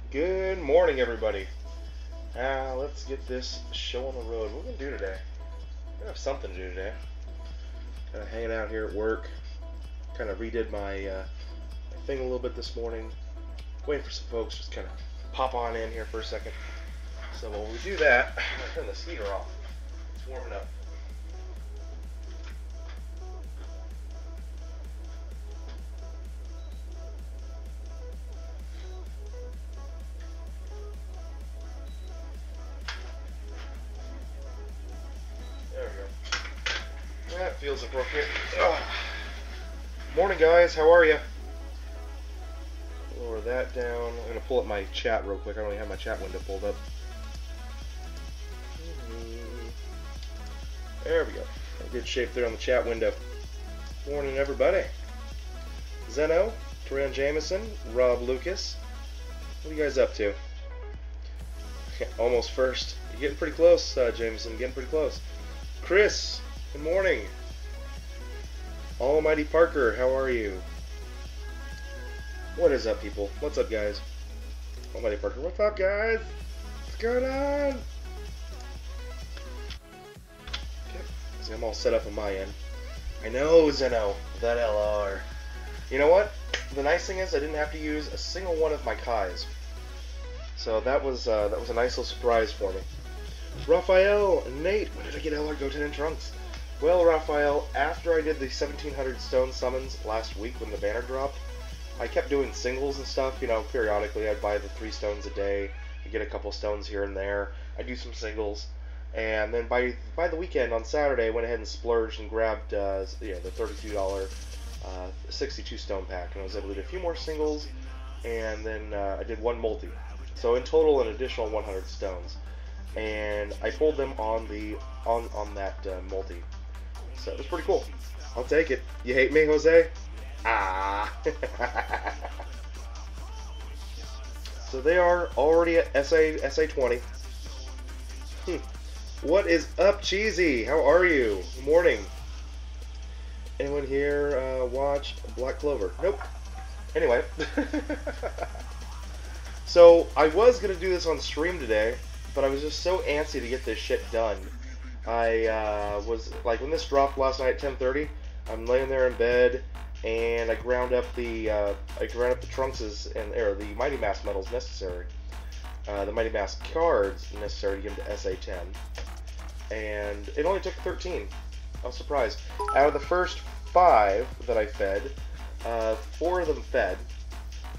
Good morning, everybody. Let's get this show on the road. What are we gonna do today? We're gonna have something to do today. Kind of hanging out here at work. Kind of redid my thing a little bit this morning. Waiting for some folks just kind of pop on in here for a second. So while we do that, I'm gonna turn this heater off. It's warming up. There we go. That feels appropriate. Ugh. Morning, guys. How are you? Lower that down. I'm gonna pull up my chat real quick. I don't even have my chat window pulled up. There we go. In good shape there on the chat window. Morning, everybody. Zeno, Teran Jameson, Rob Lucas. What are you guys up to? Almost first. You're getting pretty close, Jameson. Getting pretty close. Chris, good morning. Almighty Parker, how are you? What is up, people? What's up, guys? Almighty Parker, what's up, guys? What's going on? Okay, so I'm all set up on my end. I know, Zeno, that LR. You know what? The nice thing is I didn't have to use a single one of my Kais. So that was a nice little surprise for me. Raphael, Nate, when did I get LR Goten and Trunks? Well, Raphael, after I did the 1700 stone summons last week when the banner dropped, I kept doing singles and stuff, you know, periodically. I'd buy the 3 stones a day, I'd get a couple stones here and there, I'd do some singles, and then by the weekend on Saturday, I went ahead and splurged and grabbed the $32 62 stone pack, and I was able to do a few more singles, and then I did 1 multi. So in total, an additional 100 stones, and I pulled them on that multi. So it was pretty cool. I'll take it. You hate me, Jose? Ah. So they are already at SA 20. What is up, Cheesy? How are you? Good morning. Anyone here watch Black Clover? Nope. Anyway. So I was gonna do this on stream today, but I was just so antsy to get this shit done. I was like, when this dropped last night at 10:30, I'm laying there in bed, and I ground up the Trunkses or the Mighty Mask medals necessary, the Mighty Mask cards necessary to get into SA 10, and it only took 13. I was surprised. Out of the first 5 that I fed, 4 of them fed,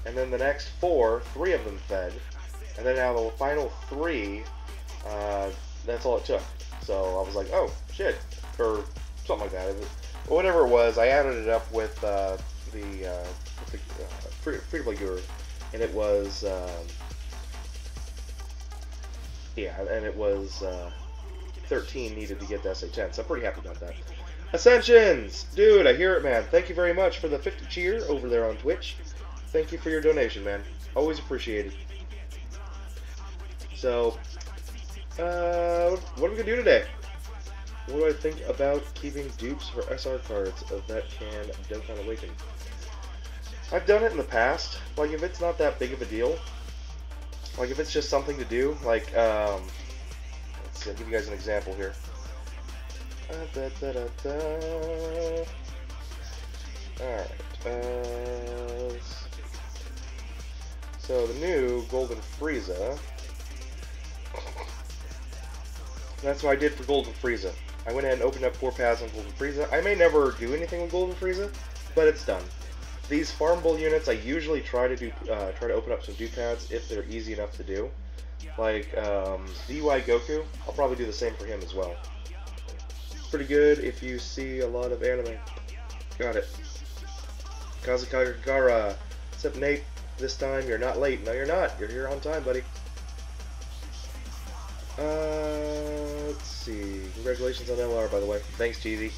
and then the next 3 of them fed, and then out of the final 3, that's all it took. So I was like, oh shit, or something like that. Whatever it was, I added it up with the free-to-play guru, and it was and it was 13 needed to get to SA 10. So I'm pretty happy about that. Ascensions, dude, I hear it, man. Thank you very much for the 50 cheer over there on Twitch. Thank you for your donation, man. Always appreciated. So, what are we gonna do today? What do I think about keeping dupes for SR cards of that can DOKKAN Awaken? I've done it in the past. Like, if it's not that big of a deal, like if it's just something to do, like, let's see, I'll give you guys an example here. Alright, so the new Golden Frieza, that's what I did for Golden Frieza. I went ahead and opened up 4 paths on Golden Frieza. I may never do anything with Golden Frieza, but it's done. These farmable units, I usually try to open up some dupe pads if they're easy enough to do. Like DY Goku, I'll probably do the same for him as well. It's pretty good if you see a lot of anime. Got it. Kazakagara. What's up, Nate? This time you're not late. No, you're not. You're here on time, buddy. Let's see. Congratulations on LR, by the way. Thanks, Cheesy.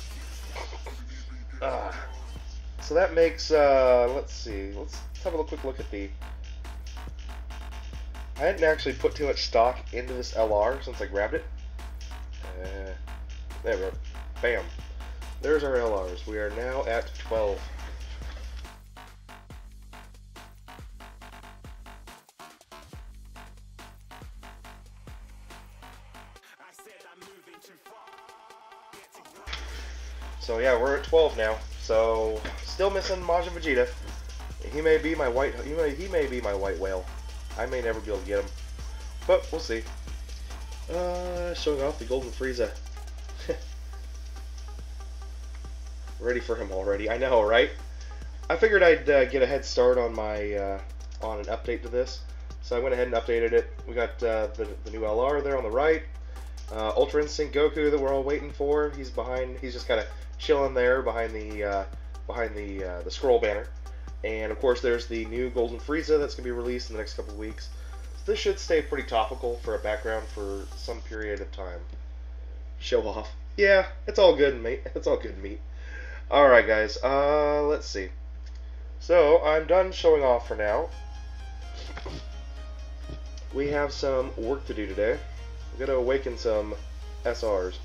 So that makes, let's see. Let's have a quick look at the... I hadn't actually put too much stock into this LR since I grabbed it. There we go. Bam. There's our LRs. We are now at 12. So yeah, we're at 12 now. So still missing Majin Vegeta. He may be my white. He may be my white whale. I may never be able to get him, but we'll see. Showing off the Golden Frieza. Ready for him already. I know, right? I figured I'd get a head start on my on an update to this, so I went ahead and updated it. We got the new LR there on the right. Ultra Instinct Goku that we're all waiting for. He's behind. He's just kind of chilling there behind the scroll banner. And of course, there's the new Golden Frieza that's gonna be released in the next couple of weeks. So this should stay pretty topical for a background for some period of time. Show off. Yeah, it's all good, mate. It's all good, meat. All right, guys. Let's see. So I'm done showing off for now. We have some work to do today. We're gonna awaken some SRs.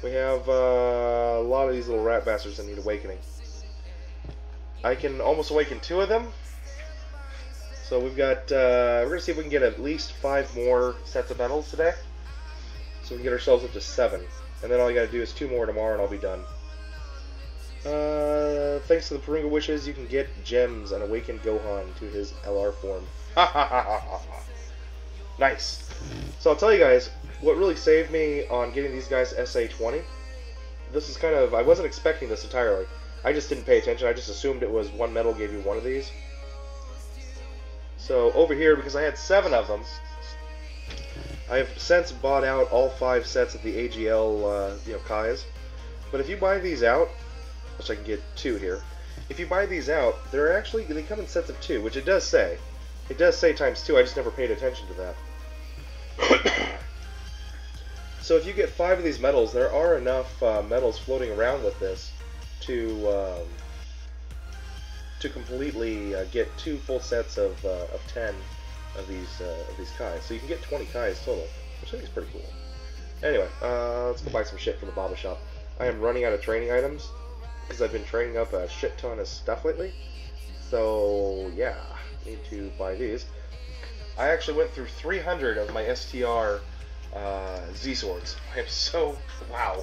We have a lot of these little rat bastards that need awakening. I can almost awaken 2 of them. So we've got, we're gonna see if we can get at least 5 more sets of medals today. So we can get ourselves up to 7. And then all you gotta do is 2 more tomorrow and I'll be done. Thanks to the Pringle Wishes, you can get gems and awaken Gohan to his LR form. Nice. So I'll tell you guys, what really saved me on getting these guys SA20, this is kind of, I wasn't expecting this entirely. I just didn't pay attention. I just assumed it was 1 medal gave you 1 of these. So over here, because I had 7 of them, I have since bought out all 5 sets of the AGL, Kais. But if you buy these out, which I can get 2 here, if you buy these out, they come in sets of 2, which it does say. It does say times 2. I just never paid attention to that. So if you get 5 of these medals, there are enough medals floating around with this to completely get 2 full sets of 10 of these Kais. So you can get 20 Kais total, which I think is pretty cool. Anyway, let's go buy some shit from the Baba Shop. I am running out of training items because I've been training up a shit ton of stuff lately. So yeah, need to buy these. I actually went through 300 of my STR Z swords. I am so wow.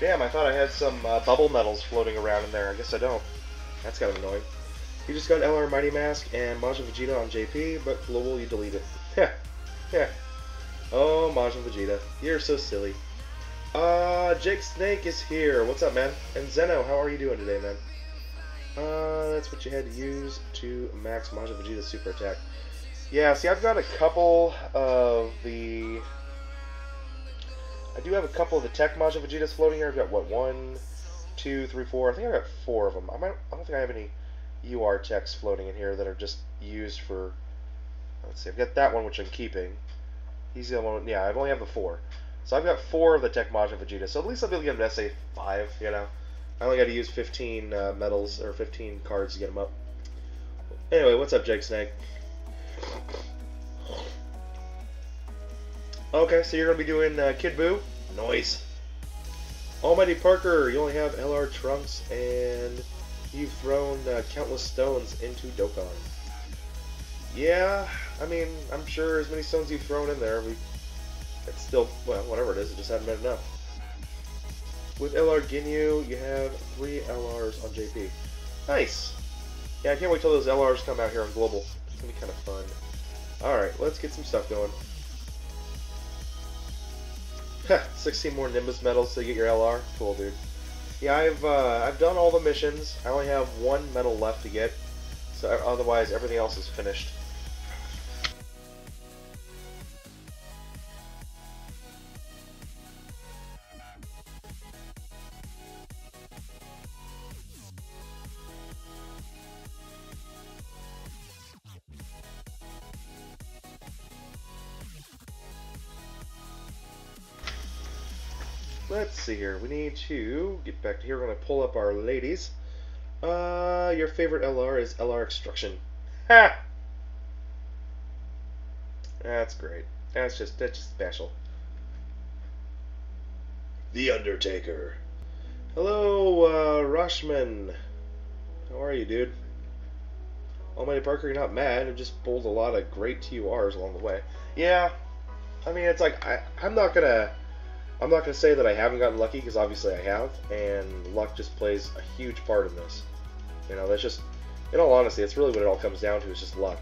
Damn, I thought I had some bubble medals floating around in there. I guess I don't. That's kind of annoying. You just got LR Mighty Mask and Majin Vegeta on JP, but Global you deleted. Yeah. Yeah. Oh, Majin Vegeta. You're so silly. Jake Snake is here. What's up, man? And Zeno, how are you doing today, man? That's what you had to use to max Majin Vegeta's super attack. Yeah, see, I've got a couple of the... I do have a couple of the Tech Majin Vegetas floating here. I've got, what, 1, 2, 3, 4. I think I've got 4 of them. I don't think I have any UR Techs floating in here that are just used for... Let's see, I've got that one, which I'm keeping. He's the only one... Yeah, I only have the 4. So I've got 4 of the Tech Majin Vegeta. So at least I'll be able to get him to SA5, you know. I only got to use 15 medals, or 15 cards to get him up. Anyway, what's up, Jake Snake? Okay, so you're going to be doing Kid Buu? Noise. Almighty Parker, you only have LR Trunks, and you've thrown countless stones into Dokkan. Yeah, I mean, I'm sure as many stones you've thrown in there, it's still, well, whatever it is, it just hasn't been enough. With LR Ginyu, you have 3 LRs on JP. Nice. Yeah, I can't wait till those LRs come out here on Global. It's gonna be kind of fun. Alright, let's get some stuff going. 16 more Nimbus medals to get your LR. Cool, dude. Yeah, I've done all the missions. I only have one medal left to get, so otherwise everything else is finished. Let's see here. We need to get back to here. We're going to pull up our ladies. Your favorite LR is LR Extraction. Ha! That's great. That's just special. The Undertaker. Hello, Rushman. How are you, dude? Almighty Parker, you're not mad. You just pulled a lot of great TURs along the way. Yeah. I mean, it's like I'm not gonna say that I haven't gotten lucky, because obviously I have, and luck just plays a huge part in this. You know, that's just, in all honesty, it's really what it all comes down to, is just luck.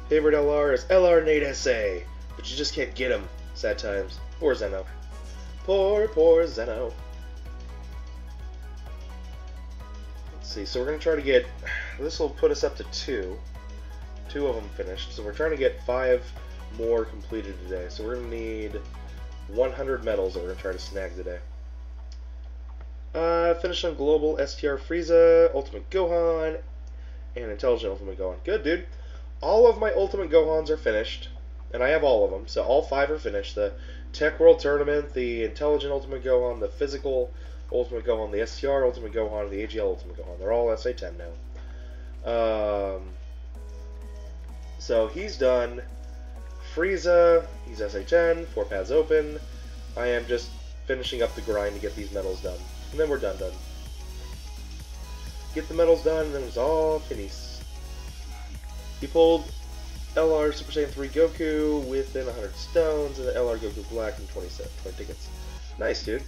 Favorite LR is LR Nate SA, but you just can't get him. Sad times. Poor Zeno. Poor Zeno. Let's see, so we're going to try to get, this will put us up to 2. 2 of them finished, so we're trying to get 5 more completed today. So we're going to need 100 medals that we're going to try to snag today. Finish on Global, STR Frieza, Ultimate Gohan, and Intelligent Ultimate Gohan. Good, dude. All of my Ultimate Gohans are finished, and I have all of them, so all 5 are finished. The Tech World Tournament, the Intelligent Ultimate Gohan, the Physical Ultimate Gohan, the STR Ultimate Gohan, and the AGL Ultimate Gohan. They're all SA10 now. So he's done. Frieza, he's SA10, 4 paths open. I am just finishing up the grind to get these medals done. And then we're done. Get the medals done, and then it's all finished. He pulled LR Super Saiyan 3 Goku within 100 stones, and the LR Goku Black and 20 tickets. Nice, dude.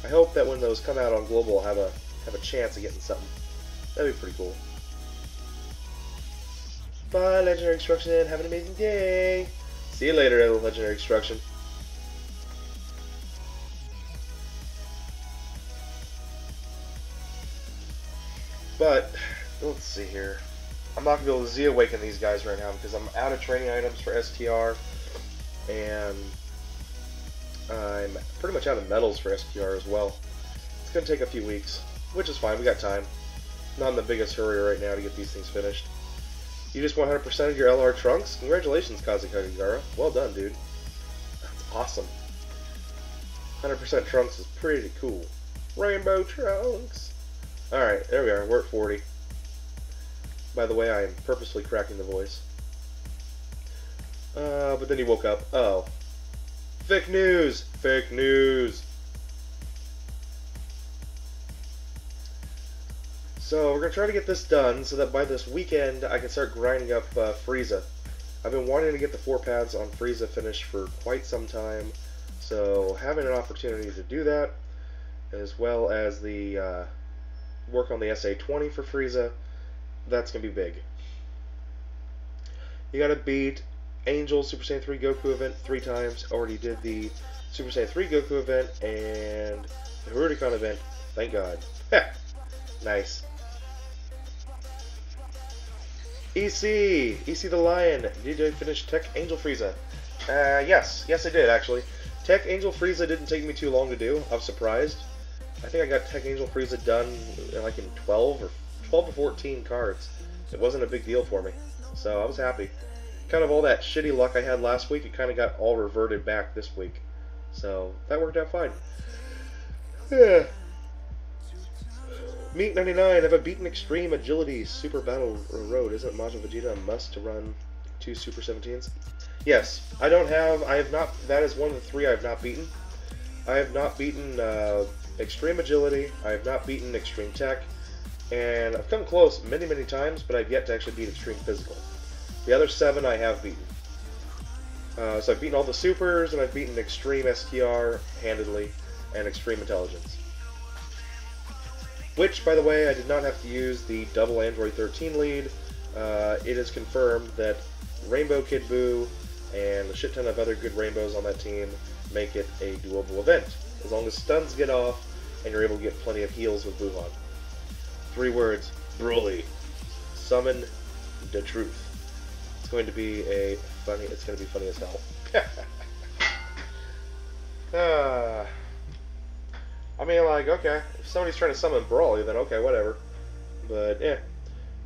I hope that when those come out on Global, I'll have a chance of getting something. That'd be pretty cool. Bye, Legendary Extraction. Have an amazing day. See you later, Legendary Extraction. But, let's see here. I'm not going to be able to Z-Awaken these guys right now because I'm out of training items for STR, and I'm pretty much out of medals for STR as well. It's going to take a few weeks, which is fine. We got time. Not in the biggest hurry right now to get these things finished. You just 100% of your LR Trunks? Congratulations, Kazekagegara. Well done, dude. That's awesome. 100% Trunks is pretty cool. Rainbow Trunks! Alright, there we are. We're at 40. By the way, I am purposely cracking the voice. But then he woke up. Oh. Fake news! Fake news! So, we're going to try to get this done so that by this weekend I can start grinding up Frieza. I've been wanting to get the 4 paths on Frieza finished for quite some time, so having an opportunity to do that, as well as the work on the SA20 for Frieza, that's going to be big. You got to beat Angel Super Saiyan 3 Goku event 3 times. Already did the Super Saiyan 3 Goku event and the Hurricane event. Thank God. Nice. EC the Lion. Did you finish Tech Angel Frieza? Yes I did actually. Tech Angel Frieza didn't take me too long to do. I was surprised. I think I got Tech Angel Frieza done like in 12 or 14 cards. It wasn't a big deal for me, so I was happy. Kind of all that shitty luck I had last week, it kind of got all reverted back this week. So that worked out fine. Yeah. Meat 99, have I beaten Extreme Agility Super Battle Road? Isn't Majin Vegeta a must to run 2 Super 17s? Yes, I have not, that is one of the 3 I have not beaten. I have not beaten Extreme Agility, I have not beaten Extreme Tech, and I've come close many times, but I've yet to actually beat Extreme Physical. The other 7 I have beaten. So I've beaten all the Supers, and I've beaten Extreme STR handedly, and Extreme Intelligence. Which, by the way, I did not have to use the double Android 13 lead. It is confirmed that Rainbow Kid Buu and a shit ton of other good rainbows on that team make it a doable event. As long as stuns get off and you're able to get plenty of heals with Buhan. 3 words, Broly. Summon the truth. It's going to be funny as hell. I mean, like, okay, if somebody's trying to summon Broly, then okay, whatever. But, yeah,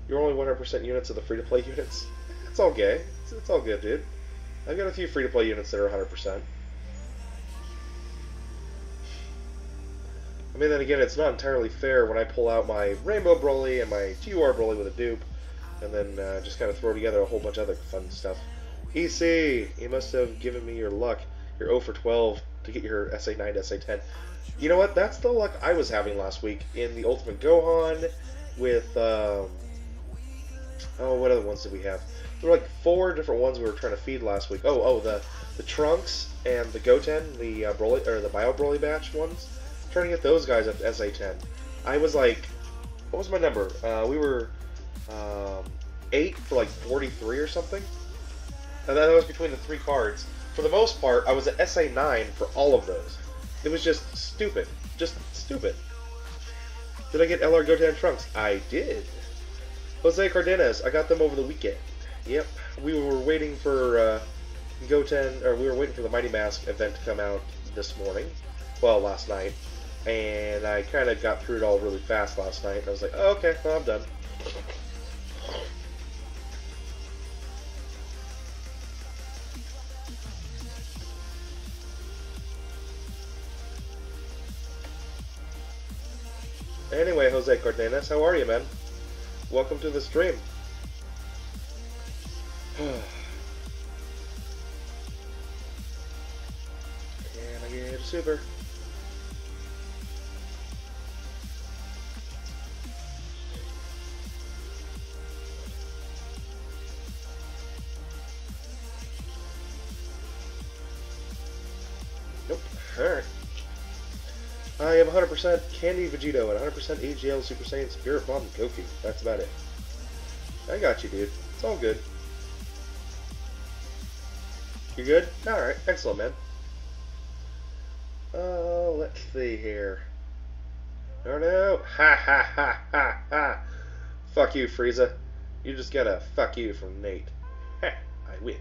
you're only 100% units of the free-to-play units. It's all gay. It's all good, dude. I've got a few free-to-play units that are 100%. I mean, then again, it's not entirely fair when I pull out my Rainbow Broly and my GUR Broly with a dupe, and then just kind of throw together a whole bunch of other fun stuff. EC, you must have given me your luck. You're 0 for 12 to get your SA9 to SA10. You know what? That's the luck I was having last week in the Ultimate Gohan with, oh, what other ones did we have? There were like 4 different ones we were trying to feed last week. The Trunks and the Goten, the Broly, or the Bio Broly batch ones. Trying to get those guys up to SA10. I was like, what was my number? We were 8 for like 43 or something. And that was between the 3 cards. For the most part, I was at SA9 for all of those. It was just stupid. Just stupid. Did I get LR Goten Trunks? I did. Jose Cardenas, I got them over the weekend. Yep. We were waiting for Goten, or we were waiting for the Mighty Mask event to come out this morning. Well, last night. And I kind of got through it all really fast last night. And I was like, oh, okay, well, I'm done. Anyway, Jose Cardenas, how are you, man? Welcome to the stream. Can I get a super? Nope. Alright. I am 100% Candy Vegito and 100% AGL Super Saiyan Spirit Bomb Goku. That's about it. I got you, dude. It's all good. You good? Alright, excellent, man. Let's see here. Oh no! Ha ha ha ha ha! Fuck you, Frieza. You just got a fuck you from Nate. Ha! I win.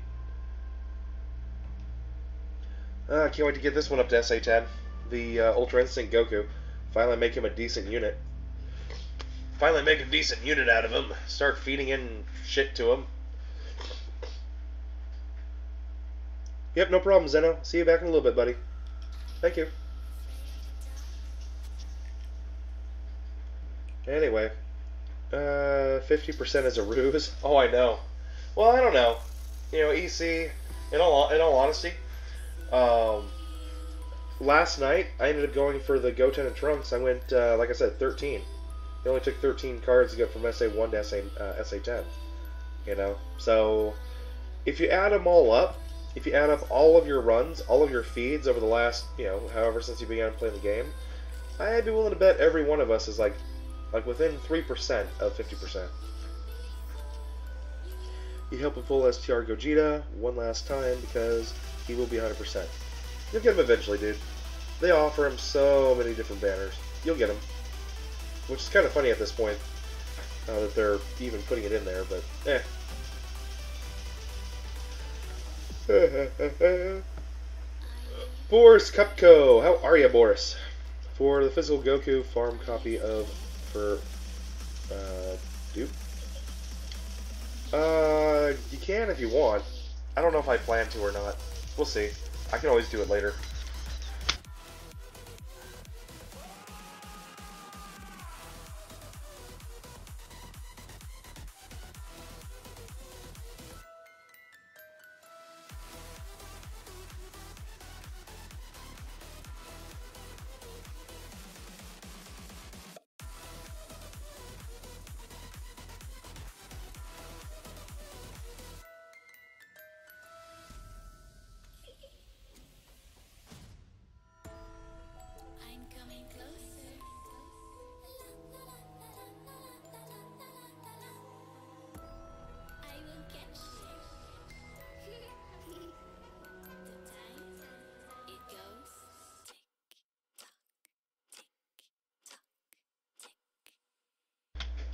I can't wait to get this one up to SA10. The Ultra Instinct Goku. Finally make him a decent unit. Finally make a decent unit out of him. Start feeding in shit to him. Yep, no problem, Zeno. See you back in a little bit, buddy. Thank you. Anyway. 50% is a ruse. Oh, I know. Well, I don't know. You know, EC, in all honesty, last night, I ended up going for the Goten and Trunks. I went, like I said, 13. It only took 13 cards to get from SA1 to SA10. You know? So, if you add them all up, if you add up all of your runs, all of your feeds over the last, you know, however since you began playing the game, I'd be willing to bet every one of us is like within 3% of 50%. You help him full STR Gogeta one last time because he will be 100%. You'll get him eventually, dude. They offer him so many different banners. You'll get him. Which is kind of funny at this point, that they're even putting it in there, but eh. Boris Cupco, how are you, Boris? For the physical Goku farm copy of dupe. You can if you want. I don't know if I plan to or not. We'll see. I can always do it later.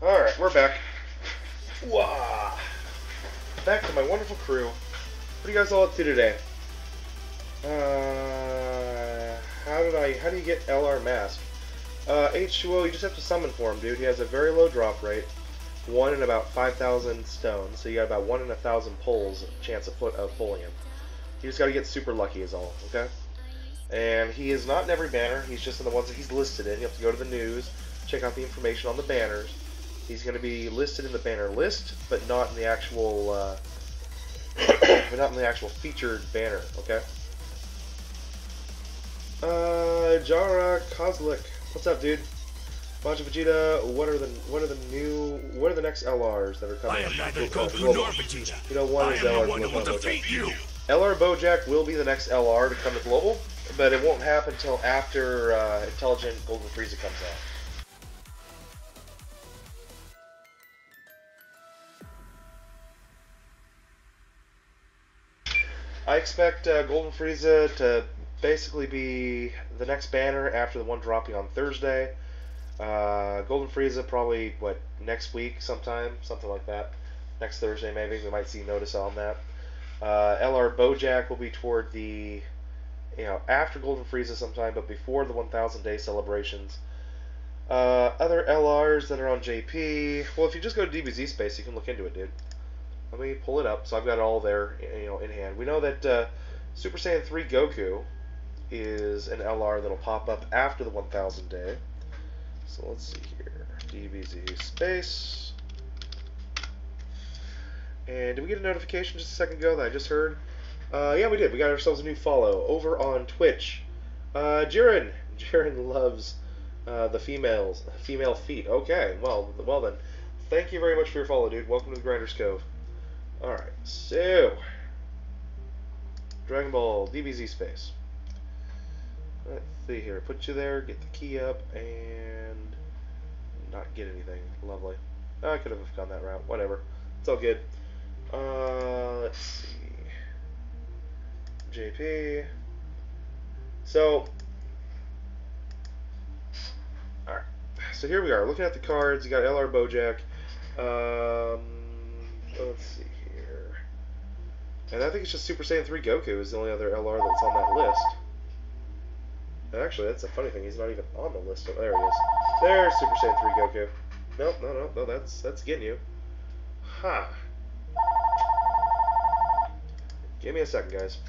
Alright, we're back. Wah! Back to my wonderful crew. What are you guys all up to today? How do you get LR Mask? H2O, you just have to summon for him, dude. He has a very low drop rate. 1 in about 5,000 stones, so you got about 1 in 1,000 pulls chance of pulling him. You just gotta get super lucky is all, okay? And he is not in every banner, he's just in the ones that he's listed in. You have to go to the news, check out the information on the banners. He's gonna be listed in the banner list, but not in the actual, featured banner, okay? Jara Kozlik, what's up, dude? Majin Vegeta, what are the next LRs that are coming? I am neither Goku nor Vegeta. You know, one I is am the LR one who will defeat you. LR Bojack will be the next LR to come to Global, but it won't happen until after Intelligent Golden Frieza comes out. I expect Golden Frieza to basically be the next banner after the one dropping on Thursday. Golden Frieza probably, next week sometime? Something like that. Next Thursday maybe. We might see notice on that. LR Bojack will be toward the, after Golden Frieza sometime, but before the 1,000 day celebrations. Other LRs that are on JP, well, if you just go to DBZ Space, you can look into it, dude. Let me pull it up, so I've got it all there, in hand. We know that Super Saiyan 3 Goku is an LR that'll pop up after the 1,000 day. So let's see here, DBZ Space. And did we get a notification just a second ago that I just heard? Yeah, we did. We got ourselves a new follow over on Twitch. Jiren loves the female feet. Okay, well then. Thank you very much for your follow, dude. Welcome to the Grinders Cove. Alright, so Dragon Ball DBZ Space. Let's see here. Put you there, get the key up, and not get anything. Lovely. I could have gone that route. Whatever. It's all good. Let's see. JP. So, alright. So here we are. Looking at the cards. You got LR Bojack. Let's see here. And I think it's just Super Saiyan 3 Goku is the only other LR that's on that list. And actually, that's a funny thing. He's not even on the list. Oh, there he is. There's Super Saiyan 3 Goku. Nope, no, that's getting you. Huh. Give me a second, guys.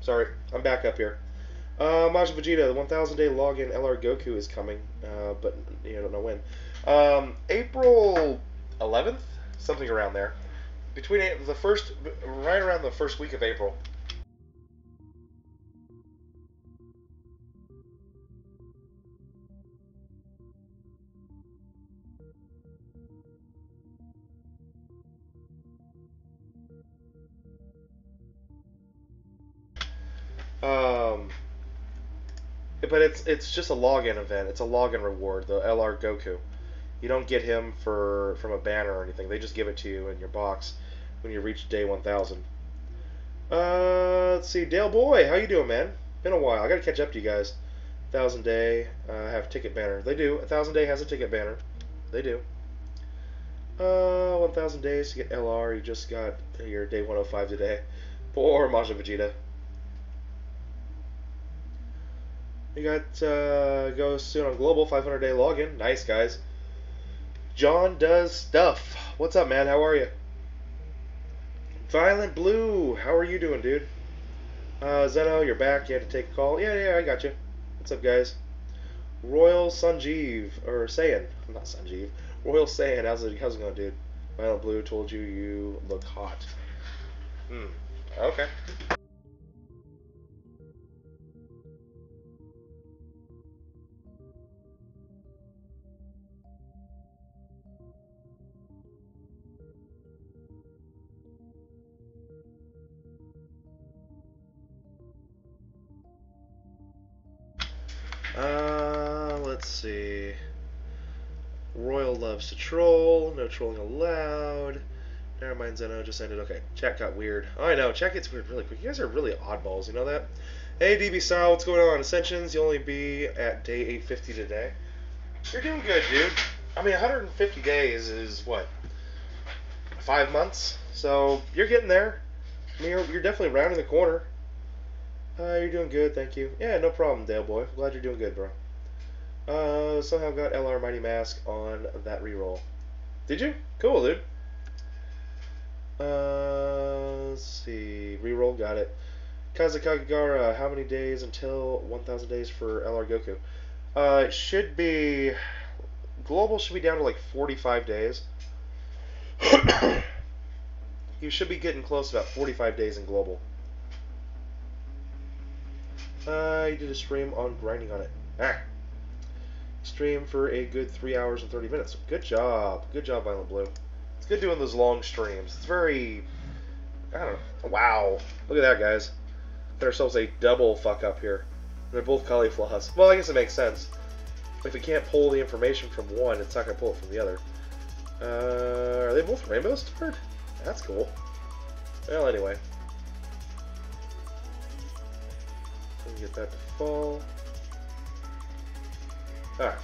Sorry, I'm back up here. Majin Vegeta, the 1,000 day login LR Goku is coming, but I don't know when. April 11th, something around there. Right around the first week of April. Um, but it's just a login event. It's a login reward. The LR Goku. You don't get him from a banner or anything. They just give it to you in your box when you reach day 1000. Let's see, Dale Boy, how you doing, man? Been a while. I gotta catch up to you guys. 1000 Day have ticket banner. They do. 1000 Day has a ticket banner. They do. 1000 days to get LR. You just got your day 105 today. Poor Majin Vegeta. You got go soon on global 500 day login. Nice, guys. John does stuff. What's up, man? How are you? Violent Blue, how are you doing, dude? Zeno, you're back. You had to take a call. Yeah, I got you. What's up, guys? Royal Sanjeev, or Saiyan, not Sanjeev. Royal Saiyan, how's it going, dude? Violent Blue told you you look hot. Okay. Let's see. Royal loves to troll. No trolling allowed. Never mind, Zeno just ended. Okay, chat got weird. Oh, I know, chat gets weird really quick. You guys are really oddballs, you know that? Hey, DB Style, what's going on? Ascensions, you'll only be at day 850 today. You're doing good, dude. I mean, 150 days is, what, 5 months? So, you're getting there. I mean, you're definitely rounding the corner. You're doing good, thank you. Yeah, no problem, Dale Boy. Glad you're doing good, bro. Somehow got LR Mighty Mask on that reroll. Did you? Cool, dude. Let's see. Reroll, got it. Kazakagara, how many days until 1000 days for LR Goku? It should be... Global should be down to like 45 days. You should be getting close to about 45 days in Global. You did a stream on grinding on it. Stream for a good 3 hours and 30 minutes. Good job. Good job, Violent Blue. It's good doing those long streams. It's very... I don't know. Wow. Look at that, guys. Got ourselves a double fuck up here. They're both cauliflowers. Well, I guess it makes sense. If we can't pull the information from one, it's not going to pull it from the other. Are they both rainbow starred? That's cool. Well, anyway. Let me get that to fall. Alright.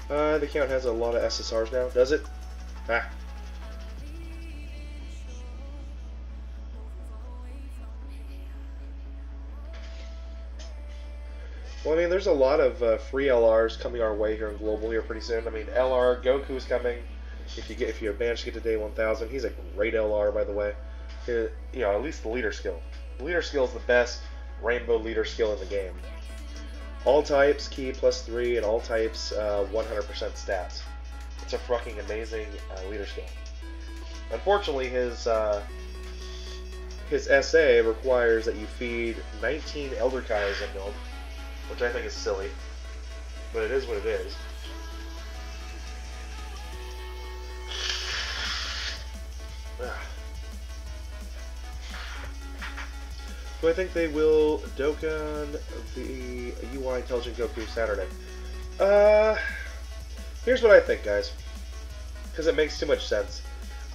The account has a lot of SSRs now, does it? Ah. Well, I mean, there's a lot of free LRs coming our way here in Global here pretty soon. I mean, LR Goku's coming. If you manage to get to day 1000, he's a great LR, by the way. You know, at least the leader skill. The leader skill is the best rainbow leader skill in the game. All types, key +3, and all types 100% stats. It's a fucking amazing leader skill. Unfortunately, his SA requires that you feed 19 Elder Kais into him, which I think is silly, but it is what it is. Do I think they will Dokkan the UI Intelligent Goku Saturday? Here's what I think, guys, because it makes too much sense.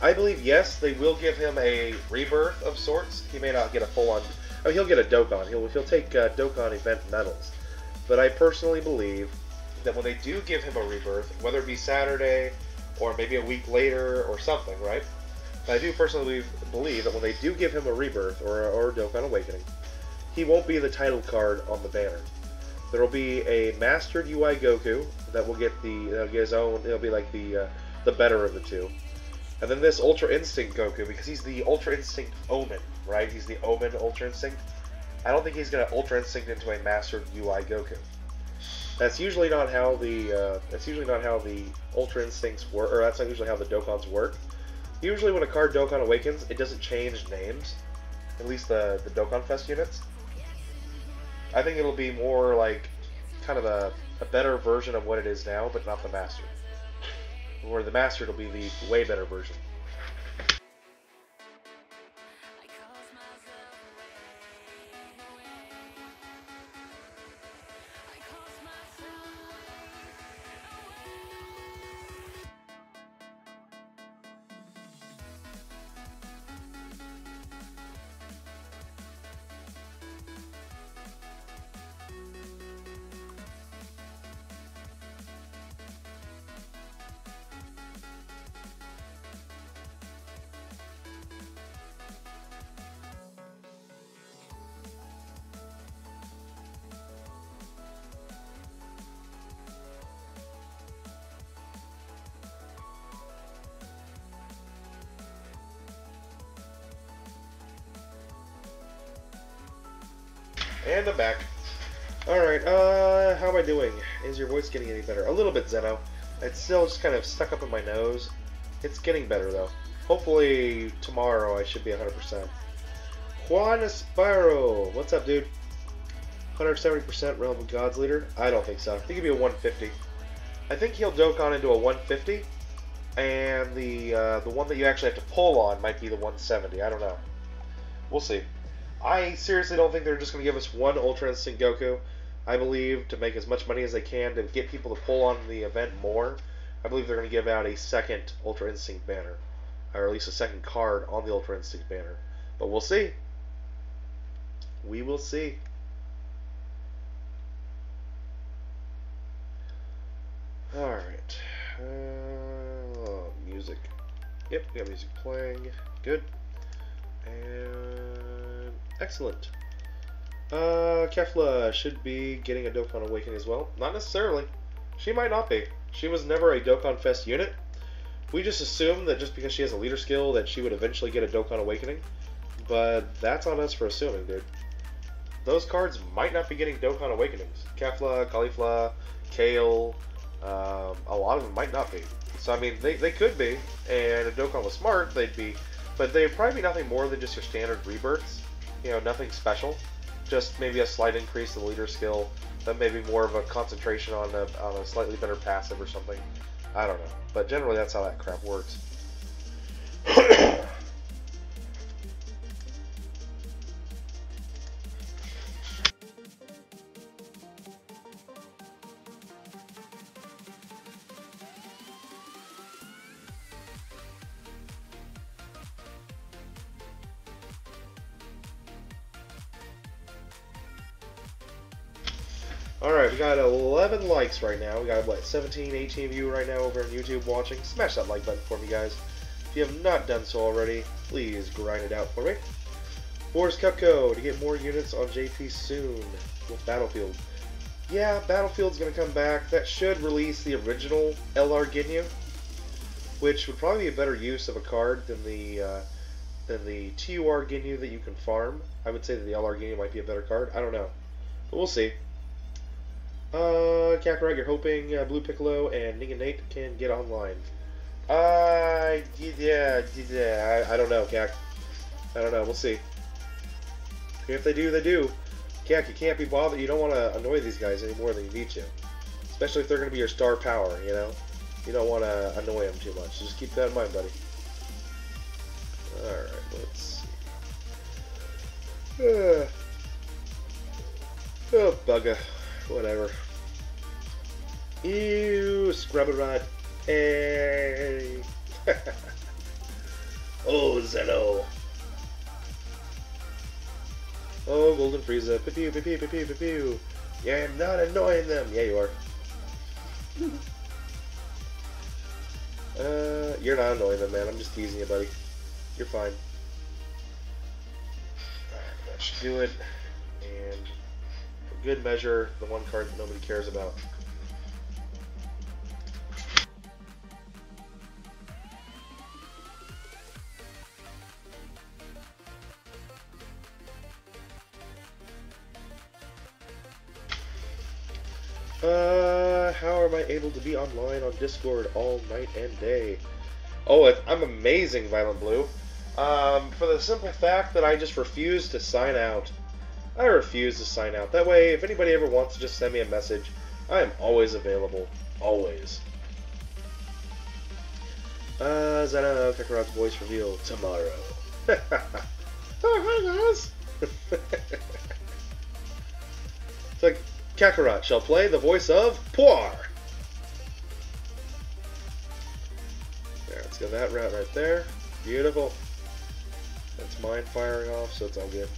I believe, yes, they will give him a rebirth of sorts. He may not get a full-on... I mean, he'll get a Dokkan. He'll take Dokkan event medals. But I personally believe that when they do give him a rebirth, whether it be Saturday or maybe a week later or something, right? But I do personally believe that when they do give him a rebirth or Dokkan Awakening, he won't be the title card on the banner. There will be a mastered UI Goku that will get his own. It'll be like the better of the two. And then this Ultra Instinct Goku, because he's the Ultra Instinct Omen, right? He's the Omen Ultra Instinct. I don't think he's gonna Ultra Instinct into a mastered UI Goku. That's usually not how the Ultra Instincts work, or that's not usually how the Dokkans work. Usually, when a card Dokkan awakens, it doesn't change names. At least the Dokkan Fest units. I think it'll be more like kind of a better version of what it is now, but not the master. Where the master will be the way better version. And I'm back. Alright, how am I doing? Is your voice getting any better? A little bit, Zeno. It's still just kind of stuck up in my nose. It's getting better, though. Hopefully, tomorrow I should be 100%. Juan Aspiro! What's up, dude? 170% Realm of Gods leader? I don't think so. I think he'd be a 150. I think he'll Dokkan into a 150, and the one that you actually have to pull on might be the 170. I don't know. We'll see. I seriously don't think they're just going to give us one Ultra Instinct Goku. I believe to make as much money as they can to get people to pull on the event more, I believe they're going to give out a second Ultra Instinct banner, or at least a second card on the Ultra Instinct banner. But we'll see. We will see. Alright. Music. Yep, we got music playing. Good. And excellent. Kefla should be getting a Dokkan Awakening as well. Not necessarily. She might not be. She was never a Dokkan Fest unit. We just assumed that just because she has a leader skill that she would eventually get a Dokkan Awakening. But that's on us for assuming, dude. Those cards might not be getting Dokkan Awakenings. Kefla, Caulifla, Kale, a lot of them might not be. So, I mean, they could be, and if Dokkan was smart, they'd be, but they'd probably be nothing more than just your standard rebirths. You know, nothing special. Just maybe a slight increase in the leader skill, then maybe more of a concentration on a slightly better passive or something. I don't know. But generally, that's how that crap works. Alright, we got 11 likes right now. We got, what, 17, 18 of you right now over on YouTube watching. Smash that like button for me, guys. If you have not done so already, please grind it out for me. Boris Cupco to get more units on JP soon with Battlefield. Yeah, Battlefield's going to come back. That should release the original LR Ginyu, which would probably be a better use of a card than the TUR Ginyu that you can farm. I would say that the LR Ginyu might be a better card. I don't know. But we'll see. Kakarot, you're hoping Blue Piccolo and Ning and Nate can get online. Yeah, I don't know, Kak. I don't know, we'll see. If they do, they do. Kak, you can't be bothered. You don't want to annoy these guys any more than you need to. Especially if they're going to be your star power, you know? You don't want to annoy them too much. So just keep that in mind, buddy. Alright, let's see. Oh, bugger. Whatever. Ew, Scrubberot. Hey. Oh, Zeno. Oh, Golden Frieza. Pew, pew, pew, pew, pew, pew, pew. Yeah, I'm not annoying them. Yeah, you are. You're not annoying them, man. I'm just teasing you, buddy. You're fine. Alright, that should do it. And for good measure, the one card that nobody cares about. How am I able to be online on Discord all night and day? Oh, I'm amazing, Violent Blue. For the simple fact that I just refuse to sign out. I refuse to sign out. That way, if anybody ever wants to just send me a message, I am always available. Always. Zeno Kakarot's voice reveal tomorrow. Oh, hi, guys! It's like, Kakarot shall play the voice of Poir. There, let's go that route right there. Beautiful. That's mine firing off, so it's all good.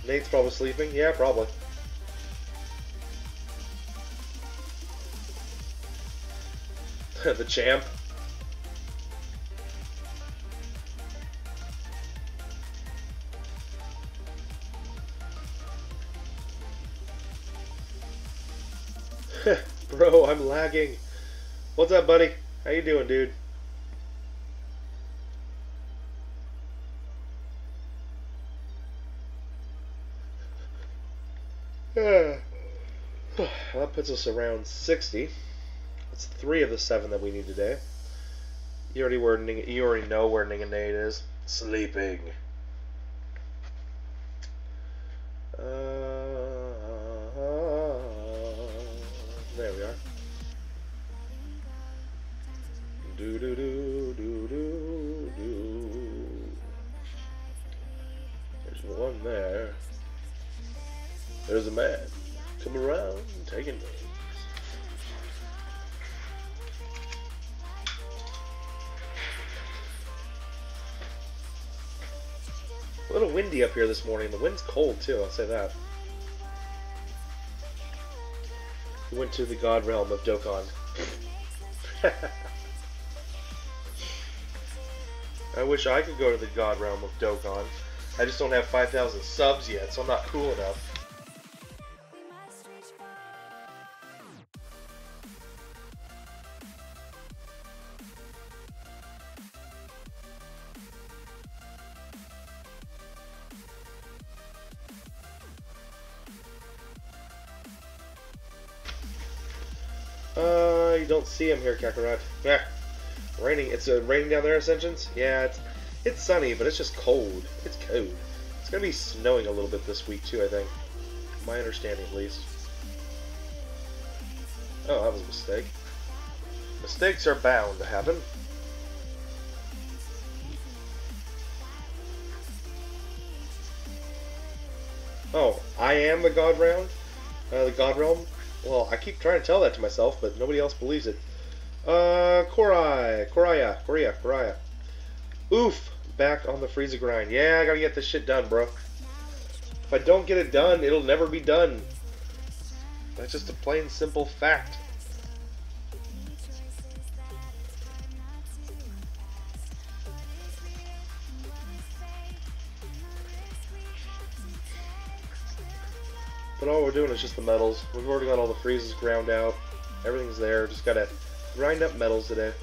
Nate's probably sleeping. Yeah, probably. The champ. Bro, I'm lagging. What's up, buddy? How you doing, dude? Yeah. That puts us around 60. That's 3 of the 7 that we need today. You already know where Ninganade is. Sleeping. There we are. Do do do do do do. There's one there. There's a man. Come around, taking names. A little windy up here this morning. The wind's cold too, I'll say that. We went to the god realm of Dokkan. I wish I could go to the god realm of Dokkan. I just don't have 5,000 subs yet, so I'm not cool enough. You don't see him here, Kakarot. Yeah. Raining. It's raining down there, Ascensions? Yeah, it's sunny, but it's just cold. It's cold. It's gonna be snowing a little bit this week too, I think. My understanding, at least. Oh, that was a mistake. Mistakes are bound to happen. Oh, I am the God Realm? The God Realm? Well, I keep trying to tell that to myself, but nobody else believes it. Koraya. Oof, back on the Frieza grind. Yeah, I gotta get this shit done, bro. If I don't get it done, it'll never be done. That's just a plain simple fact. But all we're doing is just the metals. We've already got all the Friezas ground out. Everything's there. Just gotta grind up metals today.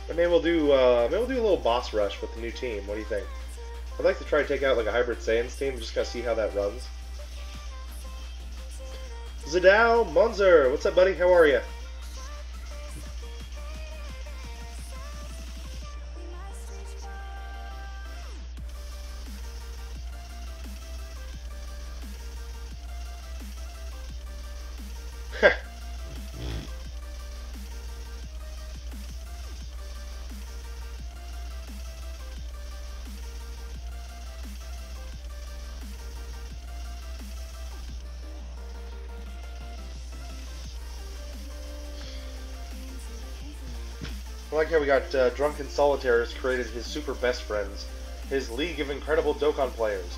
And maybe we'll do a little boss rush with the new team. What do you think? I'd like to try to take out like a Hybrid Saiyans team. Just gotta see how that runs. Zadao Monzer, what's up, buddy? How are you? I like how we got Drunken Solitaire has created his super best friends, his league of incredible Dokkan players.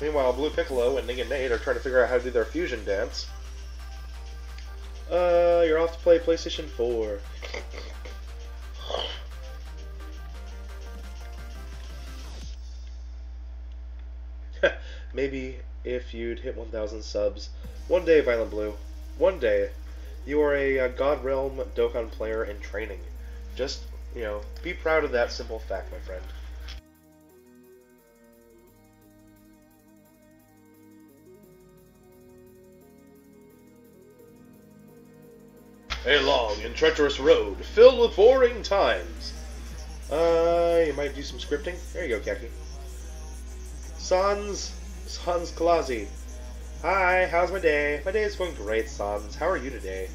Meanwhile, Blue Piccolo and Ning and Nate are trying to figure out how to do their fusion dance. You're off to play PlayStation 4. Maybe if you'd hit 1,000 subs. One day, Violent Blue. One day. You are a God Realm Dokkan player in training. Just, you know, be proud of that simple fact, my friend. A long and treacherous road filled with boring times. You might do some scripting. There you go, Keki. Sans Klasi. Hi, how's my day? My day is going great, Sans. How are you today?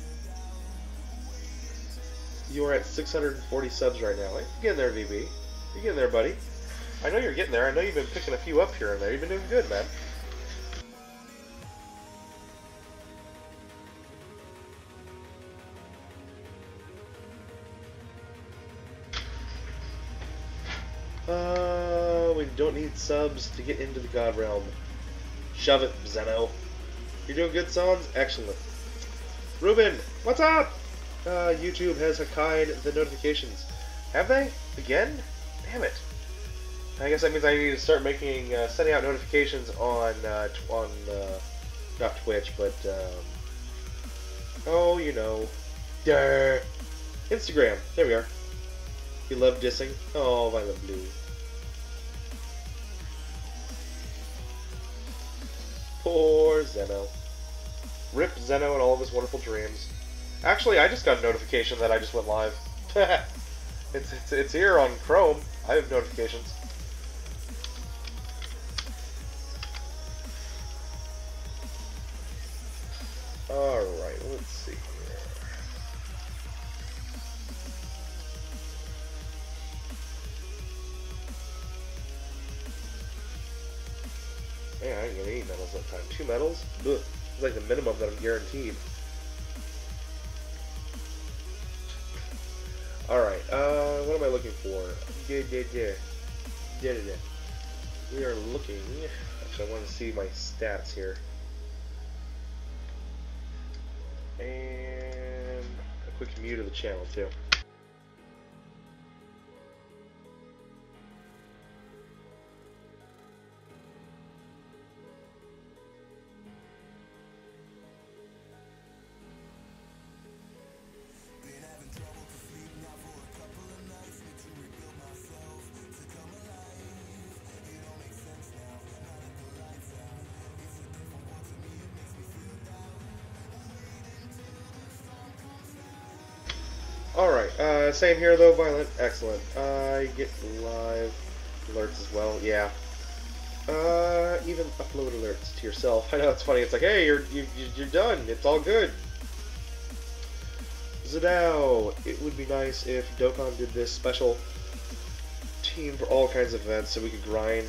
You are at 640 subs right now. You're getting there, VB. You're getting there, buddy. I know you're getting there. I know you've been picking a few up here and there. You've been doing good, man. We don't need subs to get into the God Realm. Shove it, Zeno. You're doing good, Sans? Excellent. Ruben, what's up? YouTube has Hakkai'd the notifications. Have they? Again? Damn it. I guess that means I need to start making, sending out notifications on not Twitch, but, Oh, you know. Durr. Instagram. There we are. You love dissing? Oh, Violet Blue. Poor Zeno. Rip Zeno and all of his wonderful dreams. Actually, I just got a notification that I just went live. It's here on Chrome. I have notifications. Alright, let's see here. Man, I ain't gonna eat medals that time. 2 medals? Ugh. It's like the minimum that I'm guaranteed. Alright, what am I looking for? We are looking... Actually, I want to see my stats here. And a quick mute of the channel, too. Alright, same here though, Violent. Excellent. I get live alerts as well, yeah. Even upload alerts to yourself. I know it's funny, it's like, hey, you're done, it's all good. Zadao, it would be nice if Dokkan did this special team for all kinds of events so we could grind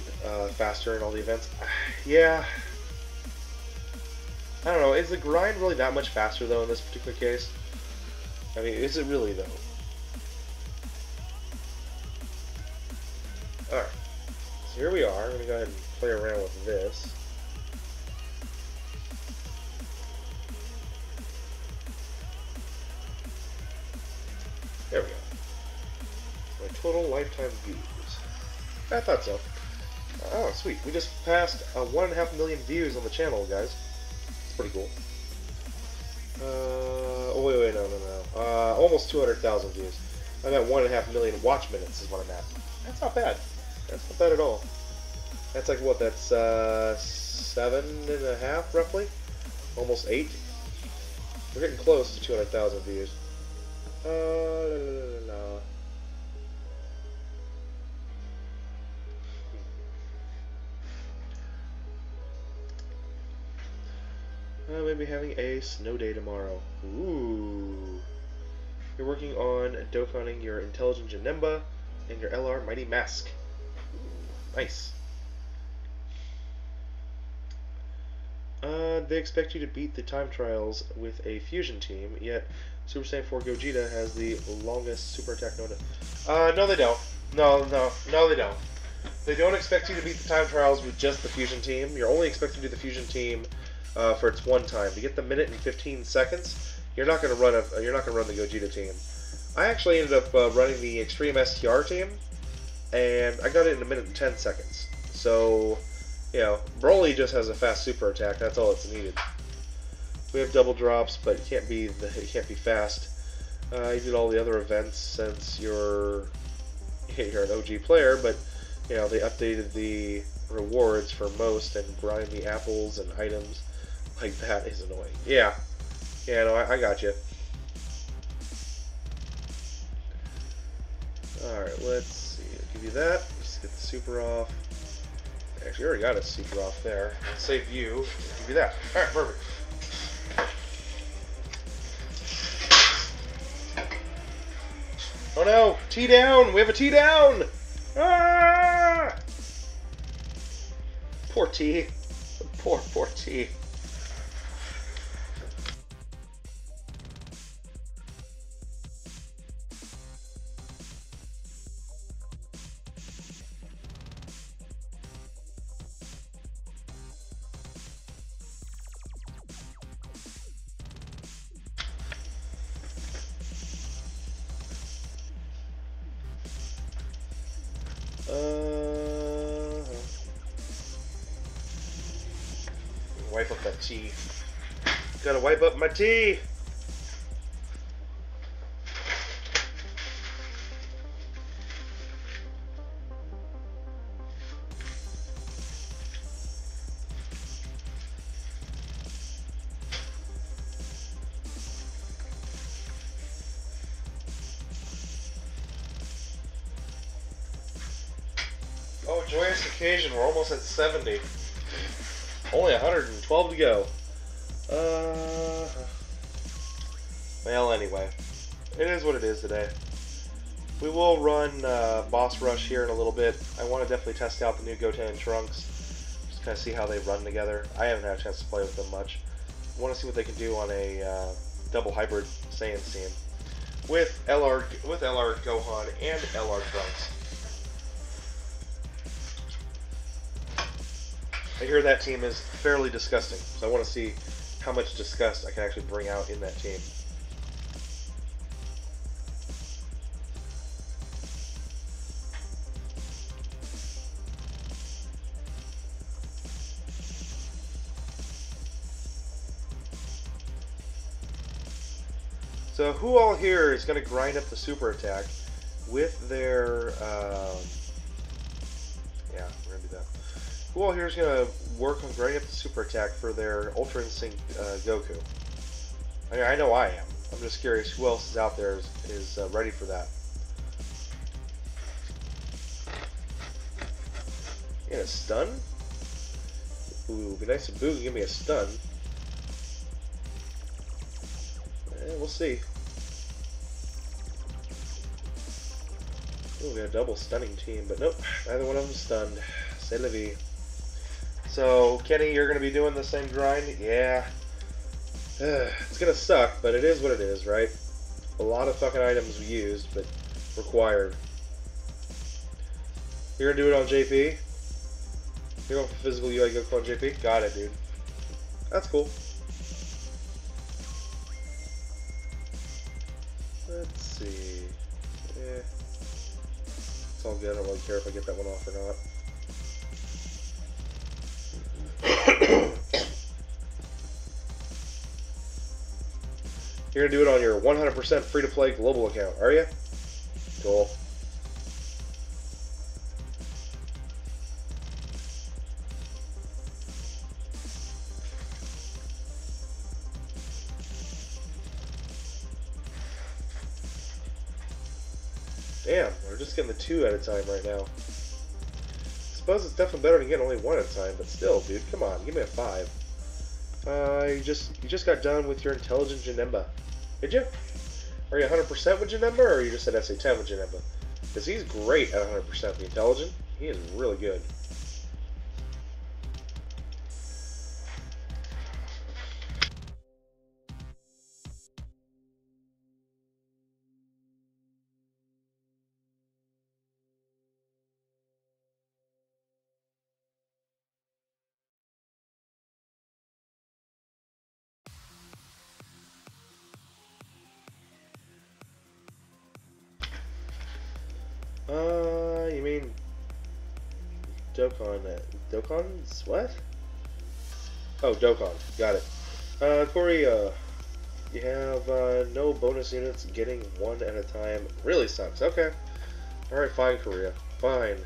faster in all the events. Yeah. I don't know, is the grind really that much faster though in this particular case? I mean, is it really, though? Alright. So here we are. I'm going to go ahead and play around with this. There we go. My total lifetime views. I thought so. Oh, sweet. We just passed 1.5 million views on the channel, guys. It's pretty cool. Oh, wait, no. Almost 200,000 views. I'm at 1.5 million watch minutes is what I'm at. That's not bad. That's not bad at all. That's like, what, that's 7.5, roughly? Almost 8? We're getting close to 200,000 views. Maybe having a snow day tomorrow. Ooh. You're working on Dokkaning your Intelligent Janemba and your LR Mighty Mask. Ooh, nice. They expect you to beat the time trials with a fusion team, yet Super Saiyan 4 Gogeta has the longest super attack known to... no they don't. No, they don't. They don't expect you to beat the time trials with just the fusion team. You're only expected to do the fusion team for its one time. To get the minute and 15 seconds, you're not going to run the Gogeta team. I actually ended up running the Extreme STR team, and I got it in 1 minute and 10 seconds. So, you know, Broly just has a fast super attack. That's all it's needed. We have double drops, but it can't be fast. You did all the other events since you're an OG player, but you know they updated the rewards for most and grind the apples and items. Like, that is annoying. Yeah, no, I got you. Alright, let's see. I'll give you that. Just get the super off. Actually, I already got a super off there. Save you. Give you that. Alright, perfect. Oh no! T down! We have a T down! Ah! Poor T. Poor T. Wipe up that tea. Gotta wipe up my tea. joyous occasion. We're almost at 70. Only 112 to go. Well, anyway. It is what it is today. We will run Boss Rush here in a little bit. I want to definitely test out the new Goten and Trunks. Just kind of see how they run together. I haven't had a chance to play with them much. I want to see what they can do on a double hybrid Saiyan scene. With LR Gohan and LR Trunks. I hear that team is fairly disgusting, so I want to see how much disgust I can actually bring out in that team. So who all here is going to grind up the super attack with their, yeah, we're going to do that. Who all here is going to work on grinding up the super attack for their Ultra Instinct Goku? I mean, I know I am. I'm just curious who else is out there is ready for that. Yeah, a stun? Ooh, be nice if Boo can give me a stun. We'll see. Ooh, we got a double stunning team, but nope, neither one of them stunned. C'est la vie. So, Kenny, you're going to be doing the same grind? Yeah. It's going to suck, but it is what it is, right? A lot of fucking items we used, but required. You're going to do it on JP? You're going for physical UI Goku on JP? Got it, dude. That's cool. Let's see. Yeah. It's all good. I don't really care if I get that one off or not. You're going to do it on your 100% free-to-play global account, are you? Cool. Damn, we're just getting the 2 at a time right now. I suppose it's definitely better than getting only 1 at a time, but still, dude, come on, give me a 5. You just got done with your intelligent Janemba. Did you? Are you 100% with Janemba, or are you just at SA10 with Janemba? Because he's great at 100% the intelligent. He is really good. You mean Dokkan? Dokkan's what? Oh, Dokkan. Got it. Corey, you have no bonus units. Getting 1 at a time really sucks. Okay. All right, fine, Korea. Fine.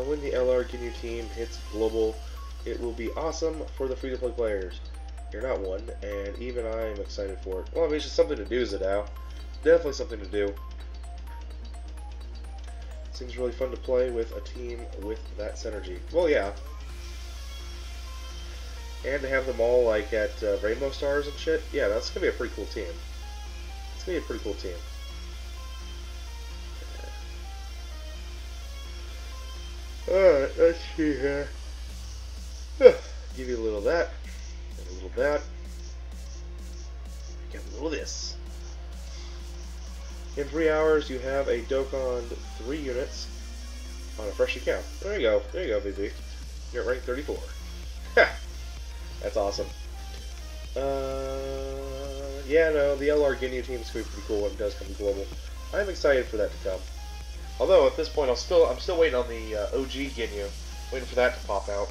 When the LR Ginyu team hits global, it will be awesome for the free-to-play players. You're not one, and even I'm excited for it. Well, I mean, it's just something to do, Zadao. Definitely something to do. Seems really fun to play with a team with that synergy. Well, yeah. And to have them all, like, at Rainbow Stars and shit. Yeah, that's going to be a pretty cool team. It's going to be a pretty cool team. Alright, let's see here. Give you a little of that. And a little of that. Get a little of this. In 3 hours, you have a Dokkan 3 units on a fresh account. There you go. There you go, BB. You're at rank 34. Ha! That's awesome. Yeah, no, the LR Ginyu team is going to be pretty cool when it does come global. I'm excited for that to come. Although, at this point, I'm still waiting on the OG Ginyu. Waiting for that to pop out.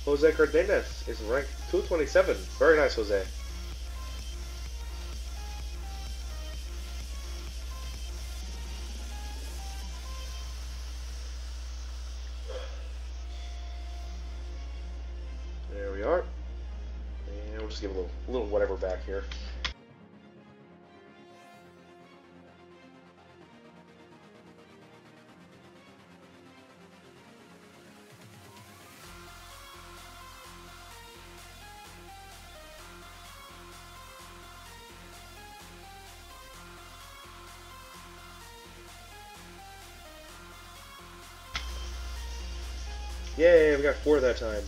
Jose Cardenas is ranked 227. Very nice, Jose. There we are. And we'll just give a little whatever back here. Yay, we got 4 that time.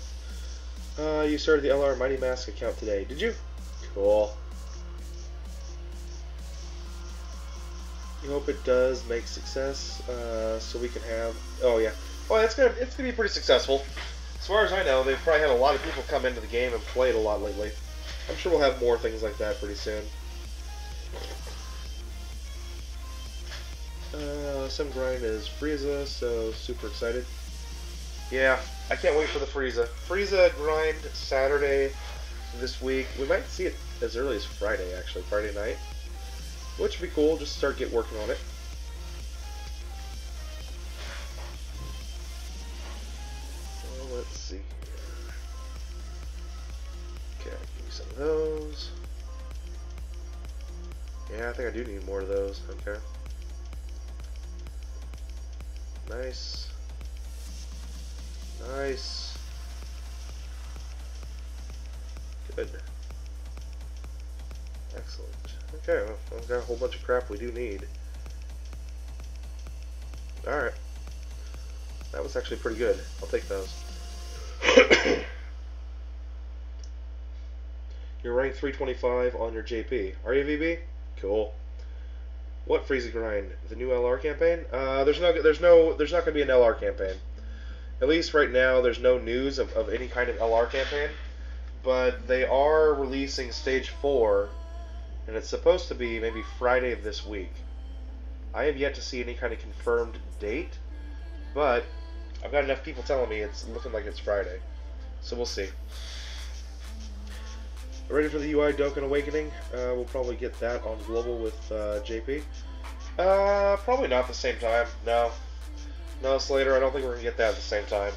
You started the LR Mighty Mask account today. Did you? Cool. You hope it does make success, so we can have... Oh, yeah. Well, it's gonna be pretty successful. As far as I know, they've probably had a lot of people come into the game and play it a lot lately. I'm sure we'll have more things like that pretty soon. Some grind is Frieza, so super excited. Yeah, I can't wait for the Frieza. Frieza grind Saturday this week. We might see it as early as Friday, actually, Friday night. Which would be cool, just start working on it. Well, let's see here. Okay, give me some of those. Yeah, I think I do need more of those. Okay. Nice. Nice. Good. Excellent. Okay, well, we've got a whole bunch of crap we do need. Alright. That was actually pretty good. I'll take those. You're rank 325 on your JP. Are you, VB? Cool. What Frieza grind? The new LR campaign? There's not going to be an LR campaign. At least right now, there's no news of any kind of LR campaign. But they are releasing Stage 4, and it's supposed to be maybe Friday of this week. I have yet to see any kind of confirmed date, but I've got enough people telling me it's looking like it's Friday. So we'll see. Ready for the UI Dokkan Awakening? We'll probably get that on Global with JP. Probably not at the same time. No. No, Slater, I don't think we're going to get that at the same time.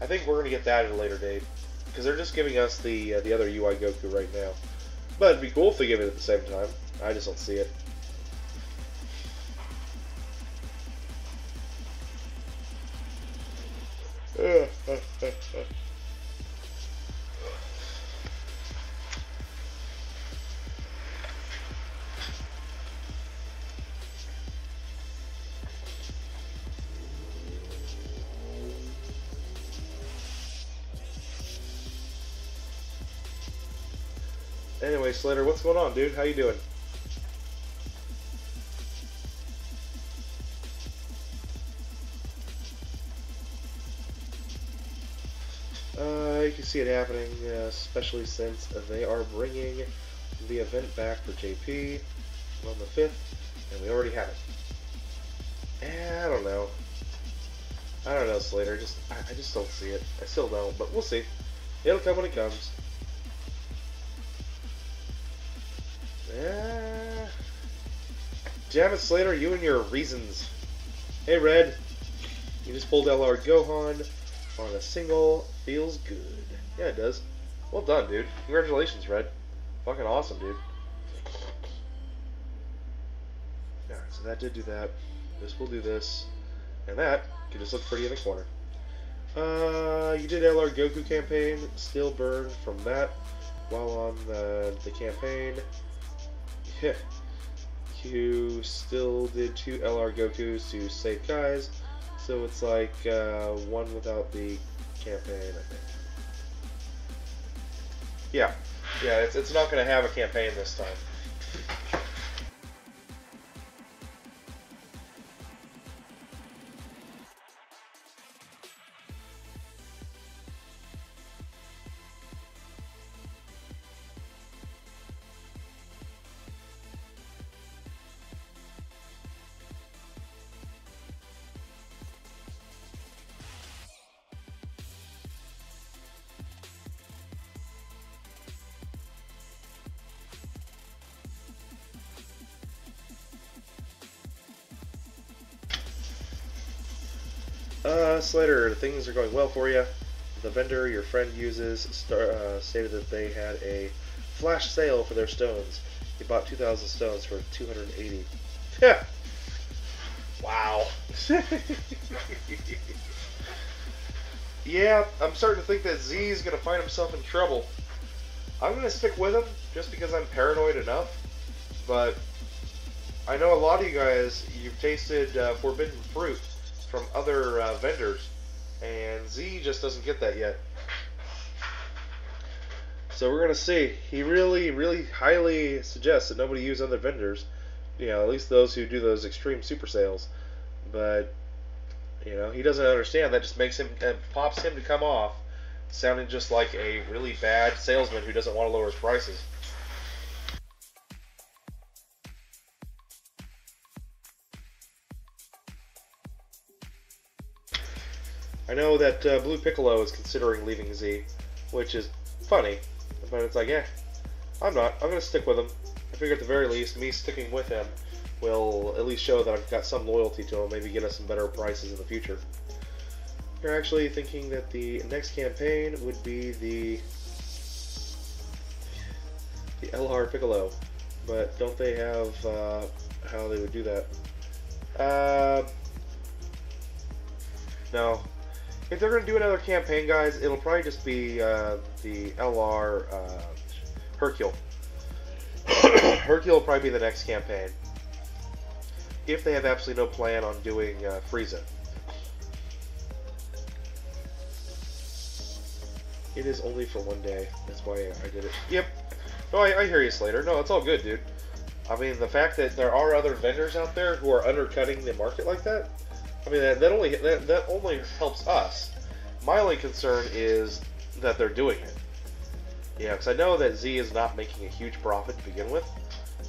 I think we're going to get that at a later date. Because they're just giving us the other UI Goku right now. But it'd be cool if they give it at the same time. I just don't see it. Anyway, Slater, what's going on, dude? How you doing? You can see it happening, especially since they are bringing the event back for JP on the 5th, and we already have it. I don't know. I don't know, Slater. I just don't see it. I still don't, but we'll see. It'll come when it comes. Damn it, Slater, you and your reasons. Hey, Red. You just pulled LR Gohan on a single. Feels good. Yeah, it does. Well done, dude. Congratulations, Red. Fucking awesome, dude. Alright, so that did do that. This will do this. And that can just look pretty in the corner. You did LR Goku campaign. Still burned from that while on the campaign. Yeah. You still did 2 LR Gokus to save Kai's, so it's like one without the campaign, I think. Yeah, it's not going to have a campaign this time. Slater, things are going well for you. The vendor your friend uses stated that they had a flash sale for their stones. He bought 2,000 stones for 280. Yeah. Wow. Yeah, I'm starting to think that Z is going to find himself in trouble. I'm going to stick with him just because I'm paranoid enough. But I know a lot of you guys, you've tasted forbidden fruit from other vendors, And Z just doesn't get that yet. So we're gonna see. He really, really highly suggests that nobody use other vendors. You know, at least those who do those extreme super sales. But you know, he doesn't understand. That just makes him, pops him to come off sounding just like a really bad salesman who doesn't want to lower his prices. I know that Blue Piccolo is considering leaving Z, which is funny, but it's like, I'm not. I'm going to stick with him. I figure at the very least, me sticking with him will at least show that I've got some loyalty to him, maybe get us some better prices in the future. You're actually thinking that the next campaign would be the LR Piccolo, but don't they have how they would do that? No. If they're going to do another campaign, guys, it'll probably just be the LR Hercule. Hercule will probably be the next campaign. If they have absolutely no plan on doing Frieza. It is only for one day. That's why I did it. Yep. No, I hear you, Slater. No, it's all good, dude. I mean, the fact that there are other vendors out there who are undercutting the market like that, I mean, that only helps us. My only concern is that they're doing it. Yeah, because I know that Z is not making a huge profit to begin with,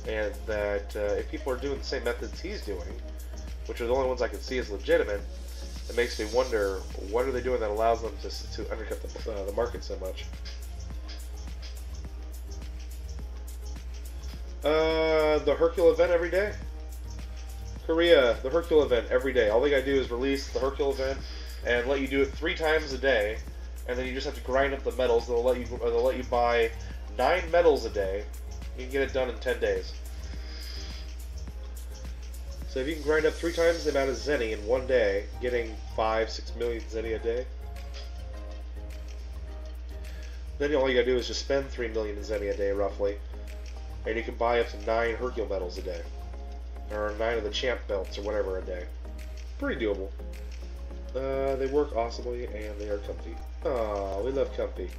and that if people are doing the same methods he's doing, which are the only ones I can see as legitimate, it makes me wonder, what are they doing that allows them to undercut the market so much? The Hercule event every day? Korea, the Hercule event every day. All they gotta do is release the Hercule event and let you do it 3 times a day, and then you just have to grind up the medals. They'll let you buy 9 medals a day. You can get it done in 10 days. So if you can grind up 3 times the amount of Zenny in one day, getting 5-6 million Zenny a day, then all you gotta do is just spend 3 million Zenny a day roughly, and you can buy up to 9 Hercule medals a day. Or 9 of the champ belts, or whatever a day. Pretty doable. They work awesomely, and they are comfy. Aw, we love comfy.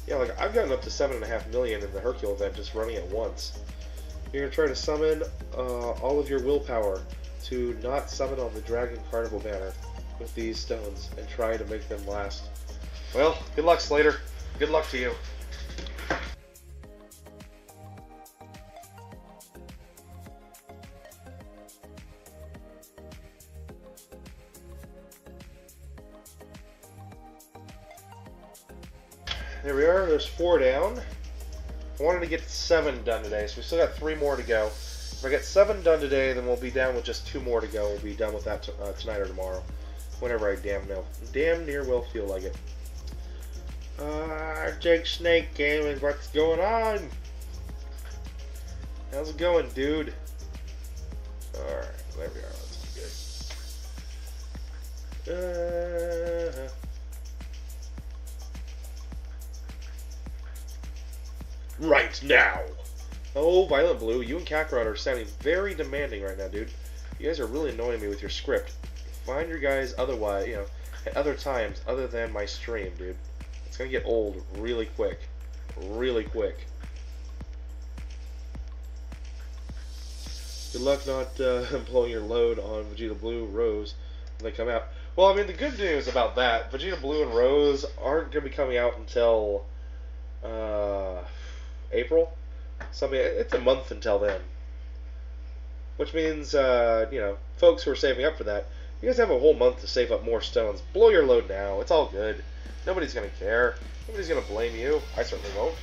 Yeah, like, I've gotten up to 7.5 million in the Hercule event just running it once. You're going to try to summon all of your willpower to not summon on the Dragon Carnival banner with these stones, and try to make them last. Well, good luck, Slater. Good luck to you. There we are. There's 4 down. I wanted to get 7 done today, so we still got 3 more to go. If I get 7 done today, then we'll be down with just 2 more to go. We'll be done with that tonight or tomorrow. Whenever I damn near will feel like it. Jake Snake Gaming, what's going on? How's it going, dude? Alright, there we are. That's good. Right now! Oh, Violent Blue, you and Kakarot are sounding very demanding right now, dude. You guys are really annoying me with your script. Find your guys otherwise, at other times other than my stream, dude. It's gonna get old really quick. Really quick. Good luck not blowing your load on Vegeta Blue, Rose when they come out. Well, I mean, the good news about that, Vegeta Blue and Rose aren't gonna be coming out until April. Something. It's a month until then. Which means, folks who are saving up for that, you guys have a whole month to save up more stones. Blow your load now. It's all good. Nobody's going to care. Nobody's going to blame you. I certainly won't.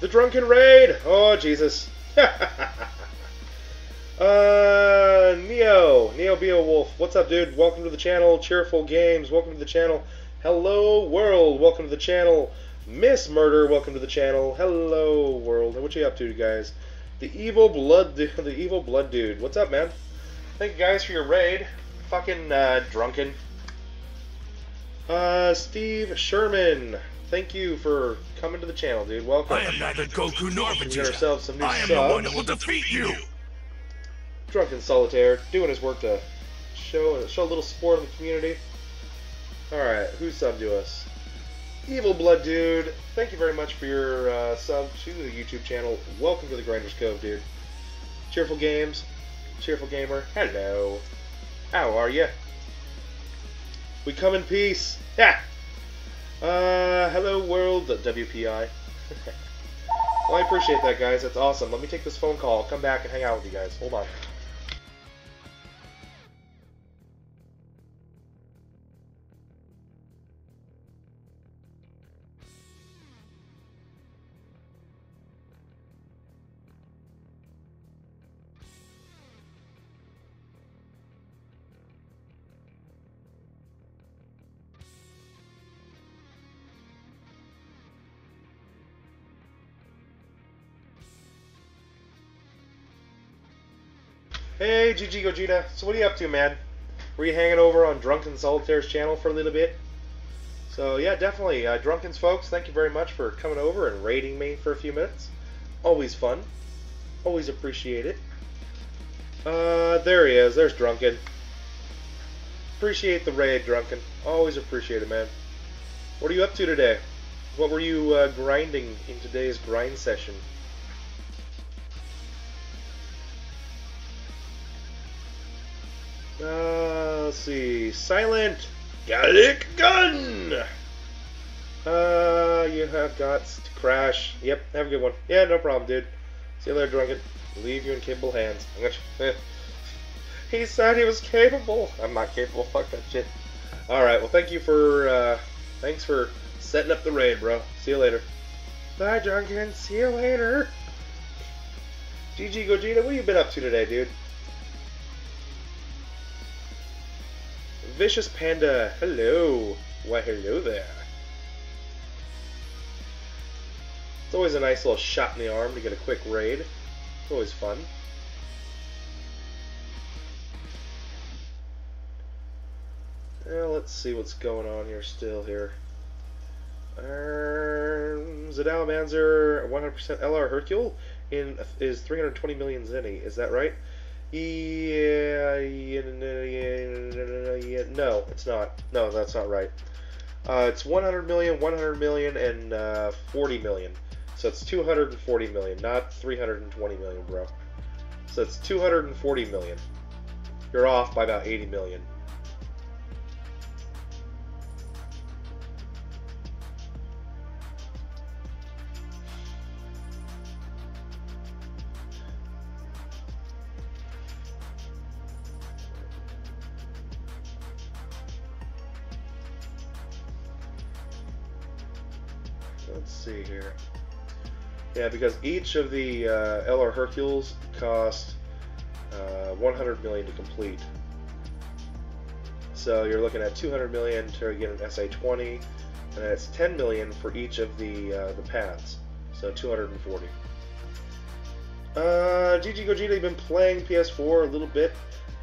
The Drunken Raid! Oh, Jesus. Neo Beowulf, what's up, dude? Welcome to the channel. Cheerful Games, welcome to the channel. Hello, world, welcome to the channel. Miss Murder, welcome to the channel. Hello, world. What you up to, guys? The evil blood dude. What's up, man? Thank you guys for your raid. Fucking drunken. Steve Sherman. Thank you for coming to the channel, dude. Welcome. I am neither Goku nor We got ourselves some Vegeta. new I am subs. the one who will defeat you. Drunken Solitaire, doing his work to show a little support in the community. Alright, who subbed to us? Evil Blood Dude, thank you very much for your sub to the YouTube channel. Welcome to the Grinders Cove, dude. Cheerful Games, Cheerful Gamer, hello. How are ya? We come in peace. Yeah. Hello world, WPI. Well, I appreciate that, guys. That's awesome. Let me take this phone call. I'll come back and hang out with you guys. Hold on. Hey, GG Gogeta. So what are you up to, man? Were you hanging over on Drunken Solitaire's channel for a little bit? So yeah, definitely. Drunkens folks, thank you very much for coming over and raiding me for a few minutes. Always fun. Always appreciate it. There he is. There's Drunken. Appreciate the raid, Drunken. Always appreciate it, man. What are you up to today? What were you grinding in today's grind session? Let's see. Silent Gallic Gun! You have got to crash. Yep, have a good one. Yeah, no problem, dude. See you later, Drunken. Leave you in capable hands. He said he was capable. I'm not capable. Fuck that shit. Alright, well, thank you for, thanks for setting up the raid, bro. See you later. Bye, Drunken. See you later. GG Gogeta, what you been up to today, dude? Vicious Panda, hello. Why, hello there. It's always a nice little shot in the arm to get a quick raid. It's always fun. Well, let's see what's going on here still here. Zedalamanzer 100% LR Hercule is 320 million Zenny. Is that right? Yeah, no, it's not. No, that's not right. It's 100 million, 100 million, and 40 million. So it's 240 million, not 320 million, bro. So it's 240 million. You're off by about 80 million. Let's see here. Yeah, because each of the LR Hercules cost 100 million to complete. So you're looking at 200 million to get an SA20, and it's 10 million for each of the paths. So 240. GG Gogeta, you've been playing PS4 a little bit,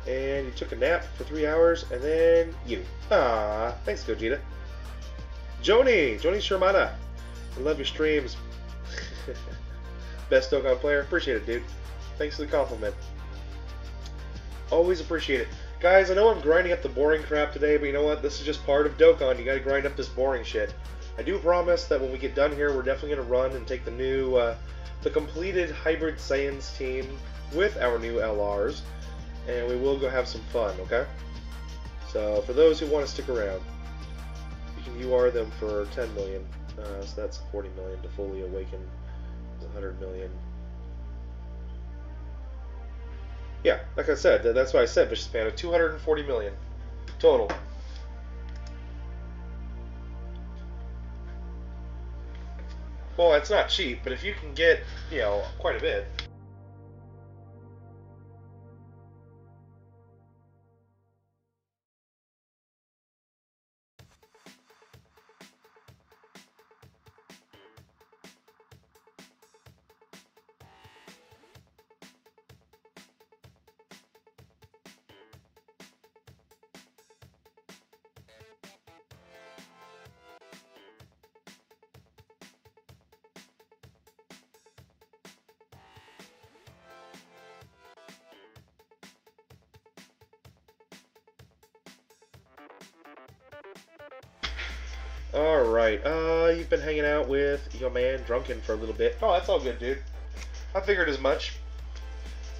and you took a nap for 3 hours, and then you. Thanks, Gogeta. Joni Shermana. I love your streams. Best Dokkan player. Appreciate it, dude. Thanks for the compliment. Always appreciate it. Guys, I know I'm grinding up the boring crap today, but you know what? This is just part of Dokkan. You gotta grind up this boring shit. I do promise that when we get done here, we're definitely gonna run and take the new, the completed Hybrid Saiyans team with our new LRs, and we will go have some fun, okay? So, for those who want to stick around, you can UR them for 10 million. So that's 40 million to fully awaken. 100 million. Yeah, like I said, that's why I said Vicious Panda. 240 million total. Well, it's not cheap, but if you can get, you know, quite a bit. Alright, you've been hanging out with your man Drunken for a little bit. Oh, that's all good, dude. I figured as much.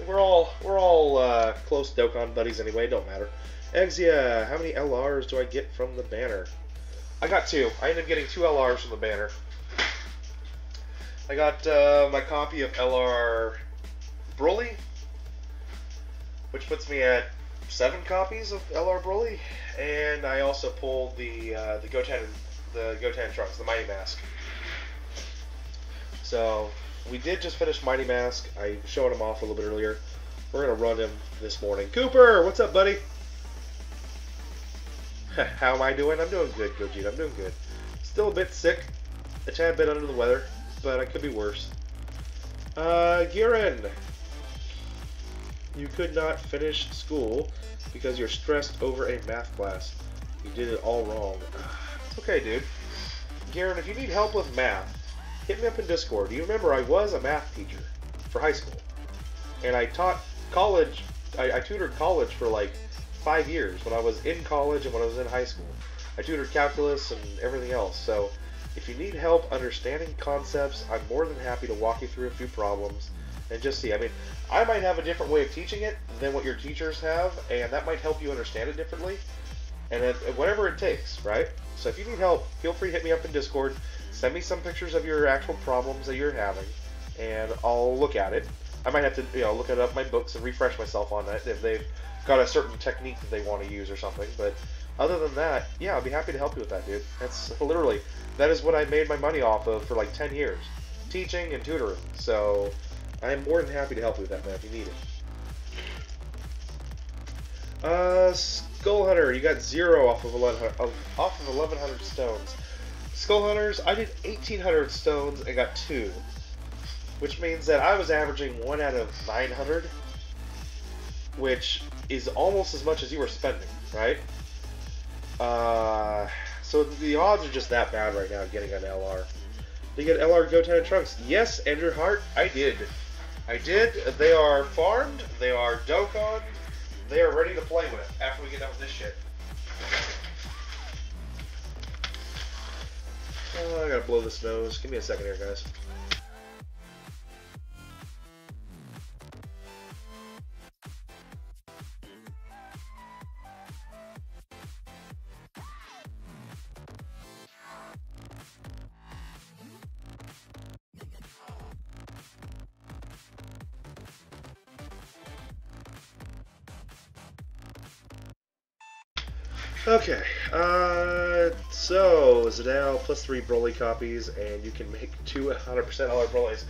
We're all close Dokkan buddies anyway, don't matter. Exia, how many LRs do I get from the banner? I got 2. I ended up getting 2 LRs from the banner. I got my copy of LR Broly, which puts me at 7 copies of LR Broly, and I also pulled the Goten Trunks, the Mighty Mask. So we did just finish Mighty Mask. I showed him off a little bit earlier. We're gonna run him this morning. Cooper, what's up, buddy? How am I doing? I'm doing good, Gogeta. I'm doing good. Still a bit sick, a tad bit under the weather, but I could be worse. Giran, you could not finish school because you're stressed over a math class. You did it all wrong. It's okay, dude. Giran, if you need help with math, hit me up in Discord. Do you remember I was a math teacher for high school? And I taught college, I tutored college for like 5 years when I was in college and when I was in high school. I tutored calculus and everything else. So if you need help understanding concepts, I'm more than happy to walk you through a few problems and just see. I mean, I might have a different way of teaching it than what your teachers have, and that might help you understand it differently. And whatever it takes, right? So if you need help, feel free to hit me up in Discord. Send me some pictures of your actual problems that you're having, and I'll look at it. I might have to, look it up in my books and refresh myself on it if they've got a certain technique that they want to use or something. But other than that, yeah, I'll be happy to help you with that, dude. That's literally, that is what I made my money off of for like 10 years. Teaching and tutoring. So I'm more than happy to help you with that, man, if you need it. Skull Hunter, you got 0 off of 1100 stones. Skull Hunters, I did 1800 stones and got 2. Which means that I was averaging 1 out of 900, which is almost as much as you were spending, right? So the odds are just that bad right now getting an LR. Did you get LR Goten Trunks? Yes, Andrew Hart, I did. I did. They are farmed, they are Dokkan, they are ready to play with after we get done with this shit. I gotta blow this nose. Give me a second here, guys. Okay, so Zadal plus 3 Broly copies, and you can make 2 100% LR Brolys.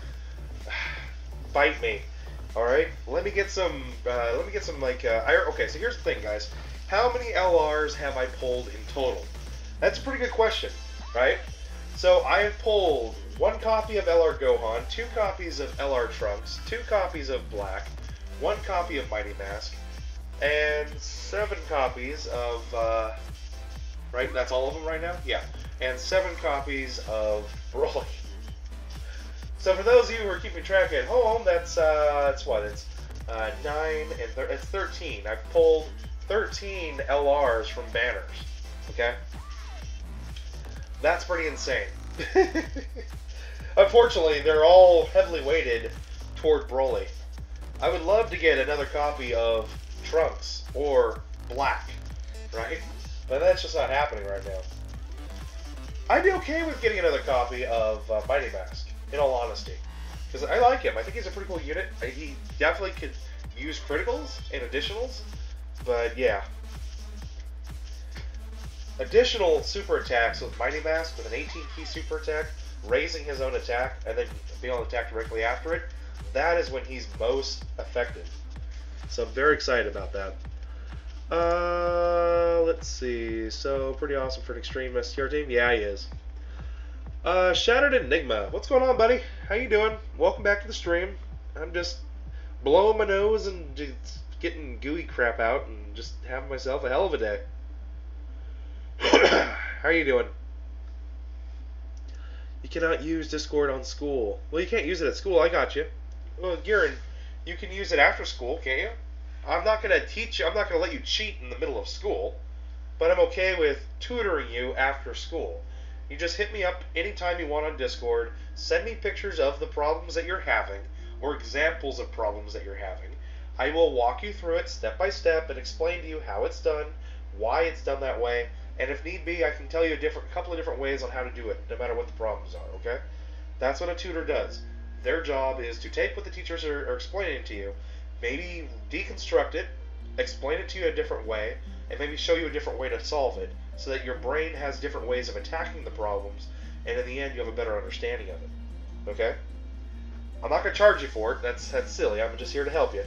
Bite me, all right? Let me get some like. Okay, so here's the thing, guys. How many LRs have I pulled in total? That's a pretty good question, right? So I have pulled 1 copy of LR Gohan, 2 copies of LR Trunks, 2 copies of Black, 1 copy of Mighty Mask, and 7 copies of, right, that's all of them right now? Yeah, and 7 copies of Broly. So for those of you who are keeping track at home, that's what, it's 9 and it's 13. I've pulled 13 LRs from banners, okay? That's pretty insane. Unfortunately, they're all heavily weighted toward Broly. I would love to get another copy of Trunks or Black, right? But that's just not happening right now. I'd be okay with getting another copy of Mighty Mask, in all honesty, because I like him. I think he's a pretty cool unit. He definitely could use criticals and additionals, but yeah. Additional super attacks with Mighty Mask with an 18-key super attack, raising his own attack, and then being able to attack directly after it, that is when he's most effective. So I'm very excited about that. Let's see. So pretty awesome for an extreme STR team. Yeah, he is. Shattered Enigma. What's going on, buddy? How you doing? Welcome back to the stream. I'm just blowing my nose and just getting gooey crap out and just having myself a hell of a day. How are you doing? You cannot use Discord on school. Well, you can't use it at school. I got you. Well, Giran, you can use it after school, can't you? I'm not going to teach you. I'm not going to let you cheat in the middle of school. But I'm okay with tutoring you after school. You just hit me up anytime you want on Discord. Send me pictures of the problems that you're having, or examples of problems that you're having. I will walk you through it step by step and explain to you how it's done, why it's done that way, and if need be, I can tell you a couple of different ways on how to do it, no matter what the problems are, okay? That's what a tutor does. Their job is to take what the teachers are explaining to you, maybe deconstruct it, explain it to you a different way, and maybe show you a different way to solve it, so that your brain has different ways of attacking the problems, and in the end you have a better understanding of it. Okay? I'm not going to charge you for it. That's silly. I'm just here to help you.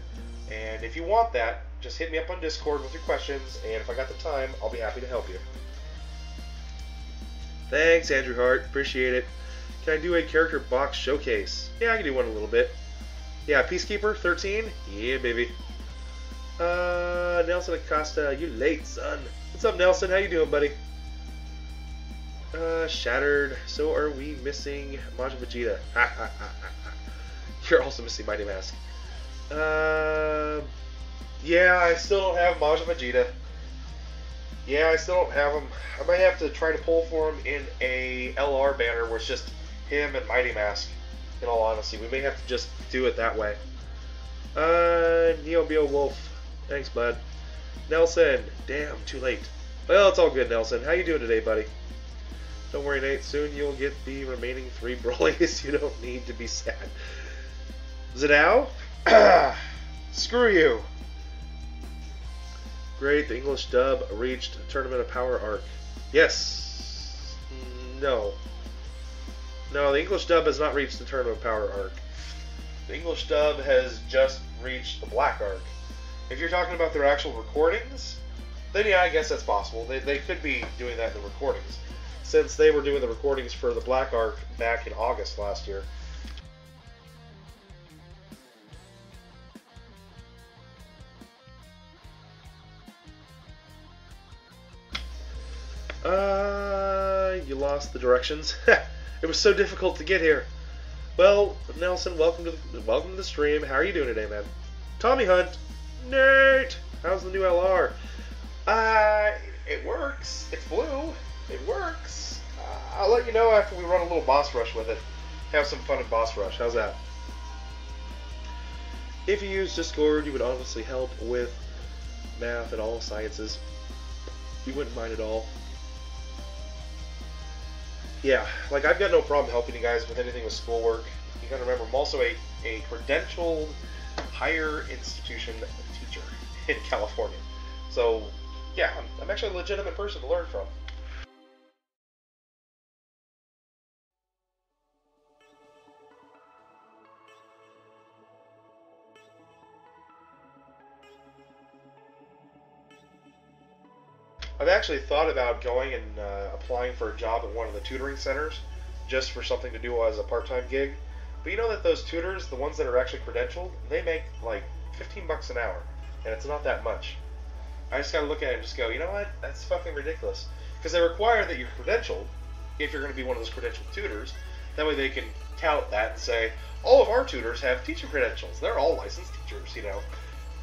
And if you want that, just hit me up on Discord with your questions, and if I got the time, I'll be happy to help you. Thanks, Andrew Hart. Appreciate it. Can I do a character box showcase? Yeah, I can do one a little bit. Yeah, Peacekeeper 13? Yeah, baby. Nelson Acosta, you late, son. What's up, Nelson? How you doing, buddy? Shattered. So are we missing Majin Vegeta? You're also missing Mighty Mask. Yeah, I still don't have Majin Vegeta. Yeah, I still don't have him. I might have to try to pull for him in a LR banner where it's just him and Mighty Mask. In all honesty, we may have to just do it that way. Neo Bio Wolf. Thanks, bud. Nelson. Damn, too late. Well, it's all good, Nelson. How you doing today, buddy? Don't worry, Nate. Soon you'll get the remaining 3 Broly's. You don't need to be sad. Zidao? Screw you. Great. The English dub reached Tournament of Power arc. Yes. No. No, the English dub has not reached the Tournament of Power arc. The English dub has just reached the Black arc. If you're talking about their actual recordings, then yeah, I guess that's possible. They could be doing that in the recordings, since they were doing the recordings for the Black arc back in August last year. You lost the directions. It was so difficult to get here. Well, Nelson, welcome to the stream. How are you doing today, man? Tommy Hunt. Nate! How's the new LR? It works. It's blue. It works. I'll let you know after we run a little boss rush with it. Have some fun in boss rush. How's that? If you use Discord, you would honestly help with math and all sciences. You wouldn't mind at all. Yeah, like I've got no problem helping you guys with anything with schoolwork. You gotta remember, I'm also a credentialed higher institution teacher in California. So, yeah, I'm actually a legitimate person to learn from. I've actually thought about going and applying for a job at one of the tutoring centers just for something to do as a part-time gig. But you know that those tutors, the ones that are actually credentialed, they make like $15 an hour, and it's not that much. I just gotta look at it and just go, you know what? That's fucking ridiculous. Because they require that you're credentialed if you're going to be one of those credentialed tutors. That way they can tout that and say, all of our tutors have teacher credentials. They're all licensed teachers, you know.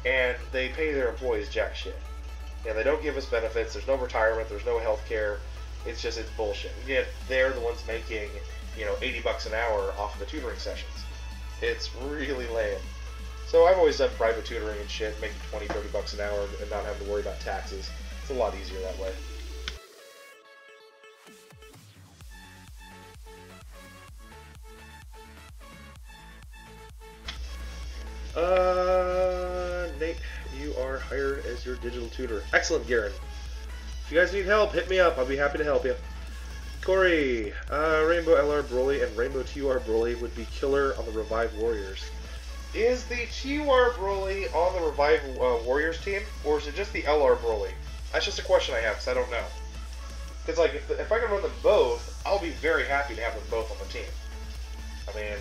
And they pay their employees jack shit. And they don't give us benefits. There's no retirement. There's no health care. It's bullshit. And yet they're the ones making, you know, $80 an hour off of the tutoring sessions. It's really lame. So I've always done private tutoring and shit, making $20-30 an hour and not having to worry about taxes. It's a lot easier that way. Nate, you are hired as your digital tutor. Excellent, Garen. If you guys need help, hit me up. I'll be happy to help you. Corey, Rainbow LR Broly and Rainbow TUR Broly would be killer on the Revive Warriors. Is the TUR Broly on the Revive Warriors team, or is it just the LR Broly? That's just a question I have, because I don't know. Because like, if I can run them both, I'll be very happy to have them both on the team. I mean,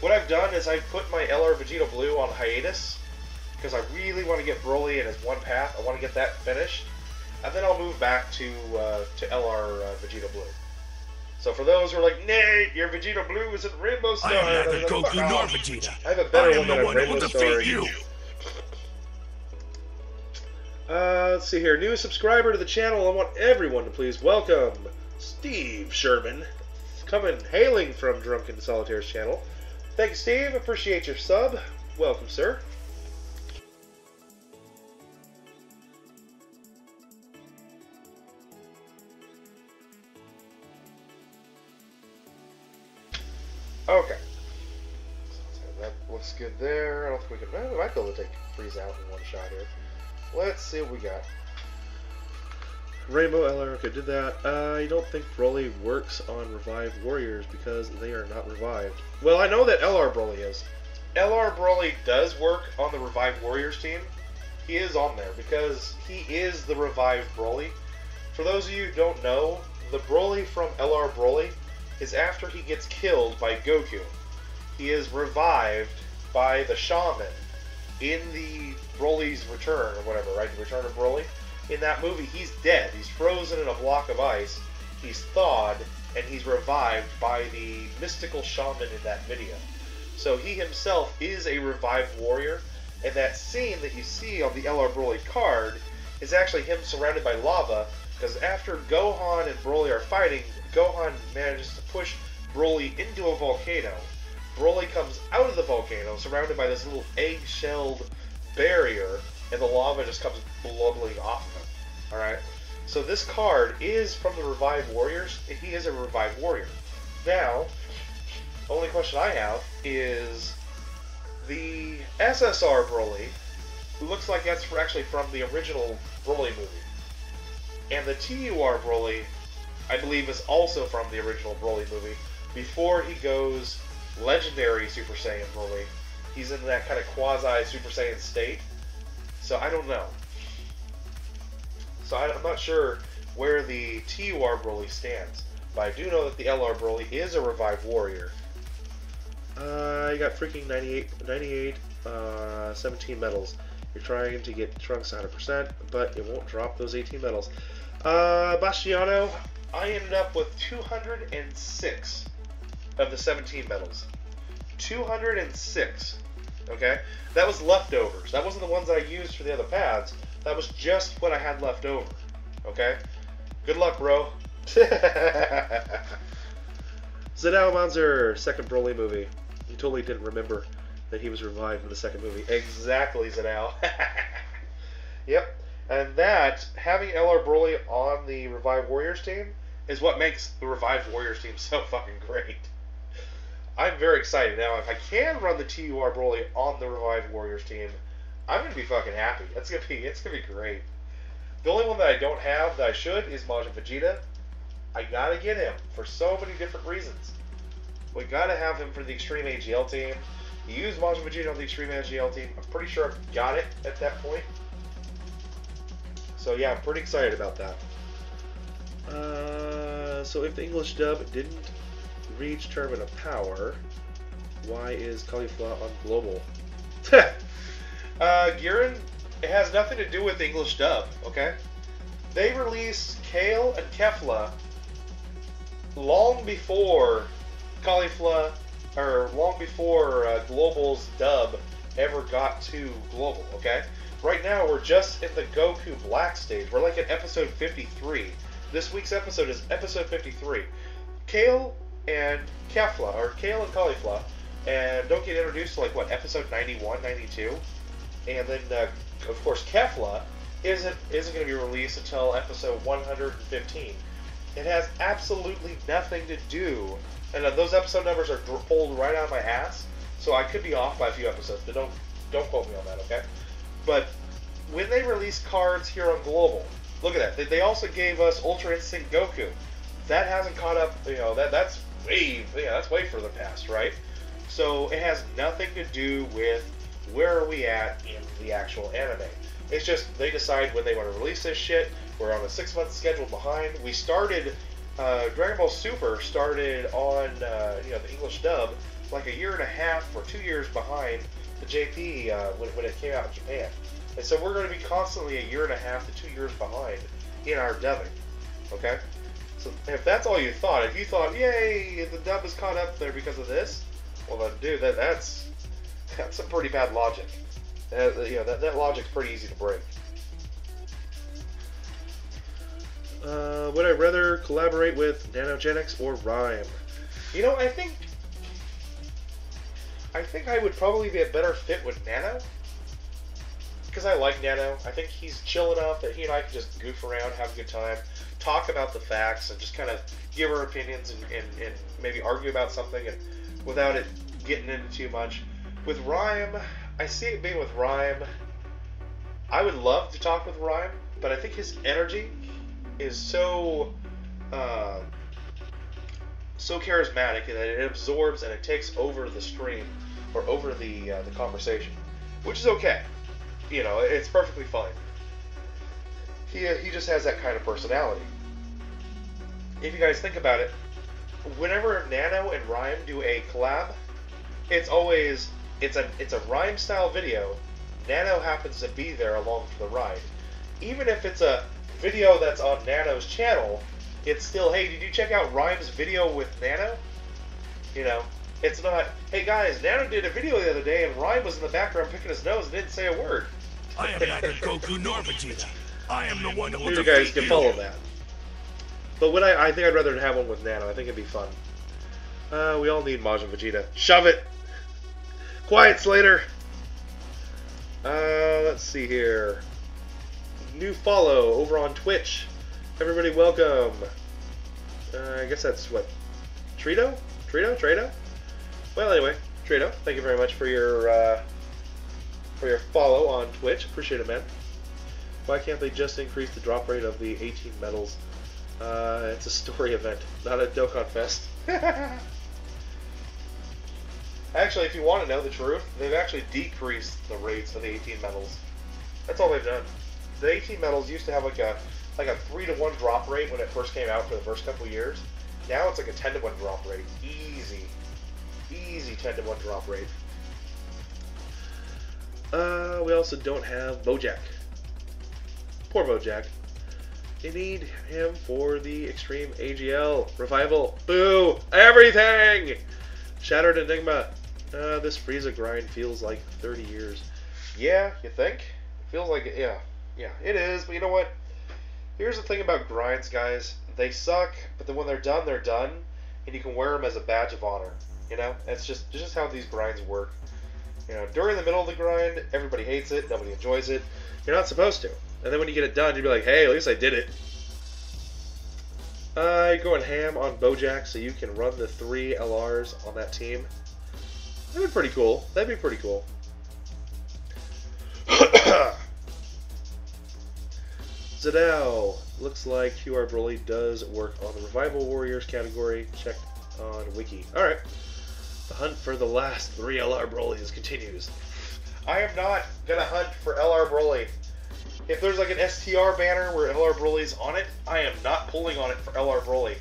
what I've done is I've put my LR Vegeta Blue on hiatus, because I really want to get Broly in his one path. I want to get that finished, and then I'll move back to LR Vegeta Blue. So for those who are like, Nate, your Vegeta Blue isn't Rainbow Star. I am neither Goku nor Vegeta. I have a better one than Rainbow Star. You. Let's see here. New subscriber to the channel. I want everyone to please welcome Steve Sherman, hailing from Drunken Solitaire's channel. Thank you, Steve. Appreciate your sub. Welcome, sir. Okay. That looks good there. I don't think we can. We might be able to take freeze out in one shot here. Let's see what we got. Rainbow LR, okay, did that. I don't think Broly works on revived warriors because they are not revived. Well, I know that LR Broly is. LR Broly does work on the revived warriors team. He is on there because he is the revived Broly. For those of you who don't know, the Broly from LR Broly is after he gets killed by Goku. He is revived by the shaman in the Broly's Return, or whatever, right? The Return of Broly. In that movie, he's dead. He's frozen in a block of ice. He's thawed, and he's revived by the mystical shaman in that video. So he himself is a revived warrior, and that scene that you see on the LR Broly card is actually him surrounded by lava, because after Gohan and Broly are fighting, Gohan manages to push Broly into a volcano. Broly comes out of the volcano, surrounded by this little egg-shelled barrier, and the lava just comes bubbling off of him. Alright? So this card is from the Revived Warriors, and he is a Revived Warrior. Now, the only question I have is the SSR Broly looks like that's actually from the original Broly movie. And the TUR Broly, I believe, is also from the original Broly movie. Before he goes Legendary Super Saiyan Broly, he's in that kind of quasi Super Saiyan state. So I don't know. So I'm not sure where the TUR Broly stands. But I do know that the LR Broly is a revived warrior. You got freaking 17 medals. You're trying to get Trunks 100%, but it won't drop those 18 medals. Bastiano, I ended up with 206 of the 17 medals. 206. Okay? That was leftovers. That wasn't the ones I used for the other pads. That was just what I had left over. Okay? Good luck, bro. Zidao Manzer, second Broly movie. You totally didn't remember that he was revived in the second movie. Exactly, Zidao. Yep. And that, having LR Broly on the Revived Warriors team, is what makes the Revived Warriors team so fucking great. I'm very excited. Now, if I can run the TUR Broly on the Revived Warriors team, I'm going to be fucking happy. It's gonna be great. The only one that I don't have that I should is Majin Vegeta. I gotta get him for so many different reasons. We gotta have him for the Extreme AGL team. You use Majin Vegeta on the Extreme AGL team. I'm pretty sure I've got it at that point. So yeah, I'm pretty excited about that. So if the English dub didn't reach Tournament of Power, why is Caulifla on Global? Giran, it has nothing to do with the English dub, okay? They released Kale and Kefla long before Caulifla, or long before Global's dub ever got to Global, okay? Right now, we're just in the Goku Black stage. We're like at episode 53. This week's episode is episode 53. Kale and Kefla, or Kale and Caulifla, and don't get introduced to, like, what, episode 91, 92? And then, of course, Kefla isn't going to be released until episode 115. It has absolutely nothing to do, and those episode numbers are pulled right out of my ass, so I could be off by a few episodes, but don't quote me on that, okay? But when they release cards here on Global, look at that. They also gave us Ultra Instinct Goku. That hasn't caught up, you know, that's way further past, right? So it has nothing to do with where are we at in the actual anime. It's just they decide when they want to release this shit. We're on a 6-month schedule behind. We started, Dragon Ball Super started on, the English dub like a year and a half or 2 years behind the JP when it came out in Japan. And so we're going to be constantly a year and a half to 2 years behind in our dubbing. Okay? So if that's all you thought, if you thought, yay, the dub is caught up there because of this, well then, dude, that's some pretty bad logic. That logic's pretty easy to break. Would I rather collaborate with Nanogenics or Rhyme? You know, I think I would probably be a better fit with Nano. Because I like Nano. I think he's chill enough that he and I can just goof around, have a good time, talk about the facts, and just kind of give our opinions and maybe argue about something and without it getting into too much. With Rhyme, I see it being with Rhyme. I would love to talk with Rhyme, but I think his energy is so charismatic that it absorbs and it takes over the stream or over the conversation, which is okay. You know, it's perfectly fine. He just has that kind of personality. If you guys think about it, whenever Nano and Rhyme do a collab, it's always it's a Rhyme style video. Nano happens to be there along for the ride. Even if it's a video that's on Nano's channel, it's still, hey, did you check out Rhyme's video with Nano? You know, it's not, hey guys, Nano did a video the other day and Rhyme was in the background picking his nose and didn't say a word. I am neither Goku nor Vegeta. I am the one that will You defeat guys can follow that. But when I think I'd rather have one with Nano. I think it'd be fun. We all need Majin Vegeta. Shove it! Quiet, Slater! Let's see here. New follow over on Twitch. Everybody welcome. I guess that's what? Trito? Well, anyway, Trito, thank you very much for your follow on Twitch. Appreciate it, man. Why can't they just increase the drop rate of the 18 medals? It's a story event, not a Dokkan Fest. Actually, if you want to know the truth, they've actually decreased the rates of the 18 medals. That's all they've done. The 18 medals used to have like a 3-to-1 drop rate when it first came out for the first couple of years. Now it's like a 10-to-1 drop rate. Easy 10-to-1 drop rate. We also don't have Bojack. Poor Bojack. They need him for the Extreme AGL revival. Boo! Everything! Shattered Enigma. This Frieza grind feels like 30 years. Yeah, you think? It feels like it, yeah, it is. But you know what? Here's the thing about grinds, guys. They suck, but then when they're done, and you can wear them as a badge of honor. You know, it's just how these grinds work. You know, during the middle of the grind, everybody hates it, nobody enjoys it. You're not supposed to. And then when you get it done, you'd be like, hey, at least I did it. You're going ham on Bojack so you can run the 3 LRs on that team. That'd be pretty cool. Zadao. Looks like QR Broly does work on the Revival Warriors category. Checked on Wiki. Alright. The hunt for the last 3 LR Brolys continues. I am not going to hunt for LR Broly. If there's like an STR banner where LR Broly's on it, I am not pulling on it for LR Broly.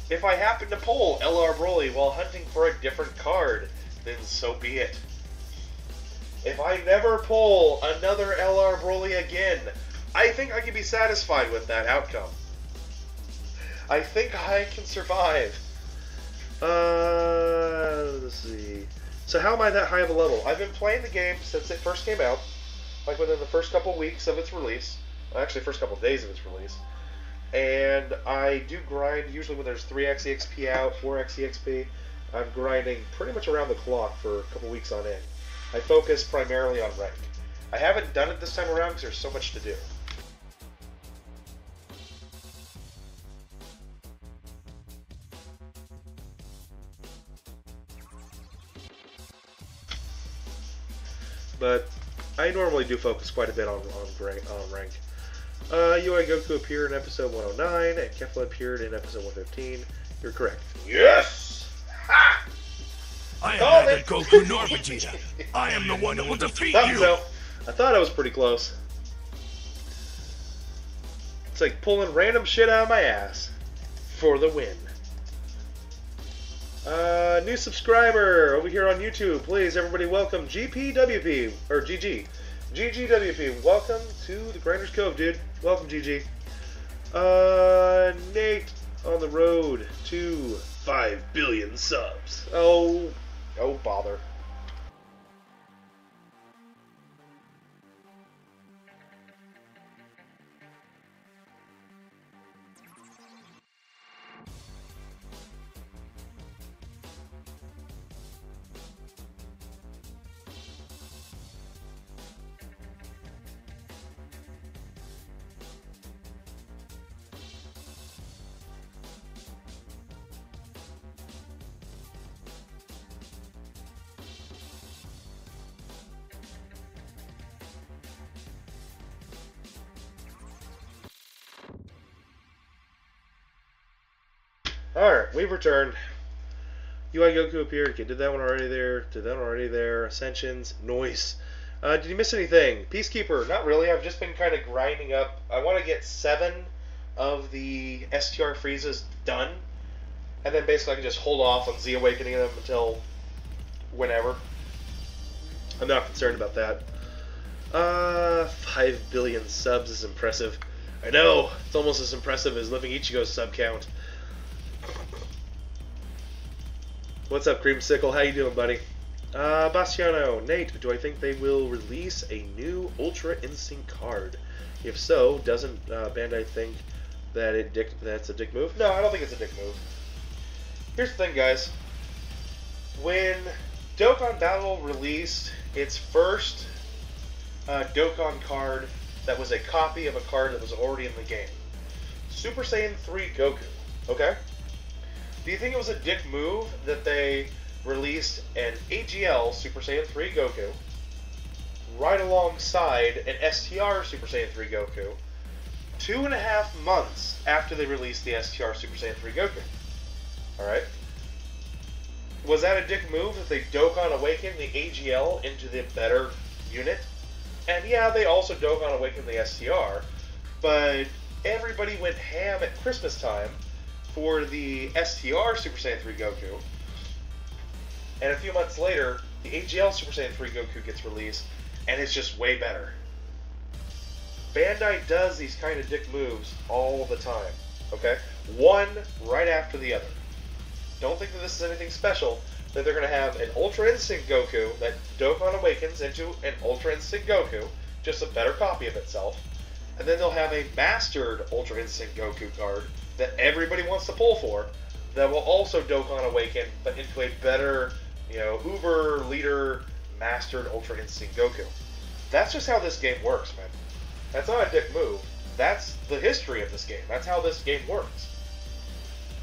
If I happen to pull LR Broly while hunting for a different card, then so be it. If I never pull another LR Broly again, I think I can be satisfied with that outcome. I think I can survive. Let's see. So how am I that high of a level? I've been playing the game since it first came out. Like within the first couple weeks of its release. Well, actually, first couple days of its release. And I do grind usually when there's 3x EXP out, 4x EXP. I'm grinding pretty much around the clock for a couple weeks on end. I focus primarily on rank. I haven't done it this time around because there's so much to do. But I normally do focus quite a bit on rank. UI Goku appeared in episode 109, and Kefla appeared in episode 115. You're correct. Yes! Ha! I am neither Goku nor Vegeta. I am the one that will defeat you. So. I thought I was pretty close. It's like pulling random shit out of my ass for the win. New subscriber over here on YouTube. Please, everybody, welcome GPWP, or GG. GGWP, welcome to the Grinders Cove, dude. Welcome, GG. Nate on the road to 5 billion subs. Oh bother. Alright, we've returned. UI Goku appeared. Okay, did that one already there. Did that one already there. Ascensions. Noise. Did you miss anything? Peacekeeper. Not really. I've just been kind of grinding up. I want to get 7 of the STR freezes done. And then basically I can just hold off on Z awakening them until whenever. I'm not concerned about that. 5 billion subs is impressive. I know. It's almost as impressive as living Ichigo's sub count. What's up, Creamsicle? How you doing, buddy? Bastiano, Nate, do I think they will release a new Ultra Instinct card? If so, doesn't Bandai think that that's a dick move? No, I don't think it's a dick move. Here's the thing, guys. When Dokkan Battle released its first Dokkan card that was a copy of a card that was already in the game, Super Saiyan 3 Goku, okay? Do you think it was a dick move that they released an AGL Super Saiyan 3 Goku right alongside an STR Super Saiyan 3 Goku 2.5 months after they released the STR Super Saiyan 3 Goku? Alright? Was that a dick move that they Dokkan Awakened the AGL into the better unit? And yeah, they also Dokkan Awakened the STR, but everybody went ham at Christmas time for the STR Super Saiyan 3 Goku, and a few months later, the AGL Super Saiyan 3 Goku gets released, and it's just way better. Bandai does these kind of dick moves all the time, okay? One right after the other. Don't think that this is anything special, that they're going to have an Ultra Instinct Goku that Dokkan Awakens into an Ultra Instinct Goku, just a better copy of itself, and then they'll have a Mastered Ultra Instinct Goku card that everybody wants to pull for, that will also Dokkan Awaken, but into a better, Uber Leader Mastered Ultra Instinct Goku. That's just how this game works, man. That's not a dick move. That's the history of this game. That's how this game works.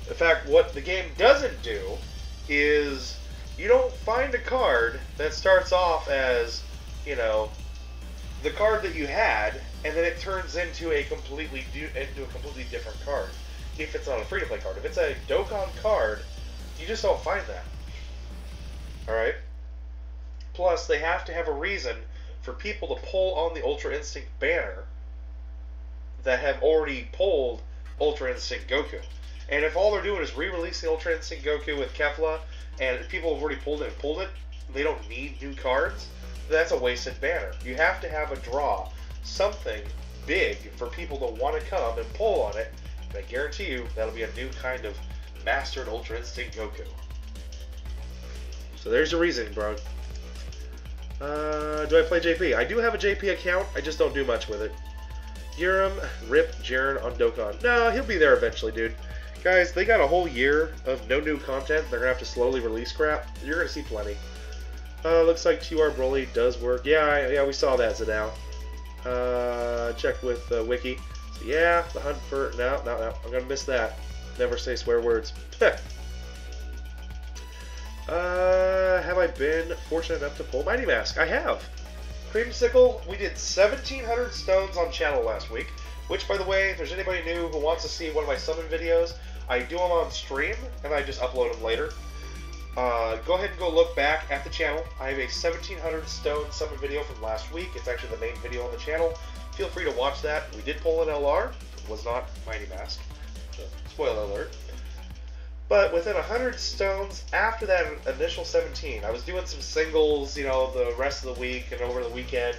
In fact, what the game doesn't do is you don't find a card that starts off as, the card that you had, and then it turns into a completely different card. If it's not a free-to-play card. If it's a Dokkan card, you just don't find that. Alright? Plus, they have to have a reason for people to pull on the Ultra Instinct banner that have already pulled Ultra Instinct Goku. And if all they're doing is re-releasing Ultra Instinct Goku with Kefla, and people have already pulled it, they don't need new cards, that's a wasted banner. You have to have a draw, something big for people to want to come and pull on it. And I guarantee you, that'll be a new kind of Mastered Ultra Instinct Goku. So there's your reason, bro. Do I play JP? I do have a JP account, I just don't do much with it. Yurim, rip Jiren on Dokkan. No, he'll be there eventually, dude. Guys, they got a whole year of no new content. They're going to have to slowly release crap. You're going to see plenty. Looks like QR Broly does work. Yeah, we saw that, Zadao. Check with Wiki. So yeah, the hunt for... No, I'm going to miss that. Never say swear words. Have I been fortunate enough to pull Mighty Mask? I have. Creamsicle, we did 1,700 stones on channel last week. Which, by the way, if there's anybody new who wants to see one of my summon videos, I do them on stream, and I just upload them later. Go ahead and go look back at the channel. I have a 1,700 stone summon video from last week. It's actually the main video on the channel. Feel free to watch that. We did pull an LR. It was not Mighty Mask. Spoiler alert. But within 100 stones, after that initial 17, I was doing some singles, the rest of the week and over the weekend,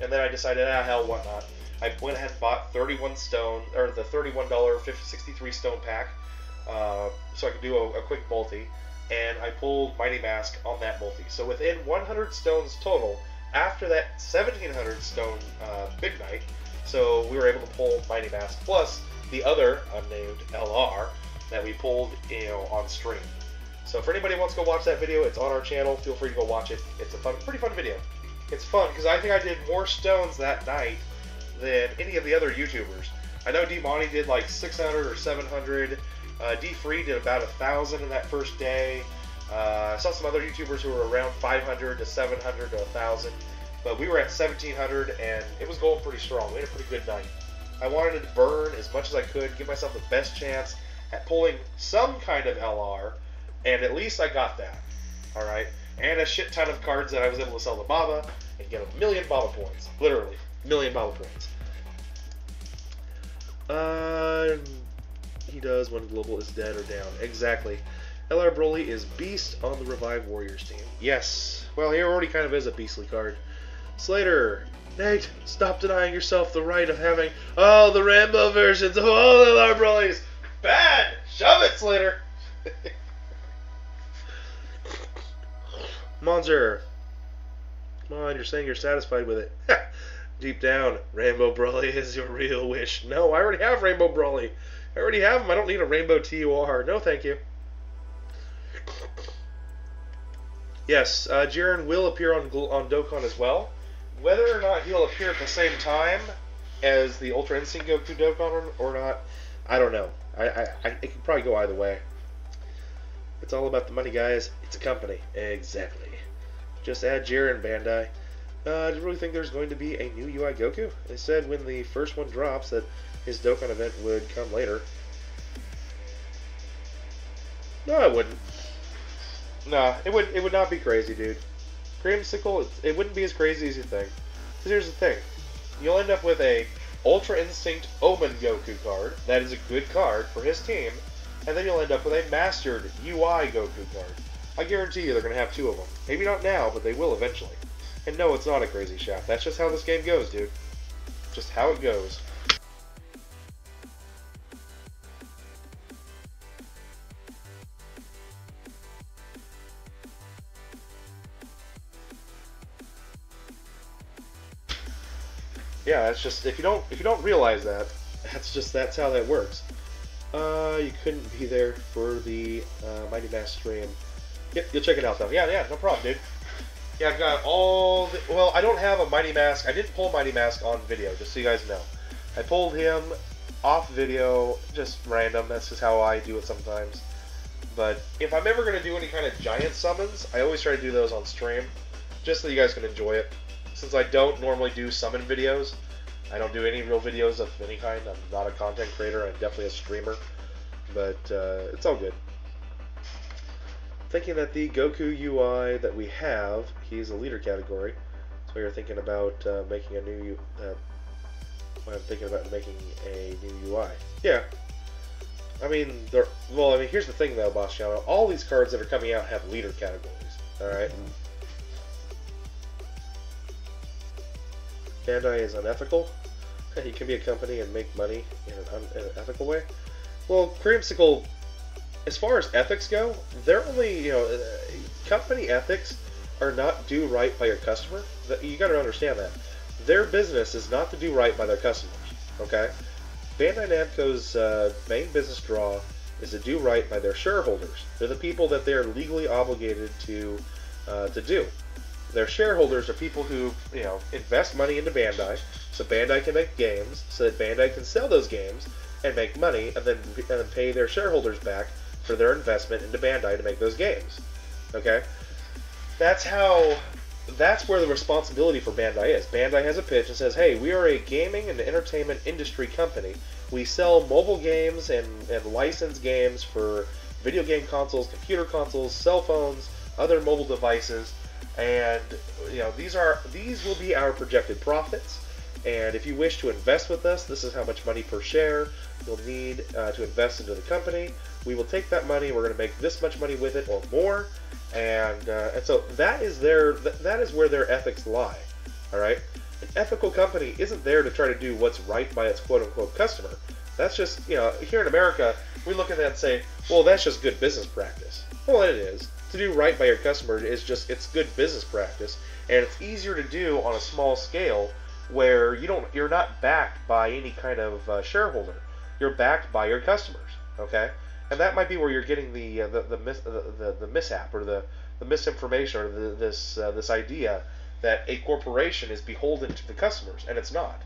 and then I decided, hell, why not? I went ahead and bought 31 stone, or the $31 63 stone pack, so I could do a quick multi, and I pulled Mighty Mask on that multi. So within 100 stones total, after that 1,700 stone big night, so we were able to pull Mighty Mask plus the other unnamed LR that we pulled, on stream. So for anybody who wants to go watch that video, it's on our channel. Feel free to go watch it. It's a pretty fun video. It's fun because I think I did more stones that night than any of the other YouTubers. I know D-Monty did like 600 or 700. D-Free did about 1,000 in that first day. I saw some other YouTubers who were around 500 to 700 to 1,000. But we were at 1,700 and it was going pretty strong. We had a pretty good night. I wanted to burn as much as I could, give myself the best chance at pulling some kind of LR, and at least I got that. Alright? And a shit ton of cards that I was able to sell to Baba and get 1,000,000 Baba points. Literally. 1,000,000 Baba points. He does when Global is dead or down. Exactly. LR Broly is Beast on the Revived Warriors team. Yes. Well, he already kind of is a beastly card. Slater. Nate, stop denying yourself the right of having all the Rambo versions of all LR Brolys. Bad! Shove it, Slater! Monzer. Come on, you're saying you're satisfied with it. Deep down, Rainbow Broly is your real wish. No, I already have Rainbow Broly. I already have him. I don't need a Rainbow TUR. No, thank you. Yes, Jiren will appear on Dokkan as well. Whether or not he'll appear at the same time as the Ultra Instinct Goku Dokkan or not, I don't know. It could probably go either way. It's all about the money, guys. It's a company. Exactly. Just add Jiren, Bandai. Do you really think there's going to be a new UI Goku? They said when the first one drops that his Dokkan event would come later. No, I wouldn't. No, it would not be crazy, dude. Creamsicle, it wouldn't be as crazy as you think. Because here's the thing. You'll end up with a Ultra Instinct Omen Goku card. That is a good card for his team. And then you'll end up with a Mastered UI Goku card. I guarantee you they're going to have 2 of them. Maybe not now, but they will eventually. And no, it's not a crazy shaft. That's just how this game goes, dude. Just how it goes. Yeah, that's just if you don't realize that, that's how that works. You couldn't be there for the Mighty Mass stream. Yep, you'll check it out though. Yeah, no problem, dude. Yeah, I've got all the... Well, I don't have a Mighty Mask. I didn't pull Mighty Mask on video, just so you guys know. I pulled him off video, just random. That's just how I do it sometimes. But if I'm ever going to do any kind of giant summons, I always try to do those on stream, just so you guys can enjoy it. Since I don't normally do summon videos, I don't do any real videos of any kind. I'm not a content creator. I'm definitely a streamer. But it's all good. Thinking that the Goku UI that we have, he's a leader category. So we are thinking about making a new I'm thinking about making a new UI. Yeah. I mean, here's the thing though, Bastiano. All these cards that are coming out have leader categories. Alright? Bandai is unethical. You can be a company and make money in an ethical way. Well, Creamsicle, as far as ethics go, they're only, company ethics are not do right by your customer. You got to understand that. Their business is not to do right by their customers, okay? Bandai Namco's main business draw is to do right by their shareholders. They're the people that they're legally obligated to do. Their shareholders are people who, invest money into Bandai, so Bandai can make games, so that Bandai can sell those games and make money, and then pay their shareholders back for their investment into Bandai to make those games. Okay? That's where the responsibility for Bandai is. Bandai has a pitch and says, hey, we are a gaming and entertainment industry company. We sell mobile games and license games for video game consoles, computer consoles, cell phones, other mobile devices, and these will be our projected profits. And if you wish to invest with us, this is how much money per share you'll need to invest into the company. We will take that money. We're going to make this much money with it or more, and so that is where their ethics lie. All right, an ethical company isn't there to try to do what's right by its quote unquote customer. That's just here in America we look at that and say, well, that's just good business practice. Well, it is. To do right by your customer it's good business practice, and it's easier to do on a small scale where you're not backed by any kind of shareholder. You're backed by your customers, okay? And that might be where you're getting the mishap or the misinformation or this idea that a corporation is beholden to the customers, and it's not.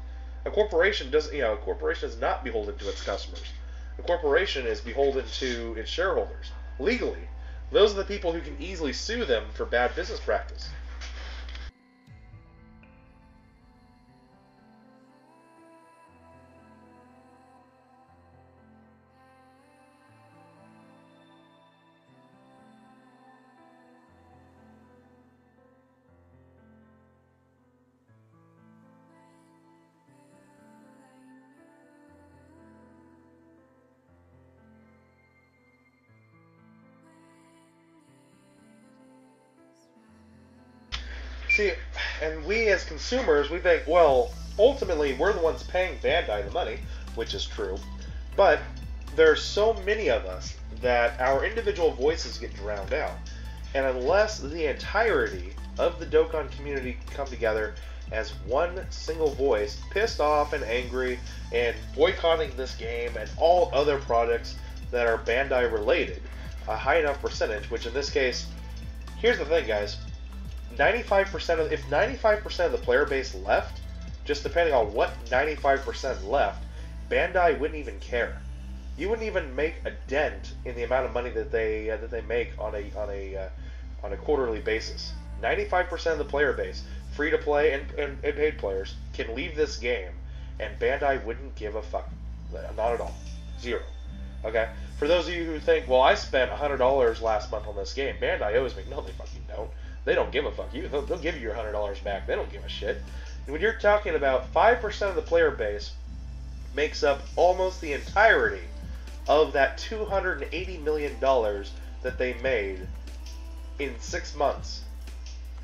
A corporation is not beholden to its customers. A corporation is beholden to its shareholders legally. Those are the people who can easily sue them for bad business practice. see, and we as consumers, we think, well, ultimately, we're the ones paying Bandai the money, which is true. But there's so many of us that our individual voices get drowned out. And unless the entirety of the Dokkan community come together as one single voice, pissed off and angry and boycotting this game and all other products that are Bandai related, a high enough percentage, which in this case, here's the thing, guys, 95% of, if 95% of the player base left, just depending on what 95% left, Bandai wouldn't even care. You wouldn't even make a dent in the amount of money that they make on a quarterly basis. 95% of the player base, free to play and paid players, can leave this game, and Bandai wouldn't give a fuck. Not at all. Zero. Okay? For those of you who think, well, I spent $100 last month on this game, Bandai owes me. No, they fucking don't. They don't give a fuck. They'll give you your $100 back. They don't give a shit. And when you're talking about 5% of the player base makes up almost the entirety of that $280 million that they made in 6 months.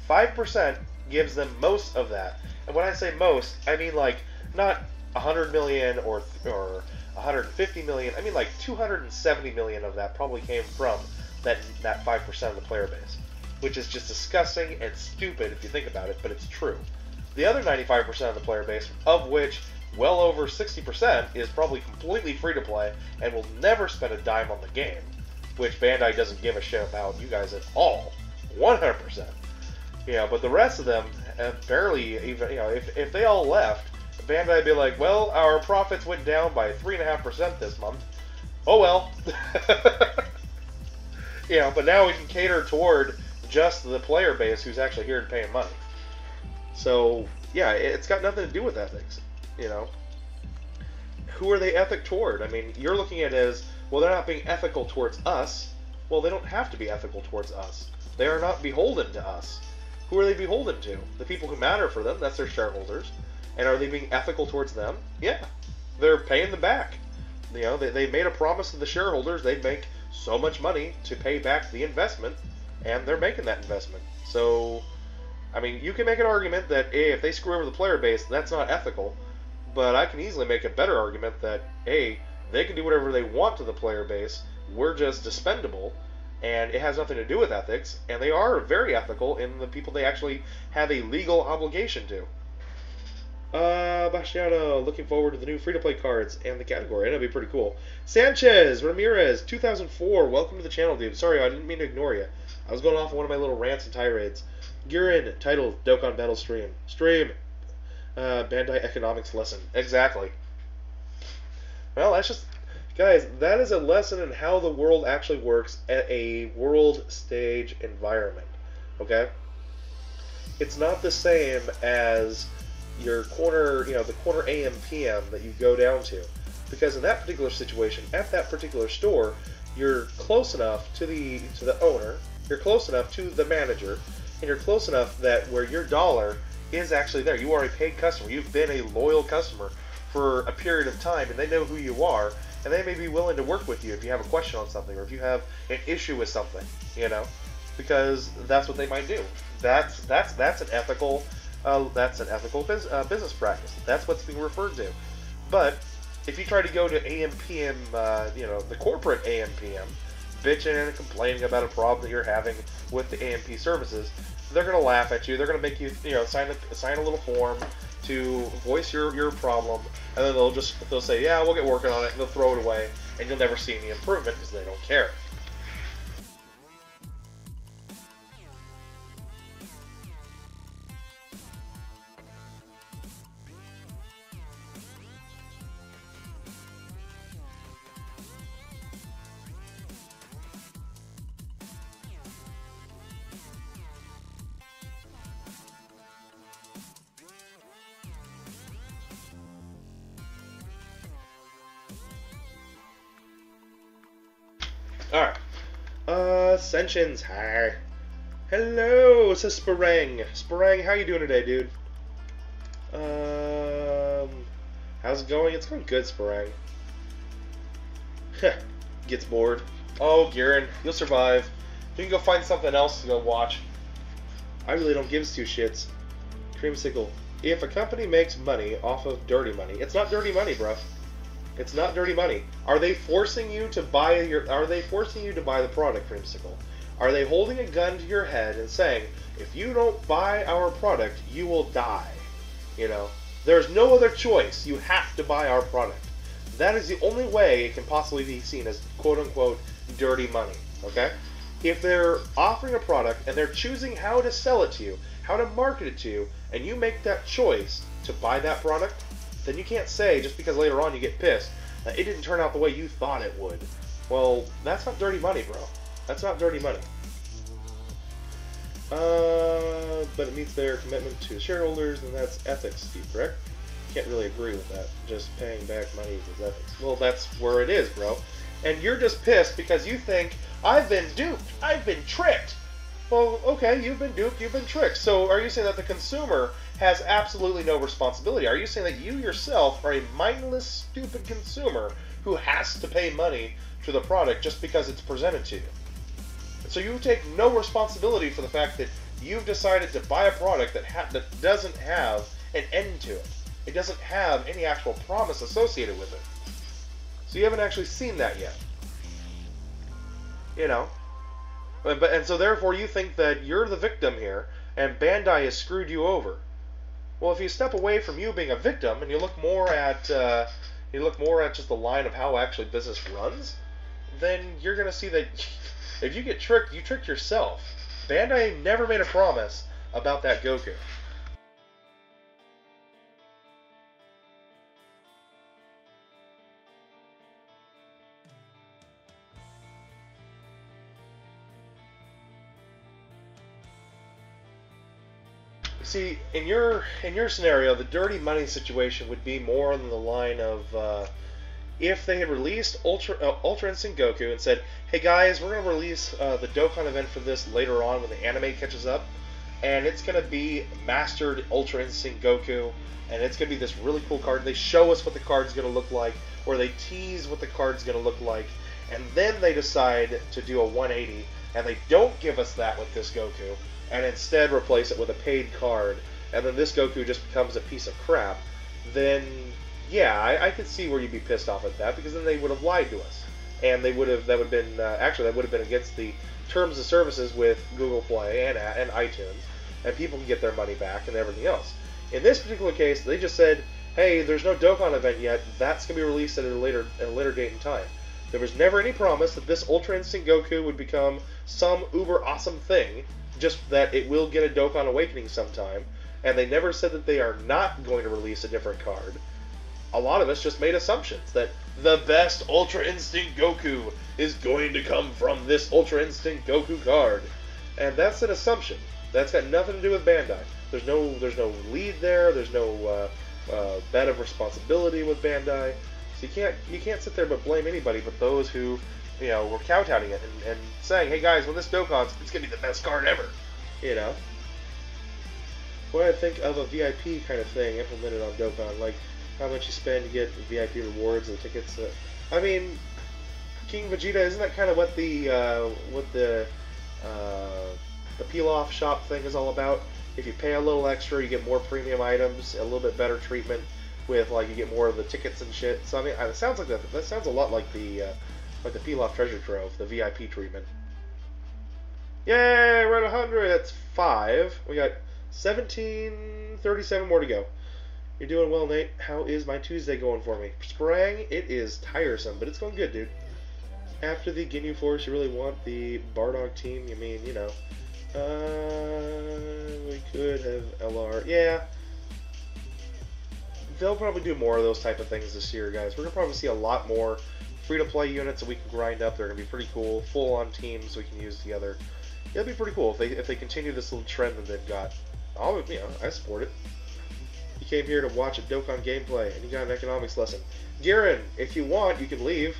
5% gives them most of that. And when I say most, I mean like not 100 million or 150 million. I mean like 270 million of that probably came from that 5% of the player base, which is just disgusting and stupid if you think about it, but it's true. The other 95% of the player base, of which well over 60% is probably completely free to play and will never spend a dime on the game, which Bandai doesn't give a shit about you guys at all, 100%. But the rest of them barely even, if they all left, Bandai would be like, well, our profits went down by 3.5% this month. Oh well. But now we can cater toward just the player base who's actually here to pay money. So, yeah, it's got nothing to do with ethics. Who are they ethic toward? I mean, you're looking at it as, well, they're not being ethical towards us. Well, they don't have to be ethical towards us. They are not beholden to us. Who are they beholden to? The people who matter for them, that's their shareholders. And are they being ethical towards them? Yeah. They're paying them back. They made a promise to the shareholders they'd make so much money to pay back the investment, and they're making that investment. So, I mean, you can make an argument that, hey, if they screw over the player base, that's not ethical. But I can easily make a better argument that, hey, they can do whatever they want to the player base. We're just dispendable, and it has nothing to do with ethics. And they are very ethical in the people they actually have a legal obligation to. Bastiano, looking forward to the new free-to-play cards and the category. That'll be pretty cool. Sanchez Ramirez, 2004. Welcome to the channel, dude. Sorry, I didn't mean to ignore you. I was going off on one of my little rants and tirades. Gurin, title, Dokkan Battle Stream. Bandai Economics Lesson. Exactly. Well, that's just... Guys, that is a lesson in how the world actually works at a world stage environment. Okay? It's not the same as your corner, the corner AM PM that you go down to. Because in that particular situation, at that particular store, you're close enough to the owner, you're close enough to the manager, and you're close enough that where your dollar is actually there. You are a paid customer. You've been a loyal customer for a period of time, and they know who you are, and they may be willing to work with you if you have a question on something, or if you have an issue with something, because that's what they might do. That's an ethical business practice. That's what's being referred to. But if you try to go to AM PM, the corporate AM PM, bitching and complaining about a problem that you're having with the AMP services, they're going to laugh at you. They're going to make you, sign a little form to voice your problem, and then they'll say, yeah, we'll get working on it, and they'll throw it away, and you'll never see any improvement because they don't care. Alright. Ascensions, hi. Hello, it's a Sparang. Sparang, how you doing today, dude? How's it going? It's going good, Sparang. Gets bored. Oh, Garen, you'll survive. You can go find something else to go watch. I really don't give two shits. Creamsicle. If a company makes money off of dirty money, it's not dirty money, bruh. It's not dirty money. Are they forcing you to buy the product, Creamsicle? Are they holding a gun to your head and saying, if you don't buy our product, you will die? You know, there's no other choice. You have to buy our product. That is the only way it can possibly be seen as quote-unquote dirty money, okay? If they're offering a product and they're choosing how to sell it to you, how to market it to you, and you make that choice to buy that product, then you can't say, just because later on you get pissed, that it didn't turn out the way you thought it would. Well, that's not dirty money, bro. That's not dirty money. But it meets their commitment to shareholders, and that's ethics, Steve, correct? Can't really agree with that. Just paying back money is ethics. Well, that's where it is, bro. And you're just pissed because you think, I've been duped, I've been tricked. Well, okay, you've been duped, you've been tricked. So are you saying that the consumer has absolutely no responsibility? Are you saying that you yourself are a mindless, stupid consumer who has to pay money to the product just because it's presented to you? So you take no responsibility for the fact that you've decided to buy a product that doesn't have an end to it. It doesn't have any actual promise associated with it. So you haven't actually seen that yet. You know? And so therefore you think that you're the victim here, and Bandai has screwed you over. Well, if you step away from you being a victim and you look more at just the line of how actually business runs, then you're gonna see that if you get tricked, you tricked yourself. Bandai never made a promise about that Goku. See, in your scenario, the dirty money situation would be more on the line of if they had released Ultra Instinct Goku and said, "Hey guys, we're gonna release the Dokkan event for this later on when the anime catches up, and it's gonna be Mastered Ultra Instinct Goku, and it's gonna be this really cool card." They show us what the card's gonna look like, or they tease what the card's gonna look like, and then they decide to do a 180, and they don't give us that with this Goku, and instead replace it with a paid card, and then this Goku just becomes a piece of crap, then yeah, I could see where you'd be pissed off at that, because then they would have lied to us, and that would have been against the terms of services with Google Play and iTunes, and people can get their money back and everything else. In this particular case, they just said, hey, there's no Dokkan event yet, that's going to be released at a later date and time. There was never any promise that this Ultra Instinct Goku would become some uber awesome thing, just that it will get a Dokkan Awakening sometime, and they never said that they are not going to release a different card. A lot of us just made assumptions that the best Ultra Instinct Goku is going to come from this Ultra Instinct Goku card. And that's an assumption. That's got nothing to do with Bandai. There's no lead there, there's no bed of responsibility with Bandai. So you can't sit there but blame anybody but those who, you know, were kowtowing it and saying, hey guys, when this Dokkan's, it's gonna be the best card ever. You know? What do I think of a VIP kind of thing implemented on Dokkan? Like how much you spend to get VIP rewards and tickets. I mean, King Vegeta, isn't that kind of what the peel-off shop thing is all about? If you pay a little extra, you get more premium items, a little bit better treatment. With like you get more of the tickets and shit. So I mean, it sounds like that sounds a lot like the peel-off treasure trove, the VIP treatment. Yay, we're at 100. That's 5. We got 1737 more to go. You're doing well, Nate. How is my Tuesday going for me? Sprang, it is tiresome, but it's going good, dude. After the Ginyu Force, you really want the Bardock team? You mean, you know, we could have LR. Yeah. They'll probably do more of those type of things this year, guys. We're going to probably see a lot more free-to-play units that we can grind up. They're going to be pretty cool. Full-on teams we can use together. It'll be pretty cool if they continue this little trend that they've got. I support it. You came here to watch a Dokkan gameplay, and you got an economics lesson. Garen, if you want, you can leave.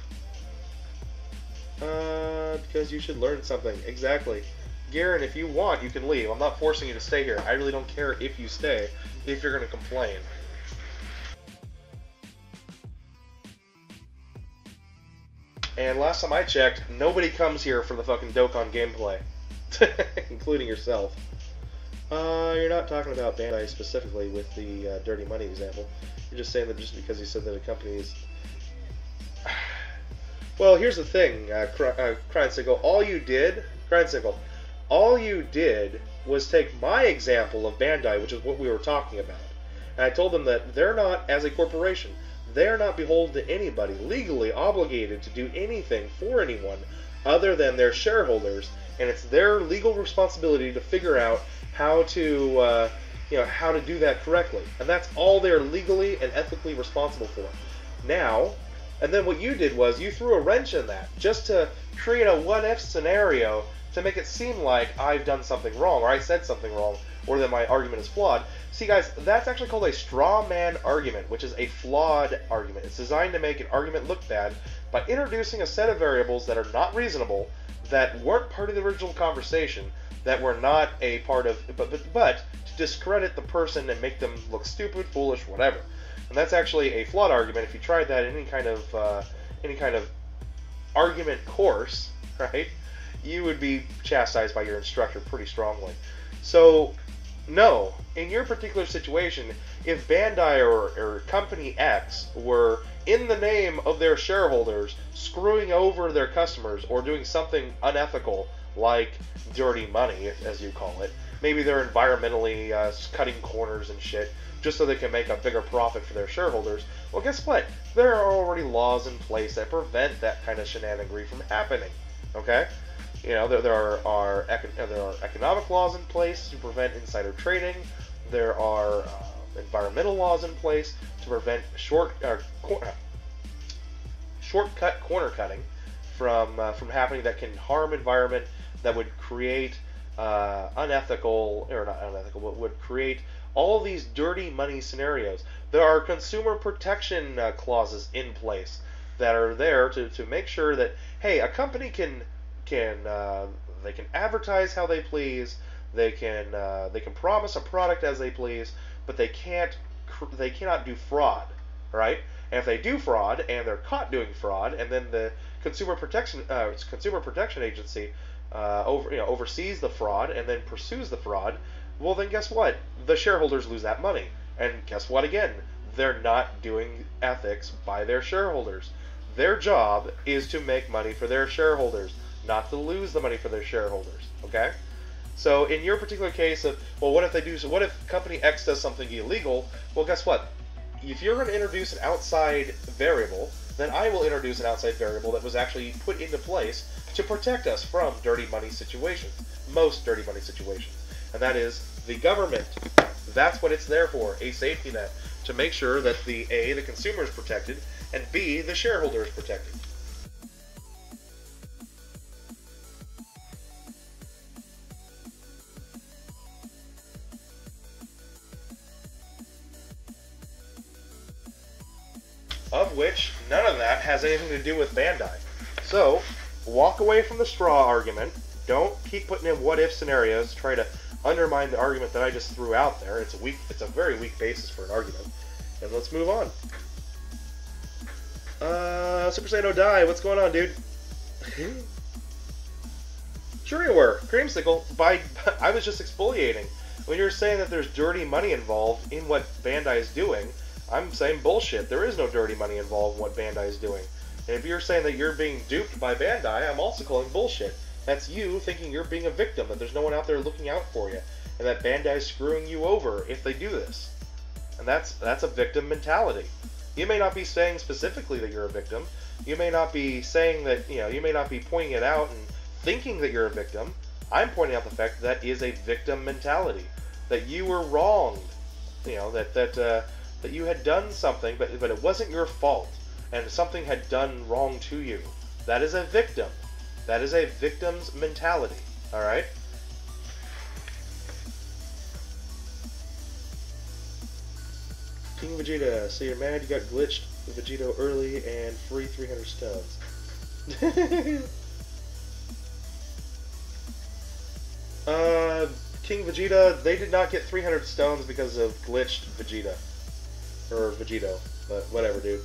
Because you should learn something. Exactly. Garen, if you want, you can leave. I'm not forcing you to stay here. I really don't care if you stay, if you're going to complain. And last time I checked, nobody comes here for the fucking Dokkan gameplay. Including yourself. You're not talking about Bandai specifically with the dirty money example. You're just saying that just because you said that a company is... Well, here's the thing, Cryinsicle. All you did was take my example of Bandai, which is what we were talking about. And I told them that they're not, as a corporation, they're not beholden to anybody, legally obligated to do anything for anyone other than their shareholders, and it's their legal responsibility to figure out how to, how to do that correctly. And that's all they're legally and ethically responsible for. Now, and then what you did was you threw a wrench in that just to create a what-if scenario to make it seem like I've done something wrong, or I said something wrong, or that my argument is flawed. See, guys, that's actually called a straw man argument, which is a flawed argument. It's designed to make an argument look bad by introducing a set of variables that are not reasonable, that weren't part of the original conversation, that were not a part of, but to discredit the person and make them look stupid, foolish, whatever. And that's actually a flawed argument. If you tried that in any kind of argument course, right, you would be chastised by your instructor pretty strongly. So, no, in your particular situation, if Bandai or Company X were, in the name of their shareholders, screwing over their customers or doing something unethical, like dirty money, as you call it, maybe they're environmentally cutting corners and shit, just so they can make a bigger profit for their shareholders, well, guess what? There are already laws in place that prevent that kind of shenaniganry from happening, okay? You know, there are economic laws in place to prevent insider trading. There are environmental laws in place to prevent shortcut corner cutting from happening that can harm environment, that would create unethical, or not unethical, but would create all these dirty money scenarios. There are consumer protection clauses in place that are there to make sure that, hey, a company can they can advertise how they please, they can promise a product as they please, but they cannot do fraud, right? And if they do fraud and they're caught doing fraud, and then the Consumer Protection Agency oversees the fraud and then pursues the fraud, well, then guess what? The shareholders lose that money. And guess what again? They're not doing ethics by their shareholders. Their job is to make money for their shareholders, not to lose the money for their shareholders, okay? So in your particular case of, well, what if Company X does something illegal? Well, guess what? If you're going to introduce an outside variable, then I will introduce an outside variable that was actually put into place to protect us from dirty money situations, most dirty money situations. And that is the government. That's what it's there for, a safety net, to make sure that the consumer is protected, and B, the shareholder is protected. Of which, none of that has anything to do with Bandai. So, walk away from the straw argument. Don't keep putting in what-if scenarios to try to undermine the argument that I just threw out there. It's a very weak basis for an argument. And let's move on. Super Saiyan No Die, what's going on, dude? Sure you were. Creamsicle, I was just exfoliating. When you're saying that there's dirty money involved in what Bandai is doing, I'm saying bullshit. There is no dirty money involved in what Bandai is doing. And if you're saying that you're being duped by Bandai, I'm also calling bullshit. That's you thinking you're being a victim, that there's no one out there looking out for you, and that Bandai's screwing you over if they do this. And that's a victim mentality. You may not be saying specifically that you're a victim. You may not be saying that, you may not be pointing it out and thinking that you're a victim. I'm pointing out the fact that is a victim mentality. That you were wronged. That you had done something, but it wasn't your fault, and something had done wrong to you. That is a victim. That is a victim's mentality. Alright? King Vegeta, so you're mad you got glitched Vegito early and free 300 stones. King Vegeta, they did not get 300 stones because of glitched Vegeta. Or Vegito, but whatever, dude.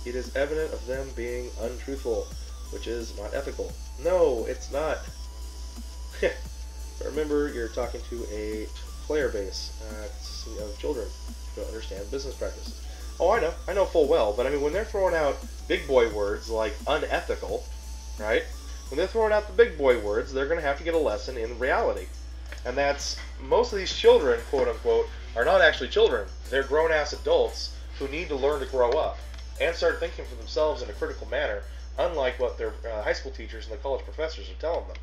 It is evident of them being untruthful, which is not ethical. No, it's not. Remember, you're talking to a player base consisting of children who don't understand business practices. Oh, I know full well, but I mean, when they're throwing out big boy words like unethical, right? When they're throwing out the big boy words, they're going to have to get a lesson in reality. And that's, most of these children, quote unquote, are not actually children. They're grown-ass adults who need to learn to grow up and start thinking for themselves in a critical manner, unlike what their high school teachers and the college professors are telling them.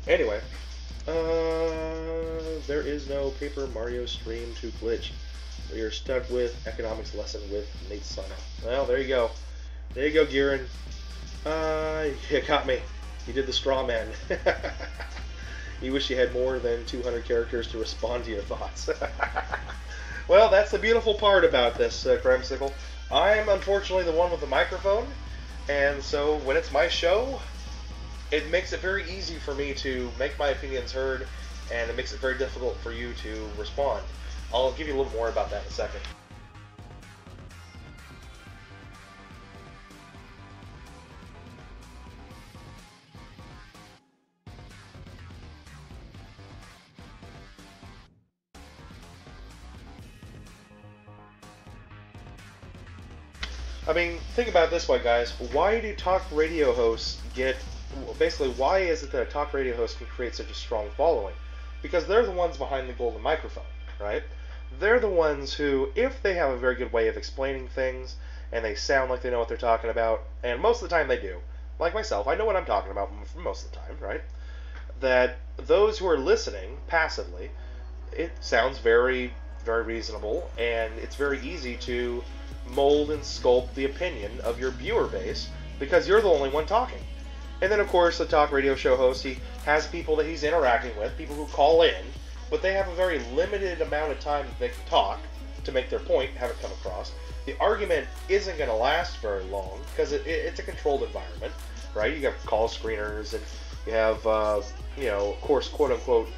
Anyway, there is no Paper Mario stream to glitch. We are stuck with economics lesson with Nate Sana. Well, there you go. There you go, Giran. You got me. You did the straw man. You wish you had more than 200 characters to respond to your thoughts. Well, that's the beautiful part about this, Crimesicle. I'm unfortunately the one with the microphone, and so when it's my show, it makes it very easy for me to make my opinions heard, and it makes it very difficult for you to respond. I'll give you a little more about that in a second. I mean, think about it this way, guys. Why do talk radio hosts get... Basically, why is it that a talk radio host can create such a strong following? Because they're the ones behind the golden microphone, right? They're the ones who, if they have a very good way of explaining things, and they sound like they know what they're talking about, and most of the time they do, like myself, I know what I'm talking about most of the time, right? That those who are listening passively, it sounds very, very reasonable, and it's very easy to mold and sculpt the opinion of your viewer base because you're the only one talking. And then, of course, the talk radio show host, he has people that he's interacting with, people who call in, but they have a very limited amount of time that they can talk to make their point, have it come across. The argument isn't going to last very long because it's a controlled environment, right? You have call screeners, and you have, of course, quote-unquote,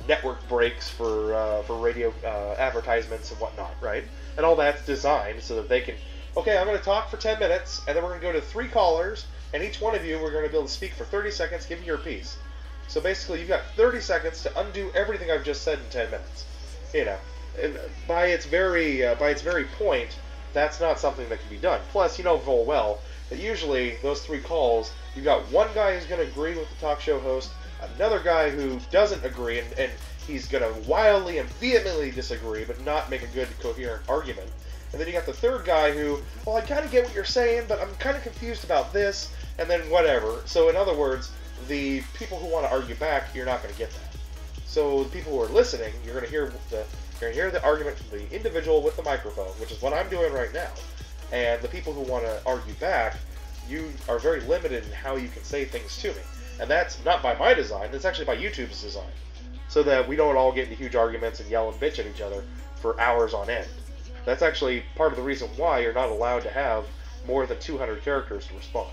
network breaks for radio advertisements and whatnot, right? And all that's designed so that they can, okay, I'm going to talk for 10 minutes, and then we're going to go to 3 callers, and each one of you, we're going to be able to speak for 30 seconds, give me your piece. So basically, you've got 30 seconds to undo everything I've just said in 10 minutes. You know, and by its very point, that's not something that can be done. Plus, you know full well that usually those 3 calls, you've got one guy who's going to agree with the talk show host, another guy who doesn't agree, and he's going to wildly and vehemently disagree, but not make a good, coherent argument. And then you got the third guy who, well, I kind of get what you're saying, but I'm kind of confused about this, and then whatever. So in other words, the people who want to argue back, you're not going to get that. So the people who are listening, you're going to hear the argument from the individual with the microphone, which is what I'm doing right now. And the people who want to argue back, you are very limited in how you can say things to me. And that's not by my design, that's actually by YouTube's design. So that we don't all get into huge arguments and yell and bitch at each other for hours on end. That's actually part of the reason why you're not allowed to have more than 200 characters to respond.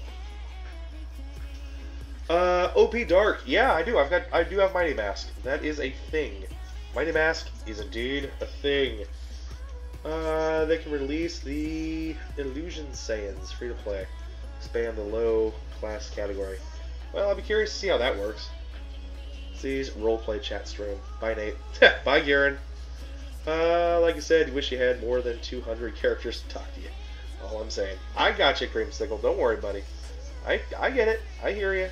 OP Dark, yeah, I do have Mighty Mask. That is a thing. Mighty Mask is indeed a thing. They can release the Illusion Saiyans free to play. Expand the low class category. Well, I'll be curious to see how that works. See, roleplay chat stream. Bye, Nate. Bye, Garen. Like I said, you wish you had more than 200 characters to talk to you. All I'm saying. I got you, Creamsicle. Don't worry, buddy. I get it. I hear you.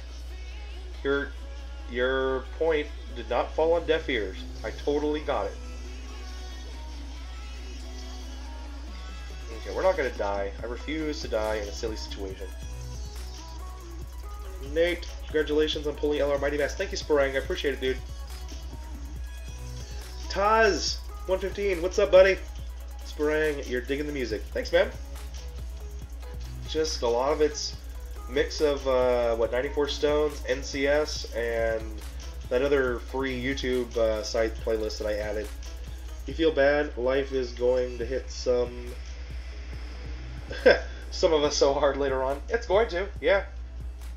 your point did not fall on deaf ears. I totally got it. Okay, we're not gonna die. I refuse to die in a silly situation. Nate, congratulations on pulling LR Mighty Mass. Thank you, Sporang. I appreciate it, dude. Taz, 115. What's up, buddy? Sporang, you're digging the music. Thanks, man. Just a lot of it's mix of, 94 Stones, NCS, and that other free YouTube site playlist that I added. You feel bad? Life is going to hit some of us so hard later on. It's going to, yeah.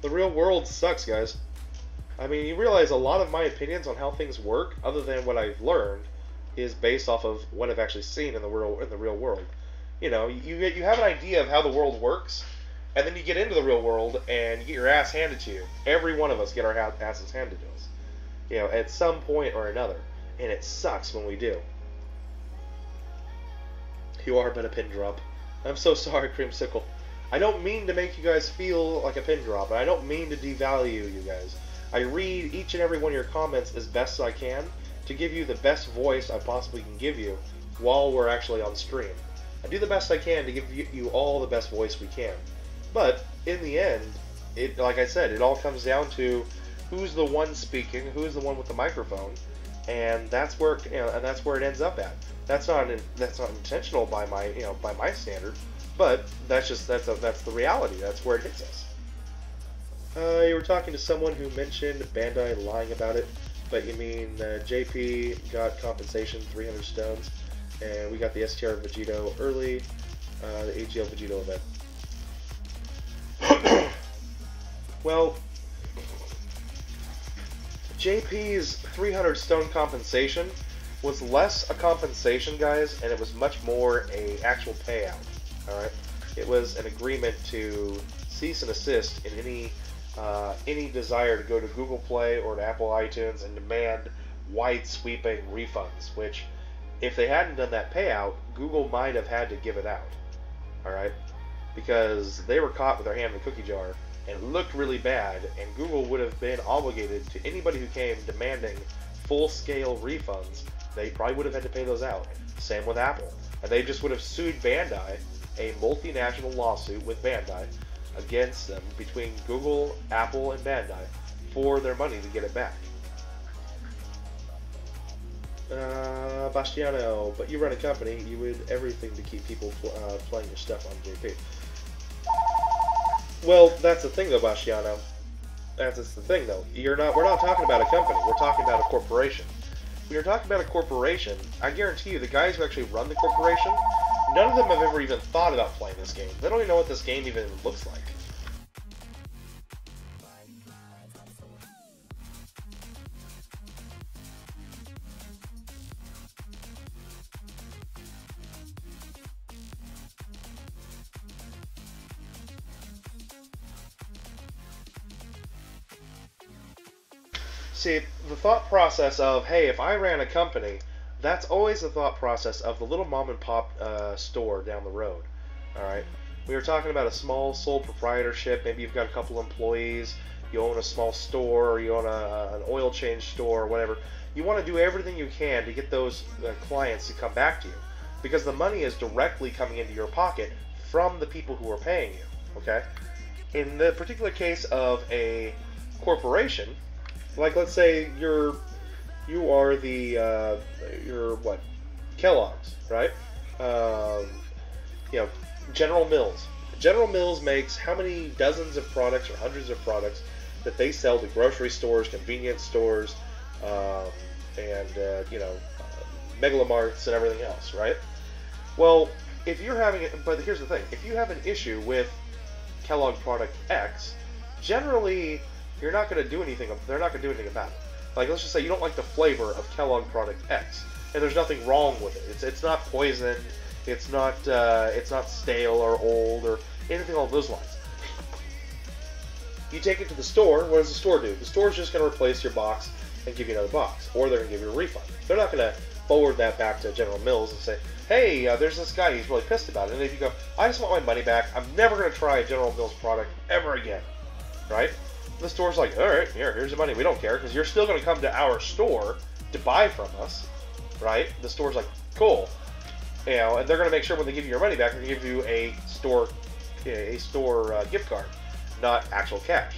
The real world sucks, guys. I mean, you realize a lot of my opinions on how things work, other than what I've learned, is based off of what I've actually seen in the real world. You know, you have an idea of how the world works, and then you get into the real world and you get your ass handed to you. Every one of us get our asses handed to us, you know, at some point or another, and it sucks when we do. You are but a pin drop. I'm so sorry, Creamsicle. I don't mean to make you guys feel like a pin drop, and I don't mean to devalue you guys. I read each and every one of your comments as best as I can to give you the best voice I possibly can give you while we're actually on stream. I do the best I can to give you all the best voice we can. But in the end, like I said, it all comes down to who's the one speaking, who's the one with the microphone, and that's where it ends up at. That's not intentional by my standard, but that's the reality. That's where it hits us. You were talking to someone who mentioned Bandai lying about it, but you mean JP got compensation 300 stones, and we got the STR Vegito early, the AGL Vegito event. Well, JP's 300 stone compensation was less a compensation, guys, and it was much more a actual payout. All right, it was an agreement to cease and desist in any desire to go to Google Play or to Apple iTunes and demand wide-sweeping refunds. Which, if they hadn't done that payout, Google might have had to give it out. All right, because they were caught with their hand in the cookie jar, and it looked really bad, and Google would have been obligated to anybody who came demanding full-scale refunds. They probably would have had to pay those out. Same with Apple. And they just would have sued Bandai, a multinational lawsuit with Bandai, against them between Google, Apple, and Bandai for their money to get it back. Bastiano, but you run a company, you would everything to keep people playing your stuff on JP. Well, that's the thing though, Bastiano. That's the thing though. We're not talking about a company, we're talking about a corporation. When you're talking about a corporation, I guarantee you the guys who actually run the corporation, none of them have ever even thought about playing this game. They don't even know what this game even looks like. See, the thought process of, hey, if I ran a company, that's always the thought process of the little mom and pop store down the road. Alright? We were talking about a small sole proprietorship. Maybe you've got a couple employees, you own a small store, or you own an oil change store, or whatever. You want to do everything you can to get those clients to come back to you, because the money is directly coming into your pocket from the people who are paying you. Okay? In the particular case of a corporation, like let's say you are the you're what, Kellogg's, right? You know, General Mills. General Mills makes how many dozens of products or hundreds of products that they sell to grocery stores, convenience stores, and megalamarts and everything else, right? Well, if you're having, but here's the thing: if you have an issue with Kellogg product X, generally you're not going to do anything. They're not going to do anything about it. Like, let's just say you don't like the flavor of Kellogg product X, and there's nothing wrong with it. It's not poison. It's not stale or old or anything along those lines. You take it to the store. What does the store do? The store's just going to replace your box and give you another box, or they're going to give you a refund. They're not going to forward that back to General Mills and say, hey, there's this guy, he's really pissed about it. And if you go, I just want my money back, I'm never going to try a General Mills product ever again, right? The store's like, all right, here's the money. We don't care because you're still going to come to our store to buy from us, right? The store's like, cool. You know, and they're going to make sure when they give you your money back, they're going to give you a store gift card, not actual cash.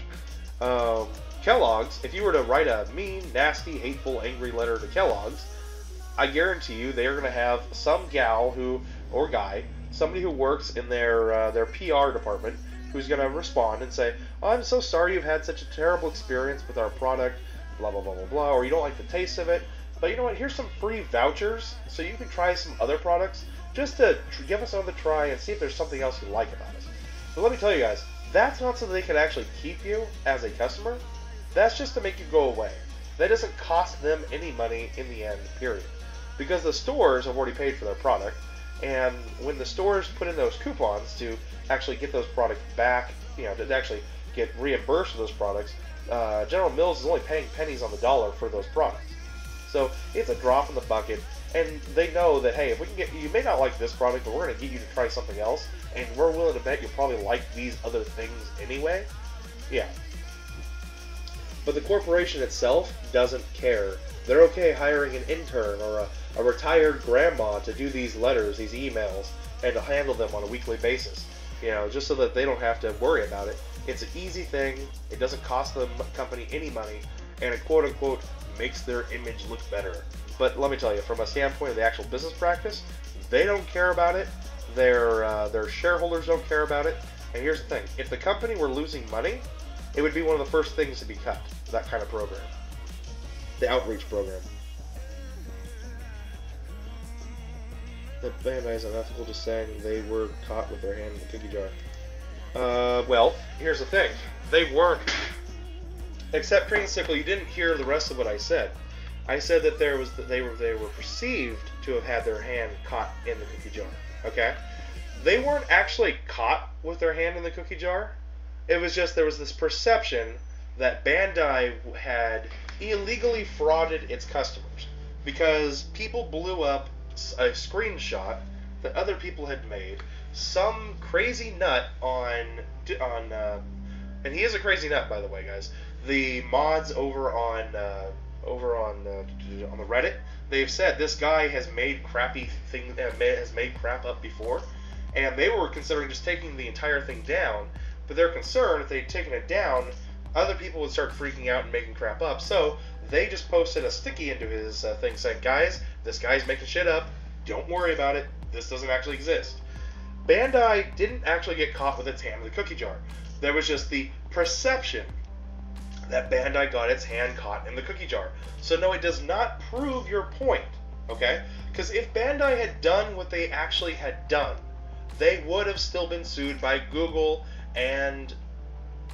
Kellogg's, if you were to write a mean, nasty, hateful, angry letter to Kellogg's, I guarantee you they are going to have some gal or guy, somebody who works in their PR department, who's going to respond and say, oh, I'm so sorry you've had such a terrible experience with our product, blah, blah, blah, blah, blah, or you don't like the taste of it, but you know what, here's some free vouchers so you can try some other products just to give us another try and see if there's something else you like about it. But let me tell you guys, that's not so they can actually keep you as a customer. That's just to make you go away. That doesn't cost them any money in the end, period. Because the stores have already paid for their product, and when the stores put in those coupons to actually get those products back, you know, to actually get reimbursed for those products, General Mills is only paying pennies on the dollar for those products. So it's a drop in the bucket, and they know that, hey, if we can get, you may not like this product, but we're going to get you to try something else, and we're willing to bet you'll probably like these other things anyway. Yeah. But the corporation itself doesn't care. They're okay hiring an intern or a retired grandma to do these letters, these emails, and to handle them on a weekly basis. You know, just so that they don't have to worry about it. It's an easy thing. It doesn't cost the company any money, and it quote-unquote makes their image look better. But let me tell you, from a standpoint of the actual business practice, they don't care about it. Their shareholders don't care about it. And here's the thing: if the company were losing money, it would be one of the first things to be cut. That kind of program, the outreach program. The Bandai is unethical, just saying they were caught with their hand in the cookie jar. Well, here's the thing: they weren't. Except Creamsicle, you didn't hear the rest of what I said. I said that they were perceived to have had their hand caught in the cookie jar. Okay, they weren't actually caught with their hand in the cookie jar. It was just there was this perception that Bandai had illegally frauded its customers because people blew up a screenshot that other people had made. Some crazy nut and he is a crazy nut, by the way, guys. The mods over on the Reddit, they've said this guy has made crappy things, has made crap up before, and they were considering just taking the entire thing down. But they're concerned if they'd taken it down, other people would start freaking out and making crap up. So they just posted a sticky into his thing saying, guys, this guy's making shit up. Don't worry about it. This doesn't actually exist. Bandai didn't actually get caught with its hand in the cookie jar. There was just the perception that Bandai got its hand caught in the cookie jar. So no, it does not prove your point, okay? Because if Bandai had done what they actually had done, they would have still been sued by Google and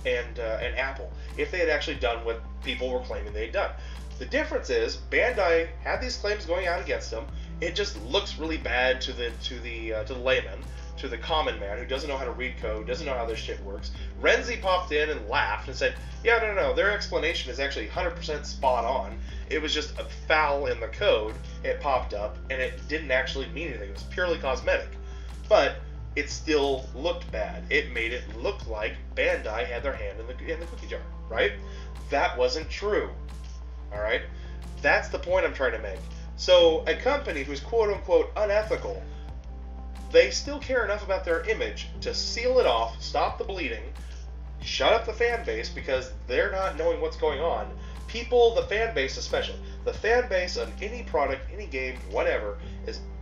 Apple if they had actually done what people were claiming they had done. The difference is Bandai had these claims going out against them. It just looks really bad to the layman, to the common man who doesn't know how to read code, doesn't know how this shit works. Renzi popped in and laughed and said, yeah, no, their explanation is actually 100% spot on. It was just a foul in the code. It popped up, and it didn't actually mean anything. It was purely cosmetic. But it still looked bad. It made it look like Bandai had their hand in the cookie jar, right? That wasn't true, all right? That's the point I'm trying to make. So a company who's quote-unquote unethical, they still care enough about their image to seal it off, stop the bleeding, shut up the fan base because they're not knowing what's going on. People, the fan base especially, the fan base on any product, any game, whatever,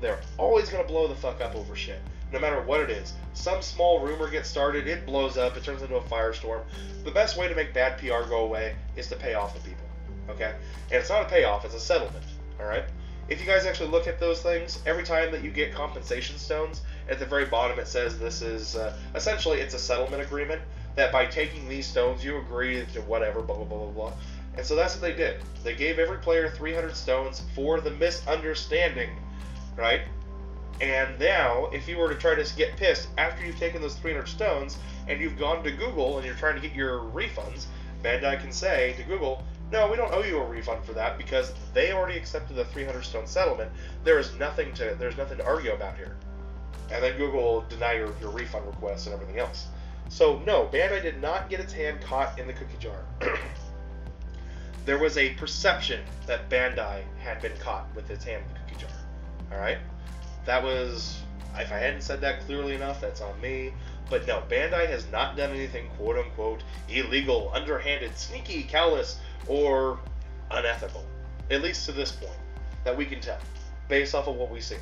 they're always going to blow the fuck up over shit. No matter what it is. Some small rumor gets started, it blows up, it turns into a firestorm. The best way to make bad PR go away is to pay off the people, okay? And it's not a payoff, it's a settlement, all right? If you guys actually look at those things, every time that you get compensation stones, at the very bottom it says this is, essentially it's a settlement agreement, that by taking these stones you agree to whatever, blah, blah, blah, blah, blah. And so that's what they did. They gave every player 300 stones for the misunderstanding, right? And now, if you were to try to get pissed after you've taken those 300 stones, and you've gone to Google and you're trying to get your refunds, Bandai can say to Google, no, we don't owe you a refund for that because they already accepted the 300 stone settlement. There's nothing to argue about here. And then Google will deny your refund request and everything else. So, no, Bandai did not get its hand caught in the cookie jar. There was a perception that Bandai had been caught with its hand in the cookie jar. Alright? That was... If I hadn't said that clearly enough, that's on me. But no, Bandai has not done anything quote-unquote illegal, underhanded, sneaky, callous, or unethical. At least to this point, that we can tell, based off of what we see.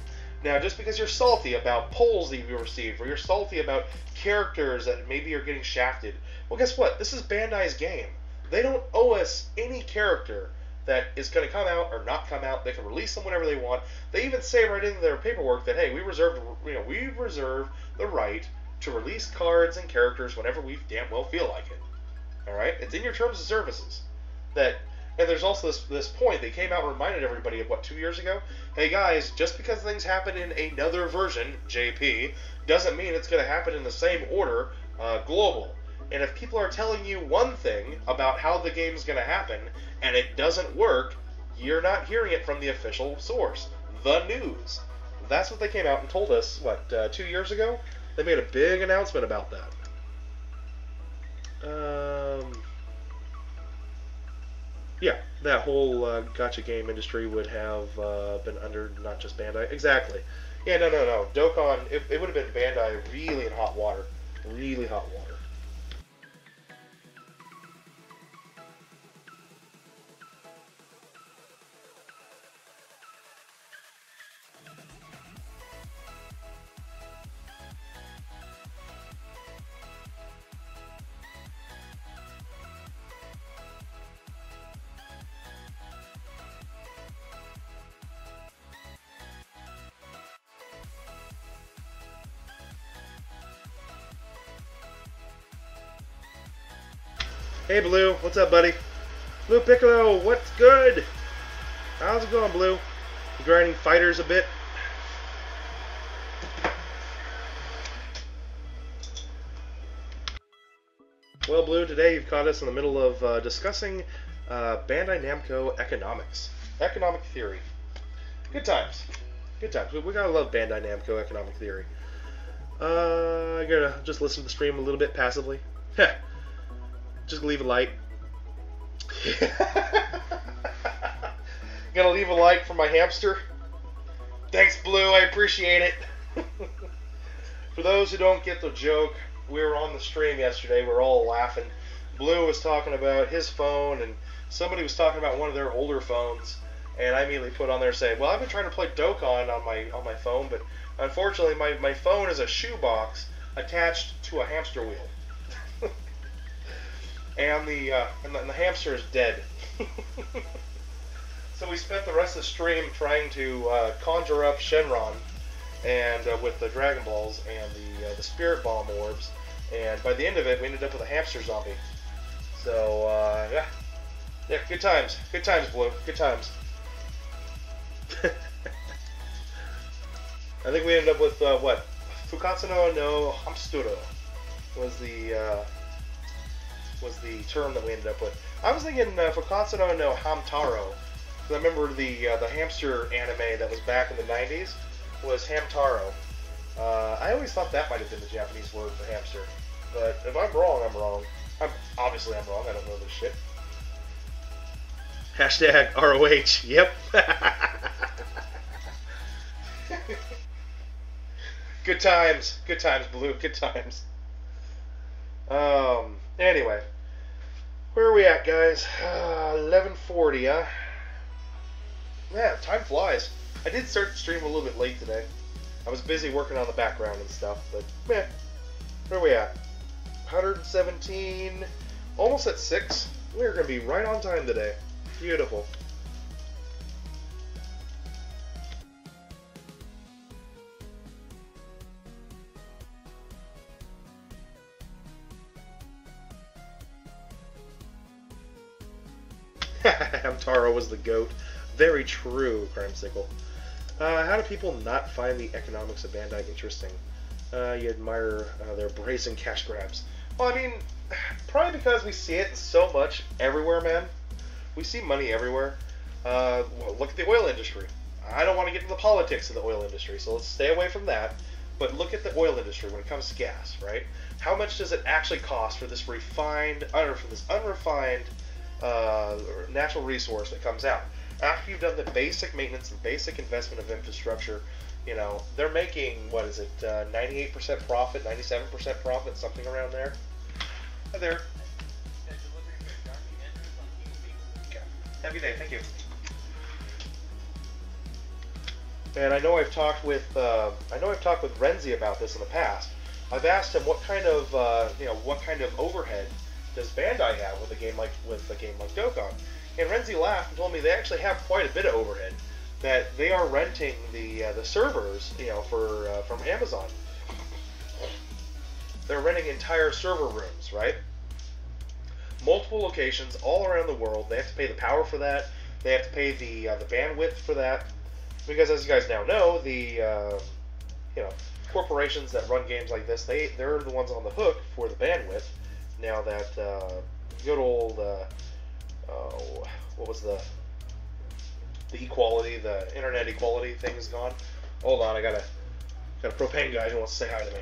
Now, just because you're salty about polls that you received, or you're salty about characters that maybe are getting shafted, well, guess what? This is Bandai's game. They don't owe us any character that is going to come out or not come out. They can release them whenever they want. They even say right in their paperwork that, hey, we reserve the right to release cards and characters whenever we damn well feel like it. All right? It's in your terms of services. And there's also this point. They came out and reminded everybody of, 2 years ago? Hey, guys, just because things happen in another version, JP, doesn't mean it's going to happen in the same order, global. And if people are telling you one thing about how the game's going to happen, and it doesn't work, you're not hearing it from the official source, the news. That's what they came out and told us, 2 years ago? They made a big announcement about that. Yeah, that whole gacha game industry would have been under not just Bandai. Exactly. Yeah, no. Dokkan, it would have been Bandai really in hot water. Really hot water. Hey, Blue. What's up, buddy? Blue Piccolo, what's good? How's it going, Blue? You grinding fighters a bit? Well, Blue, today you've caught us in the middle of discussing Bandai Namco economics. Economic theory. Good times. Good times. We gotta love Bandai Namco economic theory. I gotta just listen to the stream a little bit passively. Heh. Just leave a like. Gonna leave a like for my hamster. Thanks, Blue. I appreciate it. For those who don't get the joke, we were on the stream yesterday. We were all laughing. Blue was talking about his phone, and somebody was talking about one of their older phones. And I immediately put on there saying, "Well, I've been trying to play Dokkan on my phone, but unfortunately, my phone is a shoebox attached to a hamster wheel." And the hamster is dead. So we spent the rest of the stream trying to conjure up Shenron, and with the Dragon Balls and the Spirit Bomb orbs, and by the end of it, we ended up with a hamster zombie. So yeah, good times, Blue, good times. I think we ended up with what? Fukatsu no Hamsturo was the term that we ended up with. I was thinking Fukatsu no Hamtaro. I remember the hamster anime that was back in the 90s was Hamtaro. I always thought that might have been the Japanese word for hamster. But if I'm wrong, I'm wrong. Obviously I'm wrong. I don't know this shit. Hashtag ROH. Yep. Good times, Blue. Good times. Anyway, where are we at, guys? 11:40, huh? Yeah, time flies. I did start the stream a little bit late today. I was busy working on the background and stuff, but where are we at? 117, almost at 6. We're gonna be right on time today. Beautiful. Hamtaro was the GOAT. Very true, Crimesicle. How do people not find the economics of Bandai interesting? You admire their brazen cash grabs. Well, I mean, probably because we see it so much everywhere, man. We see money everywhere. Look at the oil industry. I don't want to get into the politics of the oil industry, so let's stay away from that. but look at the oil industry when it comes to gas, right? How much does it actually cost for this unrefined natural resource that comes out? After you've done the basic maintenance and basic investment of infrastructure, you know, they're making, what is it, 98% profit, 97% profit, something around there. Hi there. Okay. Have a good day. Thank you. And I know I've talked with Renzi about this in the past. I've asked him what kind of overhead does Bandai have with a game like Dokkan, and Renzi laughed and told me they actually have quite a bit of overhead. That they are renting the servers, you know, from Amazon. They're renting entire server rooms, right? Multiple locations all around the world. They have to pay the power for that. They have to pay the bandwidth for that. Because as you guys now know, the corporations that run games like this, they're the ones on the hook for the bandwidth. Now that good old what was the equality, the internet equality thing is gone. Hold on, I got a propane guy who wants to say hi to me.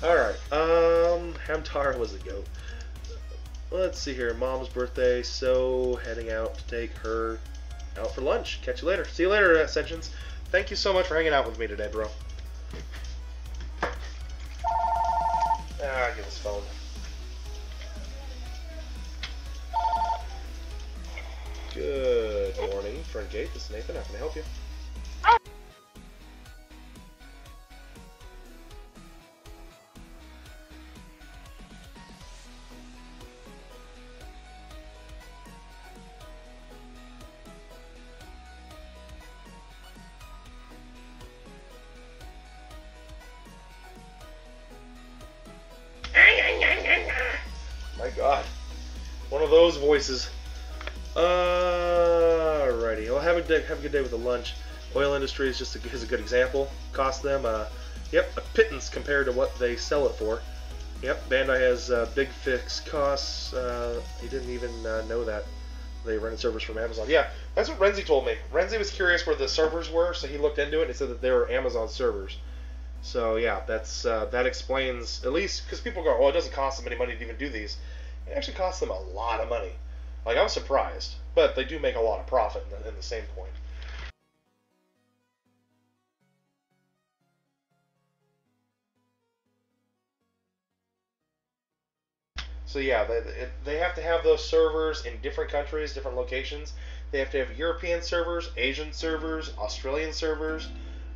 Alright, Hamtara was a goat. Let's see here, Mom's birthday, so heading out to take her out for lunch. Catch you later. See you later, Ascensions. Thank you so much for hanging out with me today, bro. Get this phone. Good morning, Friend Gate. This is Nathan. How can I help you? My God, one of those voices. Alrighty, well, have a good day with the lunch. Oil industry is just is a good example. Cost them, a pittance compared to what they sell it for. Yep, Bandai has big fixed costs. He didn't even know that they rented servers from Amazon. Yeah, that's what Renzi told me. Renzi was curious where the servers were, so he looked into it and said that they were Amazon servers. So yeah, that explains, at least, because people go, well, it doesn't cost them any money to even do these. It actually costs them a lot of money. Like, I was surprised, but they do make a lot of profit in the same point. So yeah, they have to have those servers in different countries, different locations. They have to have European servers, Asian servers, Australian servers.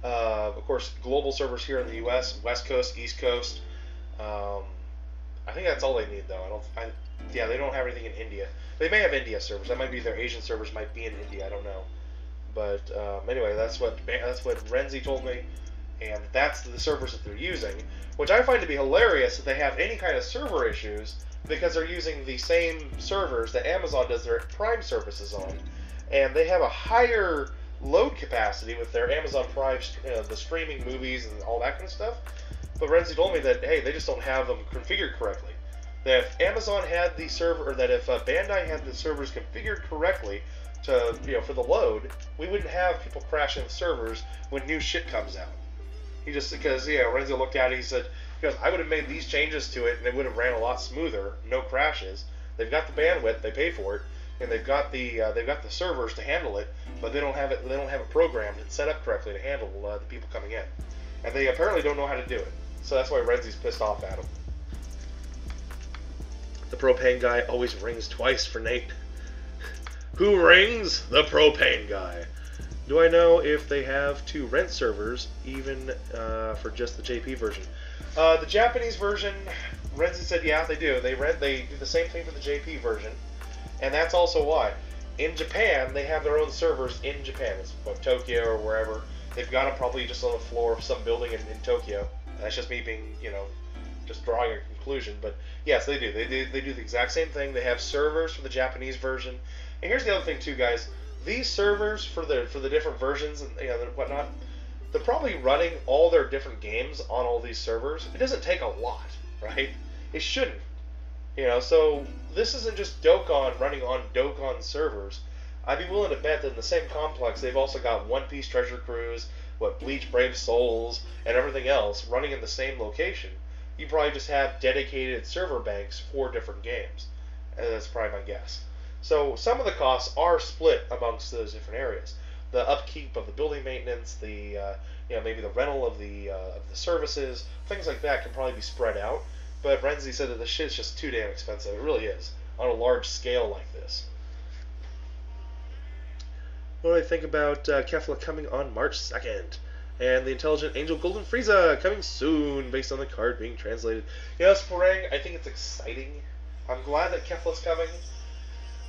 Of course, global servers here in the U.S., West Coast, East Coast. I think that's all they need, though. They don't have anything in India. They may have India servers. That might be their Asian servers. Might be in India. I don't know. But anyway, that's what Renzi told me, and that's the servers that they're using, which I find to be hilarious that they have any kind of server issues because they're using the same servers that Amazon does their Prime services on, and they have a higher load capacity with their Amazon Prime, the streaming movies and all that kind of stuff. But Renzi told me that, hey, they just don't have them configured correctly. That if Amazon had the server, or that if Bandai had the servers configured correctly to, for the load, we wouldn't have people crashing the servers when new shit comes out. He just, because, Renzi looked at it, he said, I would have made these changes to it and it would have ran a lot smoother, no crashes. They've got the bandwidth, they pay for it, and they've got the servers to handle it, but they don't have it. They don't have it programmed and set up correctly to handle the people coming in, and they apparently don't know how to do it. So that's why Renzi's pissed off at him. The propane guy always rings twice for Nate. Who rings? The propane guy. Do I know if they have to rent servers even for just the JP version? The Japanese version, Renzi said, yeah, they do. They do the same thing for the JP version. And that's also why. in Japan, they have their own servers in Japan. It's what, Tokyo or wherever. They've got them probably just on the floor of some building in Tokyo. That's just me being, just drawing a conclusion. But yes, they do. They do the exact same thing. They have servers for the Japanese version. And here's the other thing too, guys. These servers for the different versions and whatnot, they're probably running all their different games on all these servers. It doesn't take a lot, right? It shouldn't. So this isn't just Dokkan running on Dokkan servers. I'd be willing to bet that in the same complex, they've also got One Piece Treasure Cruise, Bleach Brave Souls, and everything else running in the same location. You probably just have dedicated server banks for different games. And that's probably my guess. So some of the costs are split amongst those different areas. The upkeep of the building maintenance, the maybe the rental of the services, things like that can probably be spread out. But Renzi said that the shit's just too damn expensive. It really is on a large scale like this. What do I think about Kefla coming on March 2nd? And the Intelligent Angel Golden Frieza coming soon based on the card being translated. Sporang, I think it's exciting. I'm glad that Kefla's coming.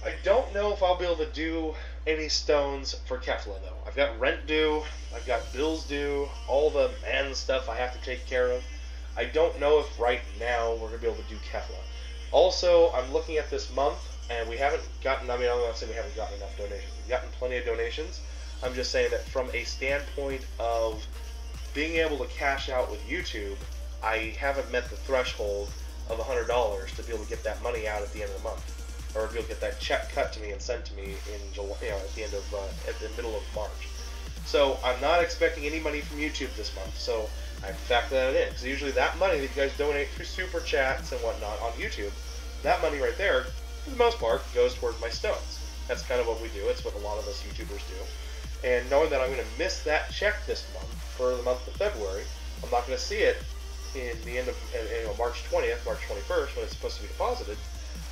I don't know if I'll be able to do any stones for Kefla, though. I've got rent due, I've got bills due, all the man stuff I have to take care of. I don't know if right now we're going to be able to do Kefla. Also, I'm looking at this month, and we haven't gotten, I'm not saying we haven't gotten enough donations. We've gotten plenty of donations. I'm just saying that from a standpoint of being able to cash out with YouTube, I haven't met the threshold of $100 to be able to get that money out at the end of the month, or be able to get that check cut to me and sent to me in July, at the end of at the middle of March. So I'm not expecting any money from YouTube this month. So I factor that in, because usually that money that you guys donate through super chats and whatnot on YouTube, that money right there, for the most part, goes towards my stones. That's kind of what we do. It's what a lot of us YouTubers do. And knowing that I'm going to miss that check this month for the month of February, I'm not going to see it in the end of March 20th, March 21st, when it's supposed to be deposited.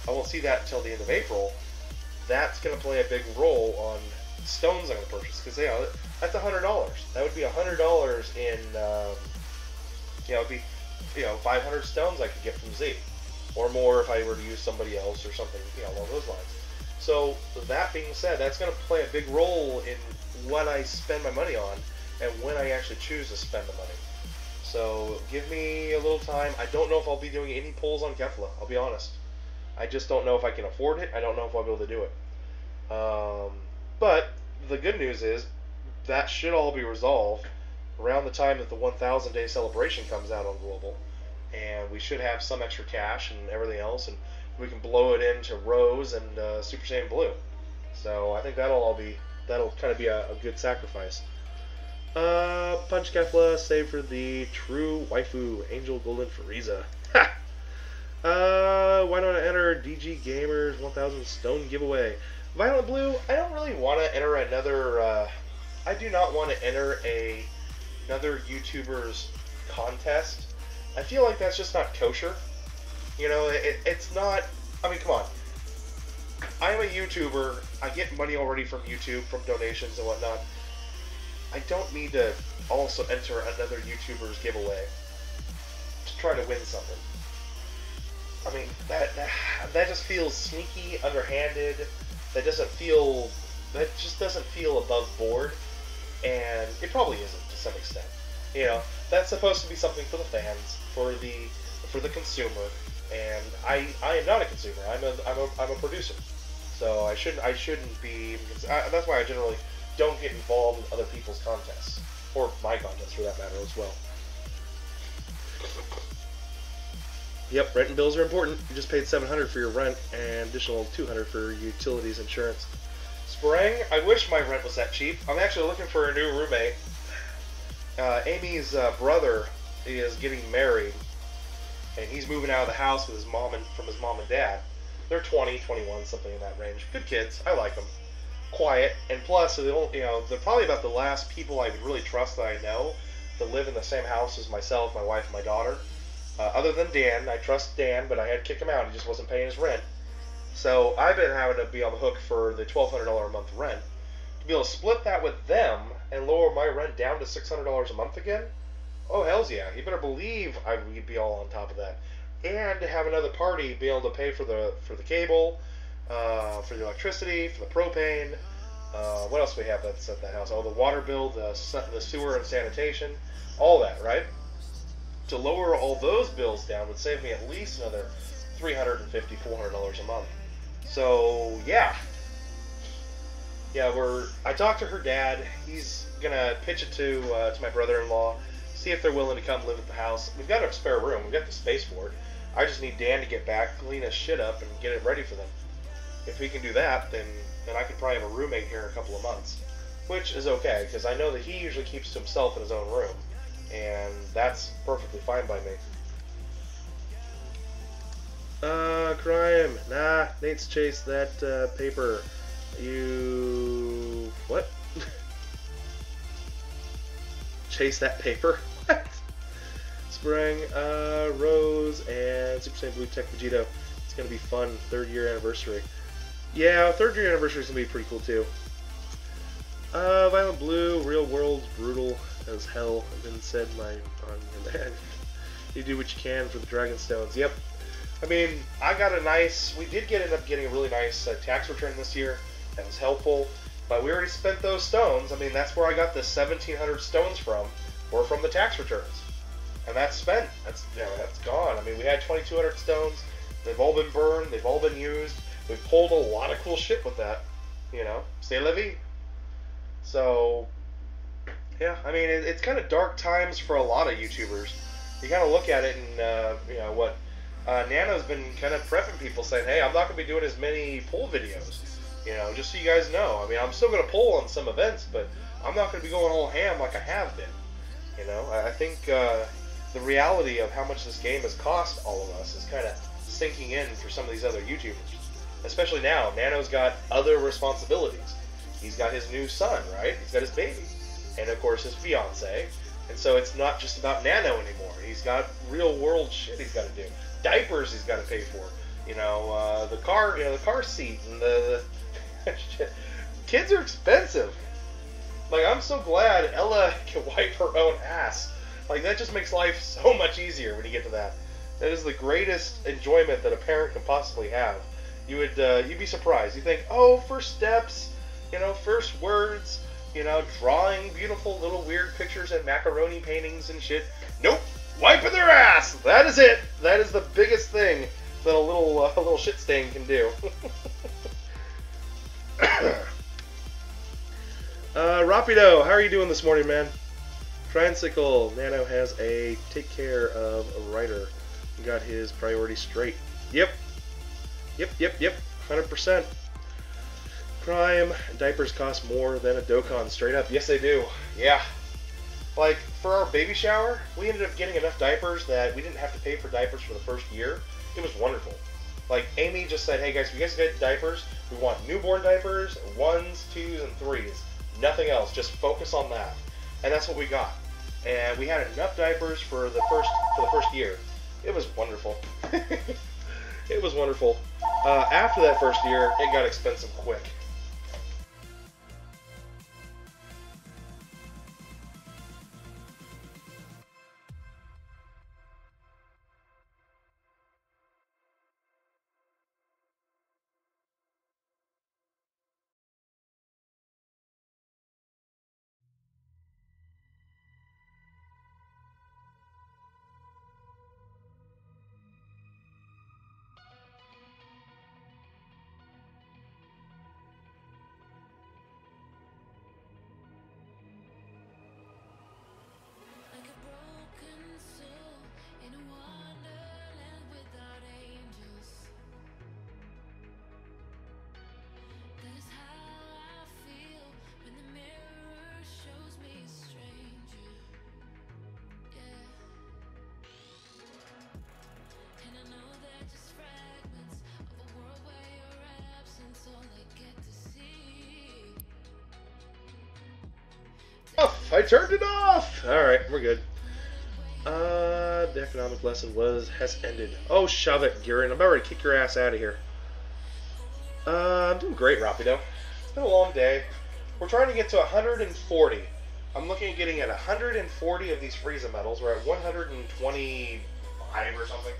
I won't see that until the end of April. That's going to play a big role on stones I'm going to purchase, because that's $100. That would be $100 in it'd be 500 stones I could get from Z, or more if I were to use somebody else or something along those lines. So that being said, that's going to play a big role in what I spend my money on and when I actually choose to spend the money. So give me a little time. I don't know if I'll be doing any polls on Kefla, I'll be honest. I just don't know if I can afford it. I don't know if I'll be able to do it. But the good news is that should all be resolved around the time that the 1,000 day celebration comes out on Global, and we should have some extra cash and everything else, and we can blow it into Rose and Super Saiyan Blue. So I think that'll kind of be a good sacrifice. Punch Kefla, save for the true waifu, Angel Golden Frieza. Ha! Why don't I enter DG Gamers 1000 Stone giveaway? Violet Blue, I don't really want to enter another, I do not want to enter another YouTuber's contest. I feel like that's just not kosher. It's not, I mean, come on. I'm a YouTuber, I get money already from YouTube, from donations and whatnot. I don't need to also enter another YouTuber's giveaway to try to win something. I mean, that just feels sneaky, underhanded. That just doesn't feel above board, and it probably isn't to some extent. That's supposed to be something for the fans, for the consumer, and I am not a consumer. I'm a producer, so I shouldn't be. That's why I generally don't get involved in other people's contests, or my contests for that matter as well. Yep, rent and bills are important. You just paid $700 for your rent and additional $200 for utilities insurance. Sprang, I wish my rent was that cheap. I'm actually looking for a new roommate. Amy's brother is getting married, and he's moving out of the house with from his mom and dad. They're 20, 21, something in that range. Good kids. I like them. Quiet, and plus, they're probably about the last people I would really trust that I know to live in the same house as myself, my wife, and my daughter. Other than Dan, I trust Dan, but I had to kick him out. He just wasn't paying his rent. So I've been having to be on the hook for the $1,200 a month rent. To be able to split that with them and lower my rent down to $600 a month again? Oh, hells yeah. You better believe I would be all on top of that. And to have another party be able to pay for the cable, for the electricity, for the propane. What else do we have that's at the house? Oh, the water bill, the sewer and sanitation, all that, right? To lower all those bills down would save me at least another $350, $400 a month. So yeah, I talked to her dad. He's gonna pitch it to my brother-in-law, see if they're willing to come live at the house. We've got a spare room. We've got the space for it. I just need Dan to get back, clean his shit up, and get it ready for them. If he can do that, then I could probably have a roommate here in a couple of months, which is okay because I know that he usually keeps to himself in his own room, and that's perfectly fine by me. Crime. Nah, Nate's chased that paper. You what? Chase that paper? What? Spring, Rose, and Super Saiyan Blue Tech Vegito. It's gonna be fun. 3rd year anniversary. Yeah, 3rd year anniversary is gonna be pretty cool too. Violent Blue, Real World's brutal as hell. I've been said on your man. You do what you can for the Dragon Stones. Yep. I mean, we did end up getting a really nice tax return this year. That was helpful. But we already spent those stones. I mean, that's where I got the 1,700 stones from, or from the tax returns. And that's spent. That's gone. I mean, we had 2,200 stones. They've all been burned. They've all been used. We've pulled a lot of cool shit with that. You know, c'est la vie. So, yeah, I mean, it's kind of dark times for a lot of YouTubers. You kind of look at it and, you know, what Nano's been kind of prepping people, saying, hey, I'm not going to be doing as many pull videos. You know, just so you guys know. I mean, I'm still going to pull on some events, but I'm not going to be going all ham like I have been. You know, I think the reality of how much this game has cost all of us is kind of sinking in for some of these other YouTubers. Especially now, Nano's got other responsibilities. He's got his new son, right? He's got his baby. And, of course, his fiance. And so it's not just about Nano anymore. He's got real world shit he's got to do. Diapers he's got to pay for. You know, the car seat and the shit. Kids are expensive. Like, I'm so glad Ella can wipe her own ass. Like, that just makes life so much easier when you get to that. That is the greatest enjoyment that a parent can possibly have. You'd be surprised. You think, oh, first steps, you know, first words, you know, drawing beautiful little weird pictures and macaroni paintings and shit. Nope, wiping their ass. That is it. That is the biggest thing that a little shit stain can do. Rapido, how are you doing this morning, man? Tricycle, Nano has a take care of a writer. He got his priorities straight. Yep, 100%. Crime, diapers cost more than a Dokkan, straight up. Yes, they do. Yeah. Like, for our baby shower, we ended up getting enough diapers that we didn't have to pay for diapers for the first year. It was wonderful. Like, Amy just said, hey guys, if you guys get diapers, we want newborn diapers, 1s, 2s, and 3s. Nothing else. Just focus on that. And that's what we got. And we had enough diapers for the first year. It was wonderful. It was wonderful. After that first year, it got expensive quick. I turned it off! Alright, we're good. The economic lesson has ended. Oh, shove it, Garen. I'm about ready to kick your ass out of here. I'm doing great, Rapido. It's been a long day. We're trying to get to 140. I'm looking at getting at 140 of these Frieza medals. We're at 125 or something.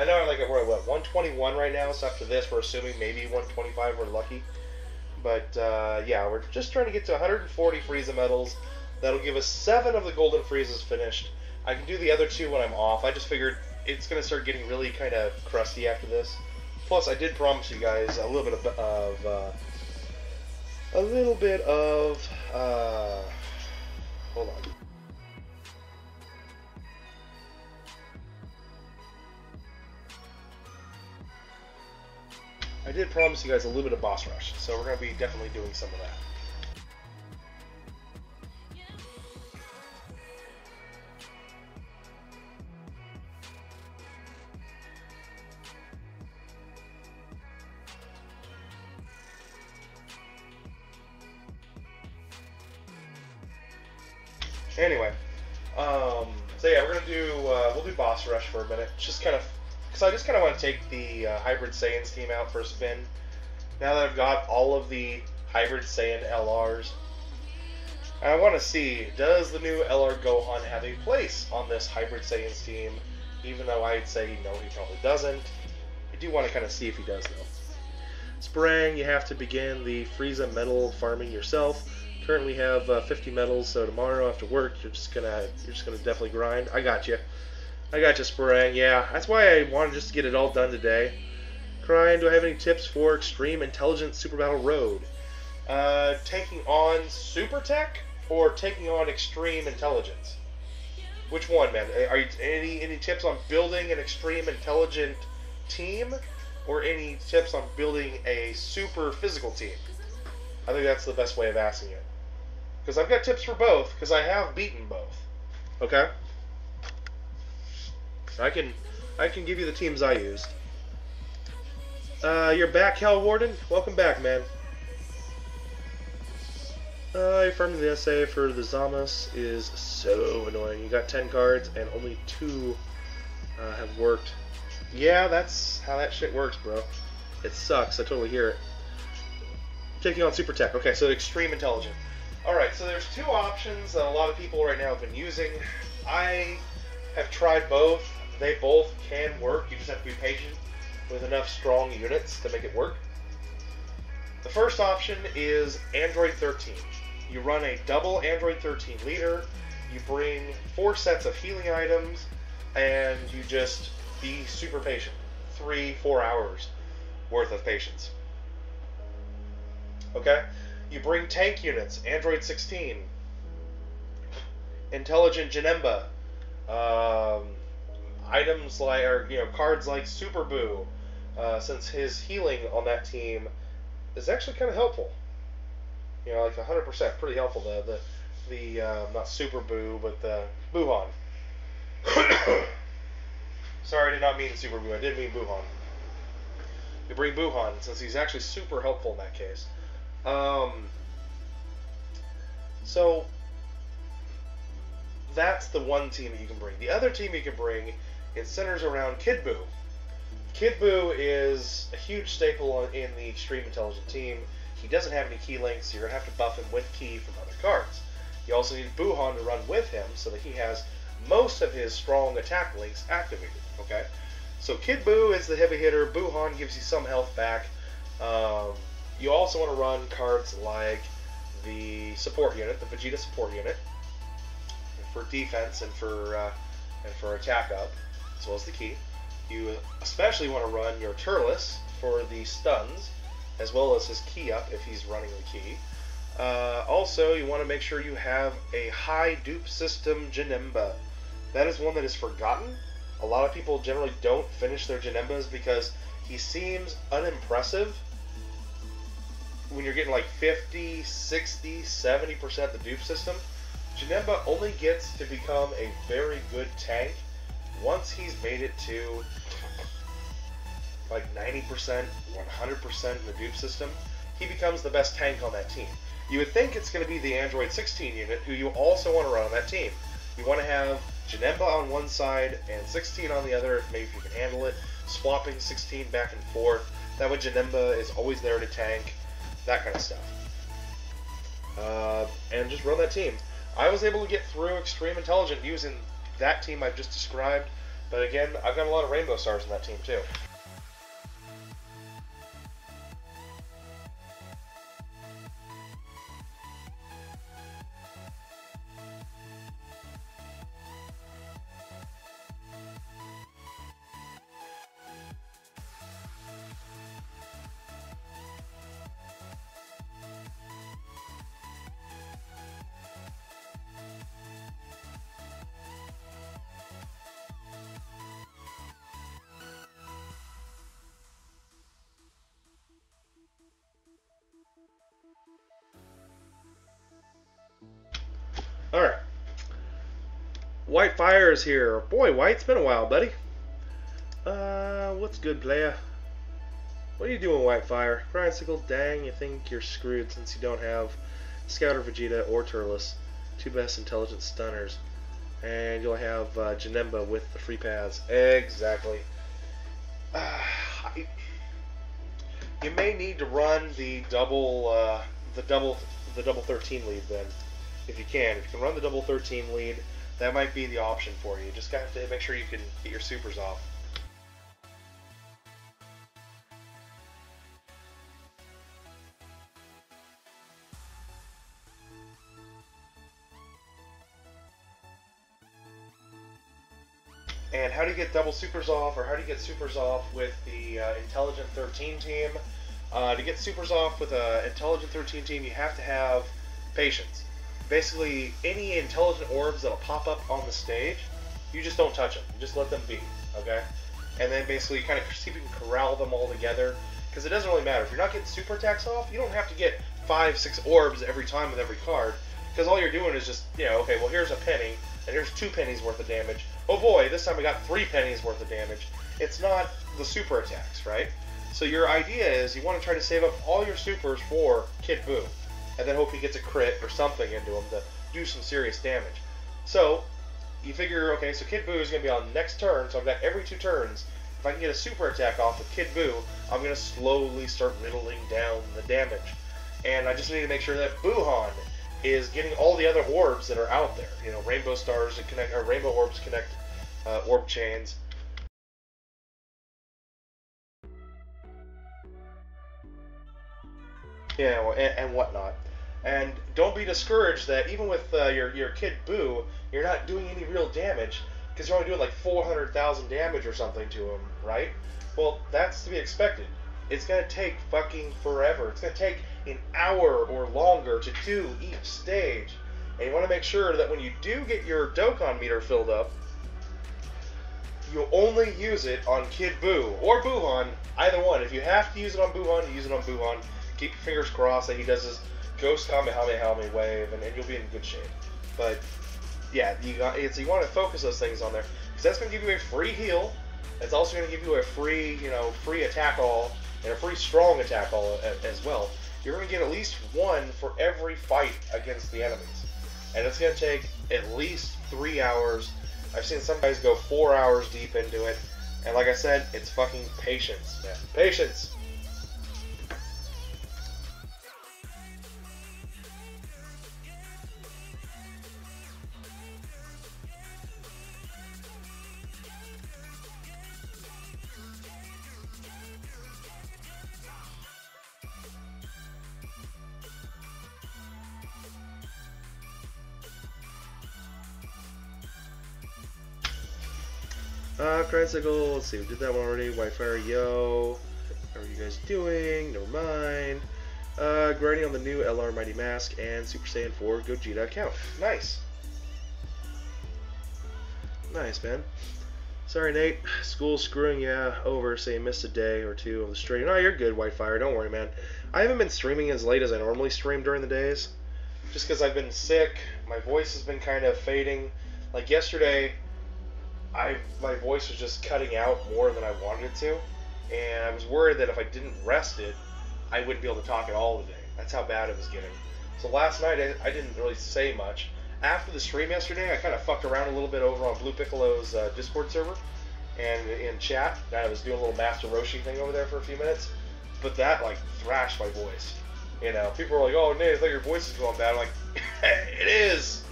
I know we're at what, 121 right now, so after this we're assuming maybe 125 we're lucky. But yeah, we're just trying to get to 140 Frieza medals. That'll give us 7 of the golden Friezas finished. I can do the other 2 when I'm off. I just figured it's going to start getting really kind of crusty after this. Plus, I did promise you guys a little bit of hold on. I did promise you guys a little bit of boss rush, so we're going to be definitely doing some of that. Anyway, so yeah, we're gonna do we'll do boss rush for a minute, just kind of, because I just kind of want to take the Hybrid Saiyans team out for a spin. Now that I've got all of the Hybrid Saiyan LRs, I want to see, does the new LR Gohan have a place on this Hybrid Saiyans team? Even though I'd say no, he probably doesn't. I do want to kind of see if he does though. Sprang, you have to begin the Frieza medal farming yourself. Currently have 50 medals, so tomorrow after work you're just gonna definitely grind. I got you, Sprang. Yeah, that's why I wanted just to get it all done today. Crying, do I have any tips for Extreme Intelligence Super Battle Road? Taking on Super Tech or taking on Extreme Intelligence? Which one, man? Are you any tips on building an Extreme Intelligent team, or any tips on building a super physical team? I think that's the best way of asking it. Because I've got tips for both, because I have beaten both. Okay? I can give you the teams I used. You're back, Hell Warden? Welcome back, man. Farming the SA for the Zamas is so annoying. You got 10 cards, and only 2 have worked. Yeah, that's how that shit works, bro. It sucks. I totally hear it. Taking on Super Tech. Okay, so Extreme Intelligent. Alright, so there's 2 options that a lot of people right now have been using. I have tried both. They both can work. You just have to be patient with enough strong units to make it work. The first option is Android 13. You run a double Android 13 leader. You bring 4 sets of healing items, and you just be super patient. 3-4 hours worth of patience. Okay? You bring tank units, Android 16, Intelligent Janemba, items like, or cards like Super Boo, since his healing on that team is actually kind of helpful. Like 100%, pretty helpful. The not Super Boo, but the Buhan. Sorry, I did not mean Super Boo. I did mean Buhan. You bring Buhan, since he's actually super helpful in that case. So that's the one team that you can bring. The other team you can bring, it centers around Kid Buu. Kid Buu is a huge staple in the Extreme Intelligent team. He doesn't have any key links, so you're going to have to buff him with key from other cards. You also need Buhan to run with him so that he has most of his strong attack links activated. Okay? So Kid Buu is the heavy hitter. Buhan gives you some health back. You also want to run cards like the support unit, the Vegeta support unit, for defense and for attack up, as well as the key. You especially want to run your Turles for the stuns, as well as his key up if he's running the key. Also, you want to make sure you have a high dupe system Janemba. That is one that is forgotten. A lot of people generally don't finish their Janembas because he seems unimpressive. When you're getting like 50, 60, 70% the dupe system, Janemba only gets to become a very good tank once he's made it to like 90%, 100% in the dupe system. He becomes the best tank on that team. You would think it's going to be the Android 16 unit, who you also want to run on that team. You want to have Janemba on one side and 16 on the other, maybe if you can handle it, swapping 16 back and forth. That way Janemba is always there to tank, that kind of stuff. And just run that team. I was able to get through Extreme Intelligent using that team I've just described But again, I've got a lot of Rainbow Stars in that team too. Alright. White Fire is here. Boy, White, it's been a while, buddy. What's good, player? What are you doing, White Fire? Grindsicle, dang, you think you're screwed since you don't have Scouter Vegeta or Turles, two best intelligent stunners. And you'll have Janemba with the free paths. Exactly. You may need to run the double 13 lead then. If you can run the double 13 lead, that might be the option for you. Just have to make sure you can get your supers off. And how do you get double supers off, or how do you get supers off with the Intelligent 13 team? To get supers off with an Intelligent 13 team, you have to have patience. Basically, any intelligent orbs that'll pop up on the stage, you just don't touch them. You just let them be, okay? And then basically kind of see if you can corral them all together, because it doesn't really matter. If you're not getting super attacks off, you don't have to get 5-6 orbs every time with every card, because all you're doing is just, you know, okay, well here's a penny, and here's 2 pennies worth of damage. Oh boy, this time we got 3 pennies worth of damage. It's not the super attacks, right? So your idea is you want to try to save up all your supers for Kid Buu, and then hope he gets a crit or something into him to do some serious damage. So you figure, okay, so Kid Buu is going to be on next turn, so I've got every 2 turns. If I can get a super attack off with Kid Buu, I'm going to slowly start whittling down the damage. And I just need to make sure that Buuhan is getting all the other orbs that are out there. You know, Rainbow Stars that connect, or Rainbow Orbs connect orb chains. You know, and whatnot. And don't be discouraged that even with your Kid Buu, you're not doing any real damage, because you're only doing like 400,000 damage or something to him, right? Well, that's to be expected. It's going to take fucking forever. It's going to take an hour or longer to do each stage. And you want to make sure that when you do get your Dokkan meter filled up, you only use it on Kid Buu or Buuhan, either one. If you have to use it on Buuhan, you use it on Buuhan. Keep your fingers crossed that he does his Ghost Kamehameha wave, and you'll be in good shape. But yeah, you want to focus those things on there, because that's going to give you a free heal. It's also going to give you a free, free attack all, and a free strong attack all as well. You're going to get at least 1 for every fight against the enemies, and it's going to take at least 3 hours. I've seen some guys go 4 hours deep into it, and like I said, it's fucking patience, man. Patience. Grindsicle, let's see, we did that one already. Wi-Fi, yo. How are you guys doing? Never mind. Grinding on the new LR Mighty Mask and Super Saiyan 4 Gogeta account. Nice. Nice, man. Sorry, Nate. School's screwing you over, so you missed a day or 2 of the stream. No, you're good, Wi-Fi. Don't worry, man. I haven't been streaming as late as I normally stream during the days, just because I've been sick. My voice has been kind of fading. Like yesterday, my voice was just cutting out more than I wanted it to, and I was worried that if I didn't rest it, I wouldn't be able to talk at all today. That's how bad it was getting. So last night, I didn't really say much. After the stream yesterday, I kind of fucked around a little bit over on Blue Piccolo's Discord server, and in chat, I was doing a little Master Roshi thing over there for a few minutes, but that, like, thrashed my voice. You know, people were like, oh, Nate, I thought your voice is going bad. I'm like, it is!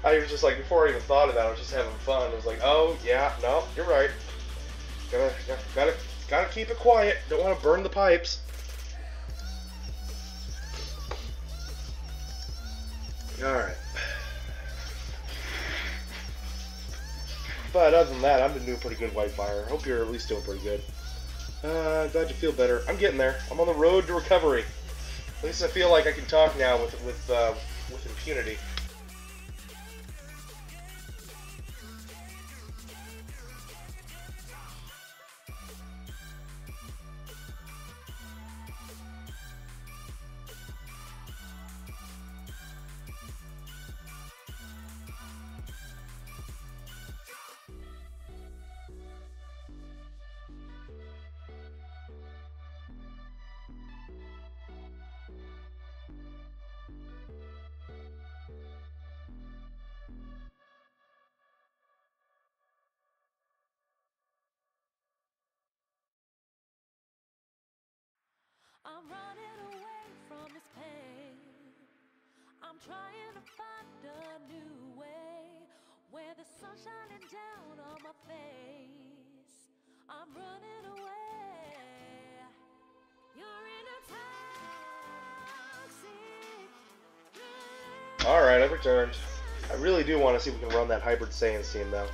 I was just like, before I even thought of that, I was just having fun. I was like, oh yeah, no, you're right. Gotta keep it quiet. Don't want to burn the pipes. All right. But other than that, I've been doing pretty good, Whitefire. Hope you're at least doing pretty good. Glad you feel better. I'm getting there. I'm on the road to recovery. At least I feel like I can talk now with impunity. I'm running away from this pain. I'm trying to find a new way where the sun's shining down on my face. I'm running away. You're in a toxic. Alright, I've returned. I really do want to see if we can run that Hybrid Saiyans team though.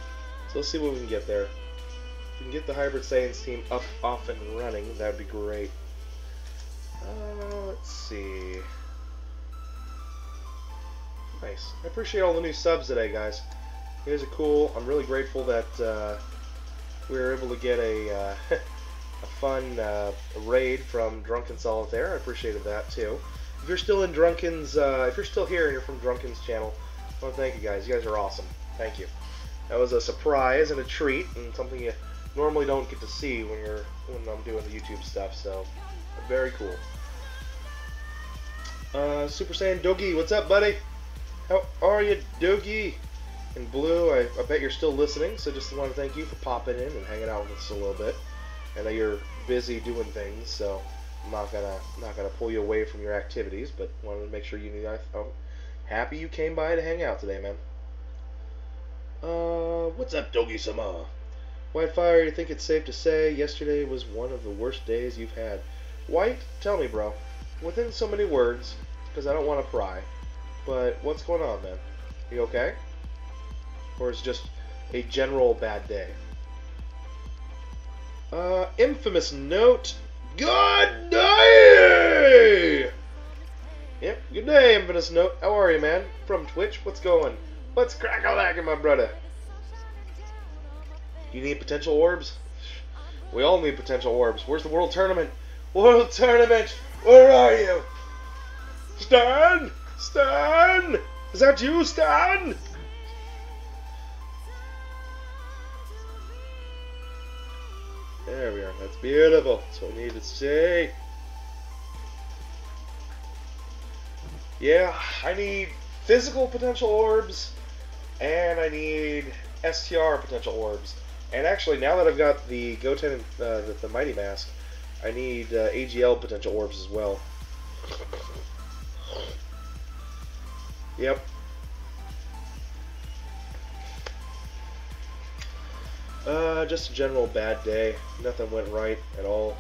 So let's see what we can get there. If we can get the Hybrid Saiyans team up, off, and running, that would be great. Let's see. Nice. I appreciate all the new subs today, guys. You guys are cool. I'm really grateful that we were able to get a a fun raid from Drunken Solitaire. I appreciated that too. If you're still in Drunken's, if you're still here and you're from Drunken's channel, I want to thank you guys. You guys are awesome. Thank you. That was a surprise and a treat, and something you normally don't get to see when I'm doing the YouTube stuff. So, very cool. Super Saiyan Doggy, what's up, buddy? How are you, Doggy? And Blue, I bet you're still listening, so just want to thank you for popping in and hanging out with us a little bit. I know you're busy doing things, so I'm not gonna pull you away from your activities, but wanted to make sure you knew that I'm happy you came by to hang out today, man. What's up, Doggy-sama? Whitefire, you think it's safe to say yesterday was one of the worst days you've had? White, tell me, bro. Within so many words, because I don't want to pry, but what's going on, man? You okay? Or is it just a general bad day? Infamous note. Good day! Yep, good day, Infamous note. How are you, man? From Twitch, what's going? What's crack-a-lackin', my brother? You need potential orbs? We all need potential orbs. Where's the World Tournament? World Tournament! Where are you? Stan! Stan! Is that you, Stan? There we are. That's beautiful. That's what we need to see. Yeah, I need physical potential orbs, and I need STR potential orbs. And actually, now that I've got the Goten and the Mighty Mask, I need AGL potential orbs as well. Yep. Just a general bad day. Nothing went right at all.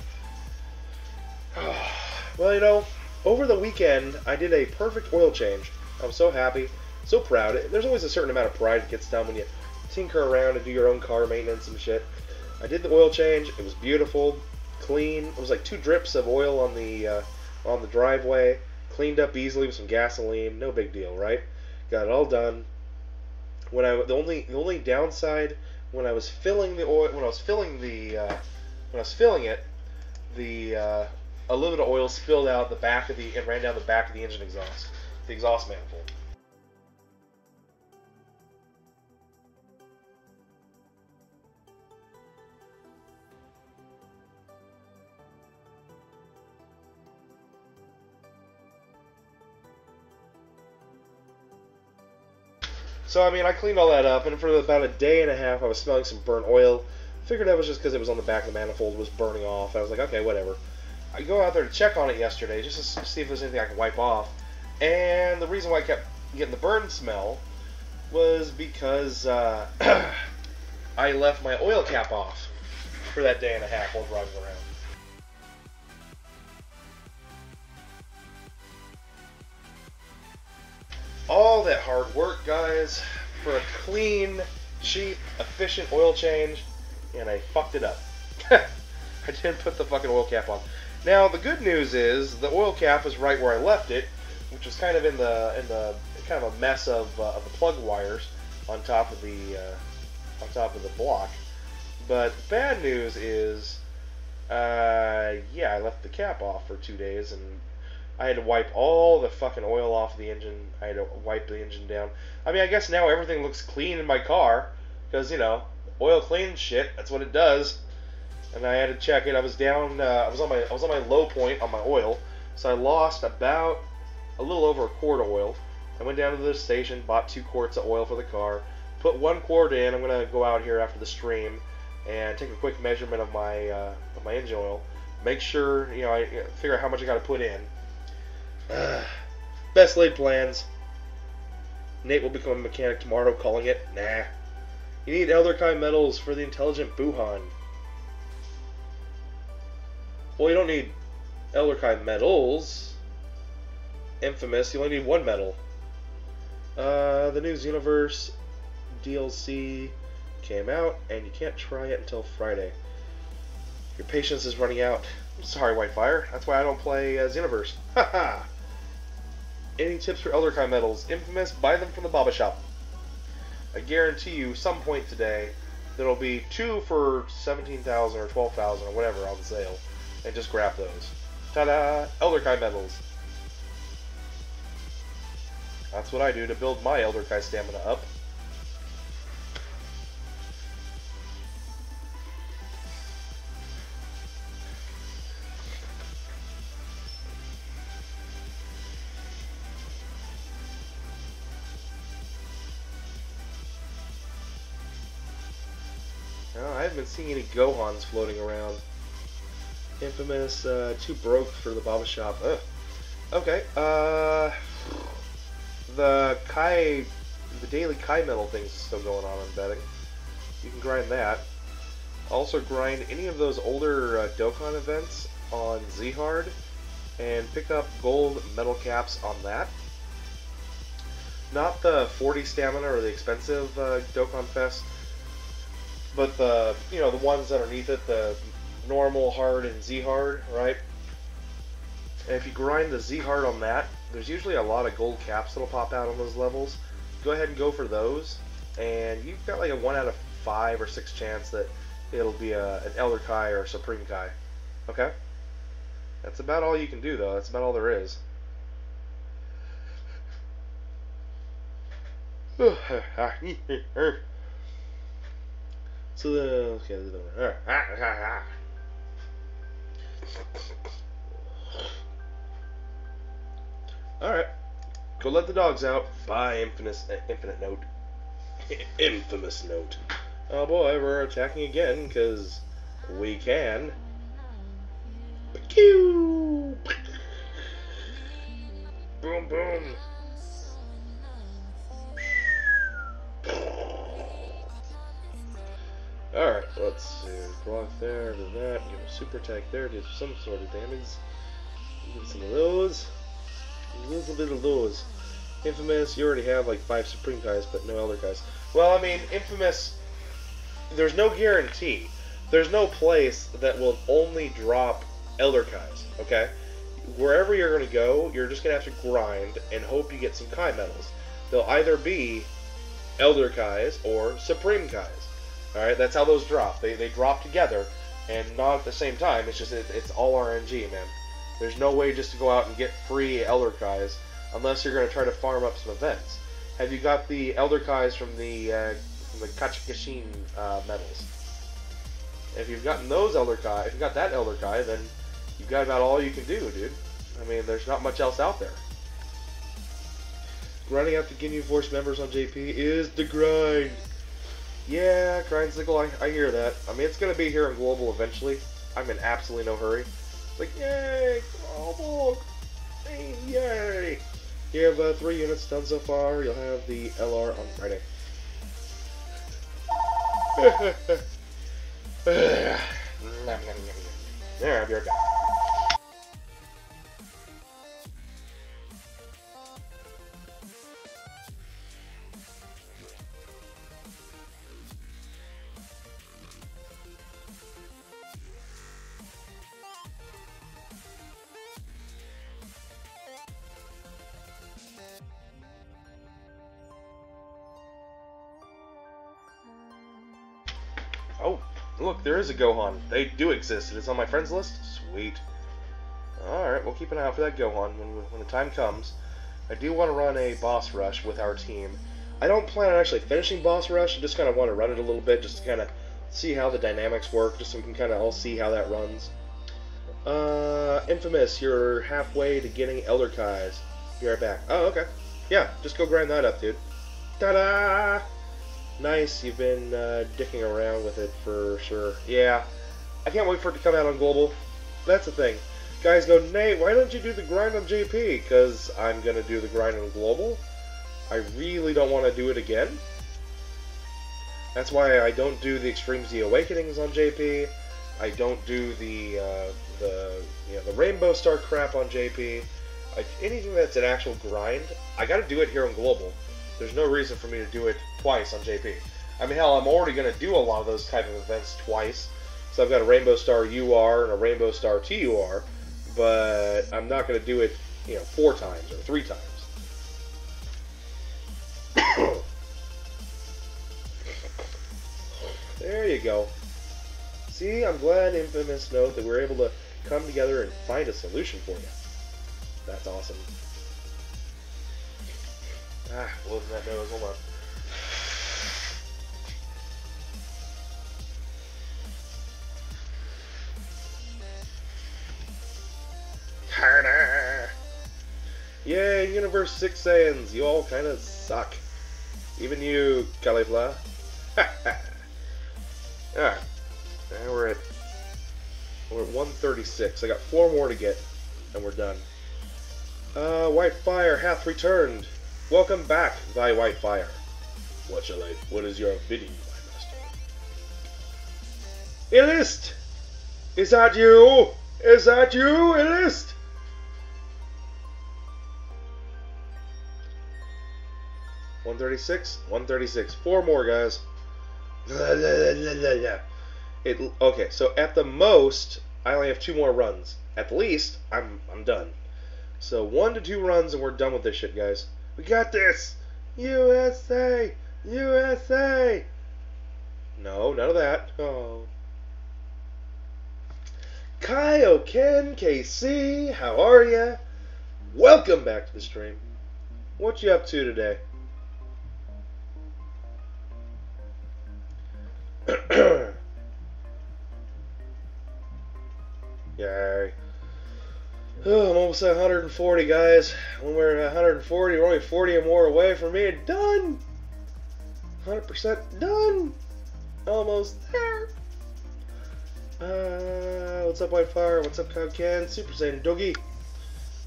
Well, you know, over the weekend, I did a perfect oil change. I'm so happy, so proud. There's always a certain amount of pride that gets done when you tinker around and do your own car maintenance and shit. I did the oil change. It was beautiful, clean. It was like 2 drips of oil on the driveway. Cleaned up easily with some gasoline. No big deal, right? Got it all done. The only downside when I was filling the oil, when I was filling it, a little bit of oil spilled out the back of and ran down the back of the engine exhaust, the exhaust manifold. So, I mean, I cleaned all that up, and for about a day and a half, I was smelling some burnt oil. Figured that was just because it was on the back of the manifold, was burning off. I was like, okay, whatever. I go out there to check on it yesterday, just to see if there's anything I can wipe off. And the reason why I kept getting the burn smell was because I left my oil cap off for that day and a half while driving around. All that hard work, guys, for a clean, cheap, efficient oil change, and I fucked it up. I didn't put the fucking oil cap on. Now, the good news is the oil cap is right where I left it, which is kind of in the kind of a mess of the plug wires on top of the block. But bad news is, yeah, I left the cap off for 2 days, and I had to wipe all the fucking oil off the engine. I had to wipe the engine down. I mean, I guess now everything looks clean in my car, because, you know, oil cleans shit. That's what it does. And I had to check it. I was down. I was on my low point on my oil, so I lost about a little over a quart of oil. I went down to the station, bought 2 quarts of oil for the car, put 1 quart in. I'm gonna go out here after the stream and take a quick measurement of my engine oil. Make sure, you know, I figure out how much I got to put in. Best laid plans. Nate will become a mechanic tomorrow, calling it. Nah. You need Elderkai medals for the intelligent Buhan. Well, you don't need Elderkai medals. Infamous, you only need 1 medal. The new Xenoverse DLC came out, and you can't try it until Friday. Your patience is running out. I'm sorry, Whitefire. That's why I don't play Xenoverse. Haha. Any tips for Elderkai medals? Infamous, buy them from the Baba Shop. I guarantee you, some point today, there'll be 2 for 17,000 or 12,000 or whatever on sale, and just grab those. Ta-da! Elderkai medals. That's what I do to build my Elderkai stamina up. I haven't been seeing any Gohans floating around. Infamous, too broke for the Baba Shop. Ugh. Okay, the daily Kai metal thing's still going on, I'm betting. You can grind that. Also grind any of those older Dokkan events on Z-Hard and pick up gold metal caps on that. Not the 40 stamina or the expensive Dokkan Fest, but the, you know, the ones underneath it, the normal hard and Z hard, right? And if you grind the Z hard on that, there's usually a lot of gold caps that'll pop out on those levels. Go ahead and go for those, and you've got like a 1 out of 5 or 6 chance that it'll be an Elder Kai or a Supreme Kai. Okay? That's about all you can do, though. That's about all there is. So okay, alright. Go let the dogs out. Bye, Infinite Note. Infamous Note. Oh boy, we're attacking again, because we can. Pew! Boom, boom. Alright, let's see. Block there, do that, give a super attack there, do some sort of damage. Give some of those. A little bit of those. Infamous, you already have like 5 Supreme Kais, but no Elder Kais. Well, I mean, Infamous, there's no guarantee. There's no place that will only drop Elder Kais, okay? Wherever you're going to go, you're just going to have to grind and hope you get some Kai medals. They'll either be Elder Kais or Supreme Kais. Alright, that's how those drop. They drop together, and not at the same time. It's just, it's all RNG, man. There's no way just to go out and get free Elder Kais, unless you're going to try to farm up some events. Have you got the Elder Kais from the Kachikashin medals? If you've gotten those Elder Kai, if you've got that Elder Kai, then you've got about all you can do, dude. I mean, there's not much else out there. Grinding out the Ginyu Force members on JP is the grind. Yeah, Grindsicle, I hear that. I mean, it's going to be here in Global eventually. I'm in absolutely no hurry. It's like, yay, Global, yay. You you have 3 units done so far. You'll have the LR on Friday. There, I'll be right back. Oh, look, there is a Gohan. They do exist. It is on my friends list. Sweet. Alright, we'll keep an eye out for that Gohan when the time comes. I do want to run a boss rush with our team. I don't plan on actually finishing boss rush. I just kind of want to run it a little bit just to kind of see how the dynamics work, just so we can kind of all see how that runs. Infamous, you're halfway to getting Elder Kai's. Be right back. Oh, okay. Yeah, just go grind that up, dude. Ta-da! Nice, you've been dicking around with it for sure. Yeah, I can't wait for it to come out on Global. That's the thing. Guys go, Nate, why don't you do the grind on JP? Because I'm going to do the grind on Global. I really don't want to do it again. That's why I don't do the Extreme Z Awakenings on JP. I don't do the Rainbow Star crap on JP. Anything that's an actual grind, I got to do it here on Global. There's no reason for me to do it twice on JP. I mean, hell, I'm already going to do a lot of those type of events twice. So I've got a Rainbow Star UR and a Rainbow Star TUR, but I'm not going to do it, 4 times or 3 times. There you go. See, I'm glad Infamous Note that we're able to come together and find a solution for you. That's awesome. What was that nose? Hold on. Harder! Yay, Universe 6 Saiyans, you all kind of suck. Even you, Cauliflower. Alright. Now we're at 136. I got 4 more to get, and we're done. White Fire hath returned. Welcome back, thy White Fire. What is your bidding, my master? Illist! Is that you? Is that you, Illist? $136. 4 more, guys. Okay, so at the most, I only have 2 more runs. At the least, I'm done. So 1 to 2 runs and we're done with this shit, guys. We got this! USA! USA! No, none of that. Oh. Kaioken KC, how are ya? Welcome back to the stream. What you up to today? Yay. Oh, I'm almost at 140, guys. When we're at 140, we're only 40 or more away from being done. 100% done. Almost there. What's up, Whitefire? What's up, Kaioken? Super Saiyan Doggy.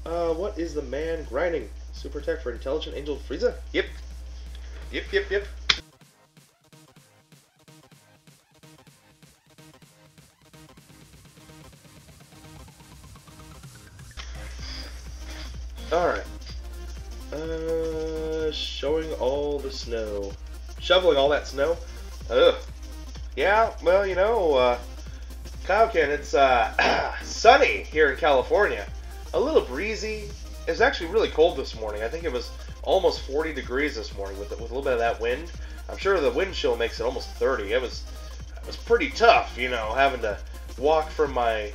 What is the man grinding? Super Tech for Intelligent Angel Frieza? Yep. Yep. Alright. Showing all the snow. Shoveling all that snow? Ugh. Yeah, well, Kaioken, it's sunny here in California. A little breezy. It was actually really cold this morning. I think it was almost 40 degrees this morning with a little bit of that wind. I'm sure the wind chill makes it almost 30. It was pretty tough, having to walk from my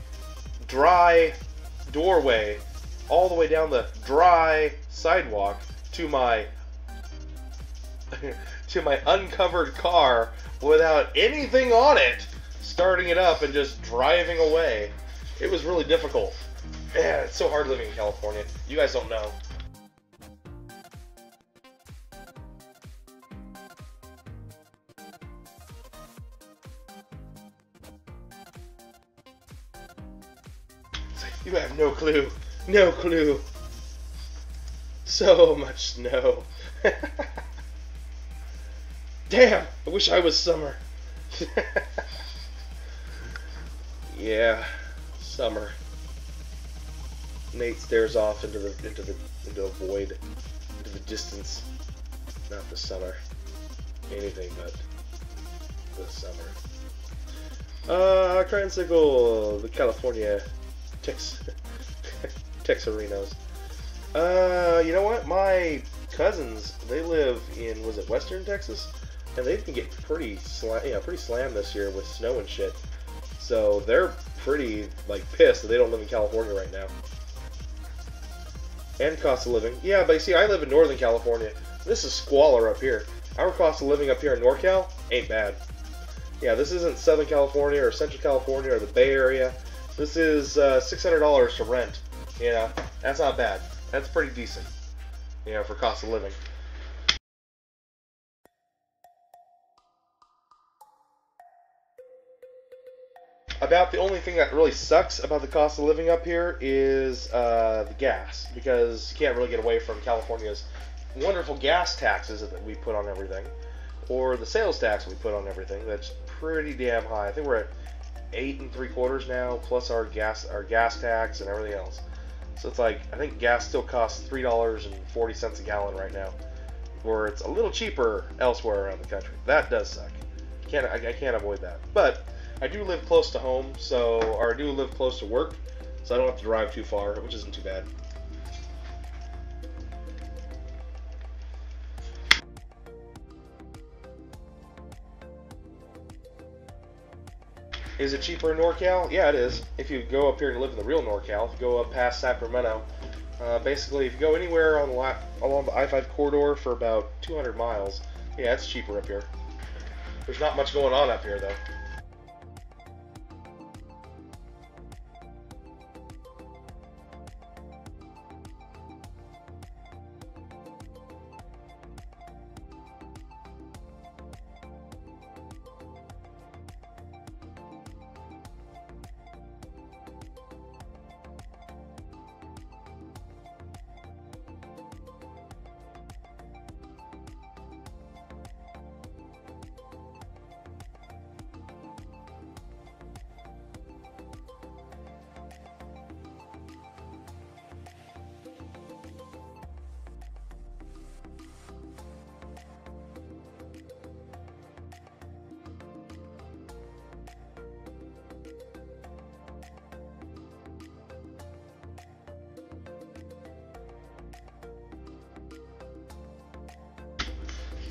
dry doorway all the way down the dry sidewalk to my uncovered car without anything on it, starting it up and just driving away. It was really difficult. Man, it's so hard living in California. You guys don't know. You have no clue. No clue. So much snow. Damn, I wish I was summer. Yeah, summer. Nate stares off into the void, into the distance. Not the summer. Anything but the summer. Tricycle, the California Texarinos. You know what? My cousins, they live in, was it Western Texas? And they can get pretty slammed this year with snow and shit. So they're pretty, like, pissed that they don't live in California right now. And cost of living. Yeah, but you see, I live in Northern California. This is squalor up here. Our cost of living up here in NorCal ain't bad. Yeah, this isn't Southern California or Central California or the Bay Area. This is $600 to rent. You know, that's not bad. That's pretty decent, you know, for cost of living. About the only thing that really sucks about the cost of living up here is the gas, because you can't really get away from California's wonderful gas taxes that we put on everything, or the sales tax we put on everything. That's pretty damn high. I think we're at 8 3/4 now, plus our gas tax and everything else. So it's like, I think gas still costs $3.40 a gallon right now, where it's a little cheaper elsewhere around the country. That does suck. I can't avoid that. But I do live close to home, or I do live close to work, so I don't have to drive too far, which isn't too bad. Is it cheaper in NorCal? Yeah, it is. If you go up here and live in the real NorCal, if you go up past Sacramento, basically, if you go anywhere along the I-5 corridor for about 200 miles, yeah, it's cheaper up here. There's not much going on up here, though.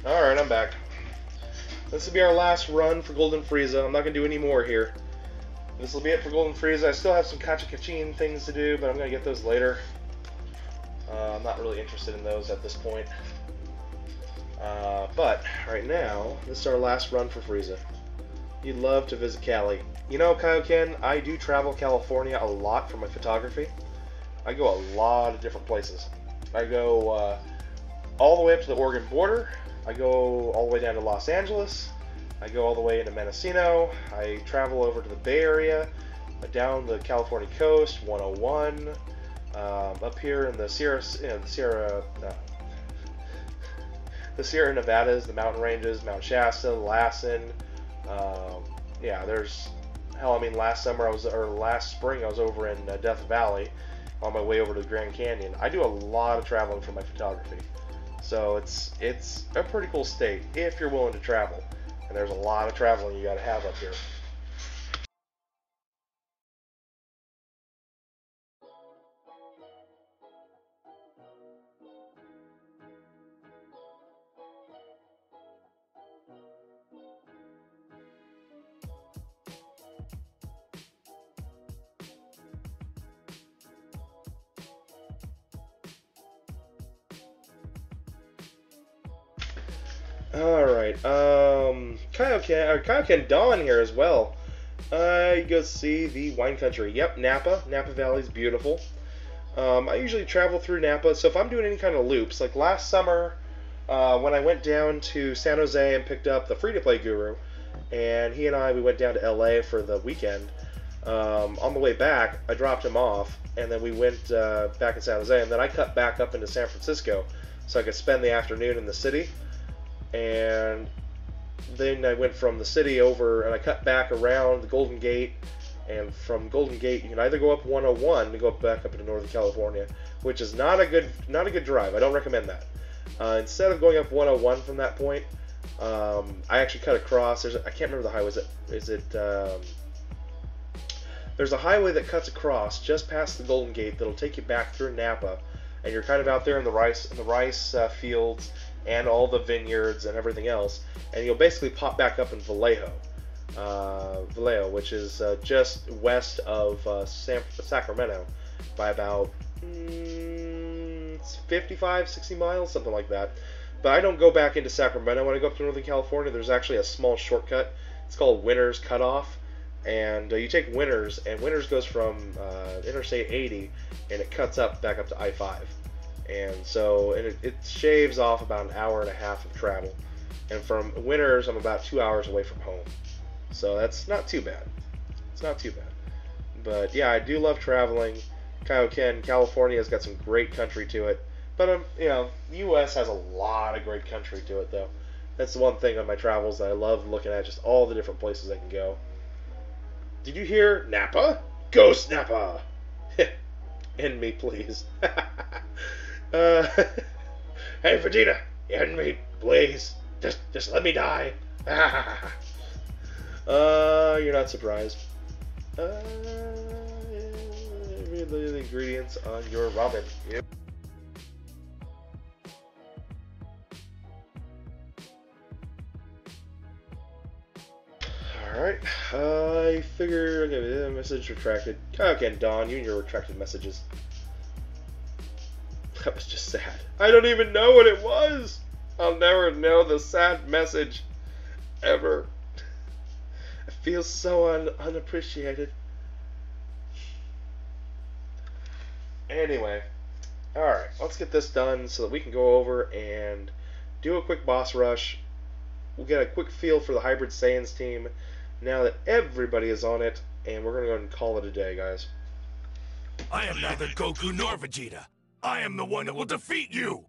Alright, I'm back. This will be our last run for Golden Frieza. I'm not going to do any more here. This will be it for Golden Frieza. I still have some Kachikachin things to do, but I'm going to get those later. I'm not really interested in those at this point. But, right now, this is our last run for Frieza. You'd love to visit Cali. You know, Kaioken, I do travel California a lot for my photography. I go a lot of different places. I go all the way up to the Oregon border. I go all the way down to Los Angeles. I go all the way into Mendocino. I travel over to the Bay Area, down the California coast, 101, up here in the Sierra Nevadas, the mountain ranges, Mount Shasta, Lassen. Yeah, last spring I was over in Death Valley on my way over to the Grand Canyon. I do a lot of traveling for my photography. So it's a pretty cool state if you're willing to travel. And there's a lot of traveling you got to have up here. Alright, Kaioken Dawn here as well. You go see the wine country. Yep, Napa. Napa Valley's beautiful. I usually travel through Napa, so if I'm doing any kind of loops, like last summer, when I went down to San Jose and picked up the free-to-play guru, and he and we went down to LA for the weekend, On the way back, I dropped him off, and then we went back in San Jose, and then I cut back up into San Francisco so I could spend the afternoon in the city. And then I went from the city over, and I cut back around the Golden Gate, and from Golden Gate you can either go up 101 to go back up into Northern California, which is not a good drive. I don't recommend that. Instead of going up 101 from that point, I actually cut across. I can't remember the highway. There's a highway that cuts across just past the Golden Gate that'll take you back through Napa, and you're kind of out there in the rice fields and all the vineyards and everything else, and you'll basically pop back up in Vallejo, which is just west of Sacramento by about 55, 60 miles, something like that. But I don't go back into Sacramento when I go up to Northern California. There's actually a small shortcut. It's called Winters Cutoff. And you take Winters, and Winters goes from Interstate 80, and it cuts back up to I-5. And so it shaves off about an hour and a half of travel. And from Winters, I'm about 2 hours away from home. So that's not too bad. It's not too bad. But yeah, I do love traveling. California's got some great country to it. But the U.S. has a lot of great country to it, though. That's the one thing on my travels that I love looking at, just all the different places I can go. Did you hear Napa? Ghost Napa! End me, please. Hey, Vegeta, end me, please. Just let me die. You're not surprised. Read the ingredients on your ramen. Yep. Alright, I figure, okay, message retracted. Okay, Don, you and your retracted messages. That was just sad. I don't even know what it was! I'll never know the sad message. Ever. I feel so unappreciated. Anyway, alright, let's get this done so that we can go over and do a quick boss rush. We'll get a quick feel for the Hybrid Saiyans team now that everybody is on it, and we're going to go ahead and call it a day, guys. I am neither Goku nor Vegeta. I am the one that will defeat you!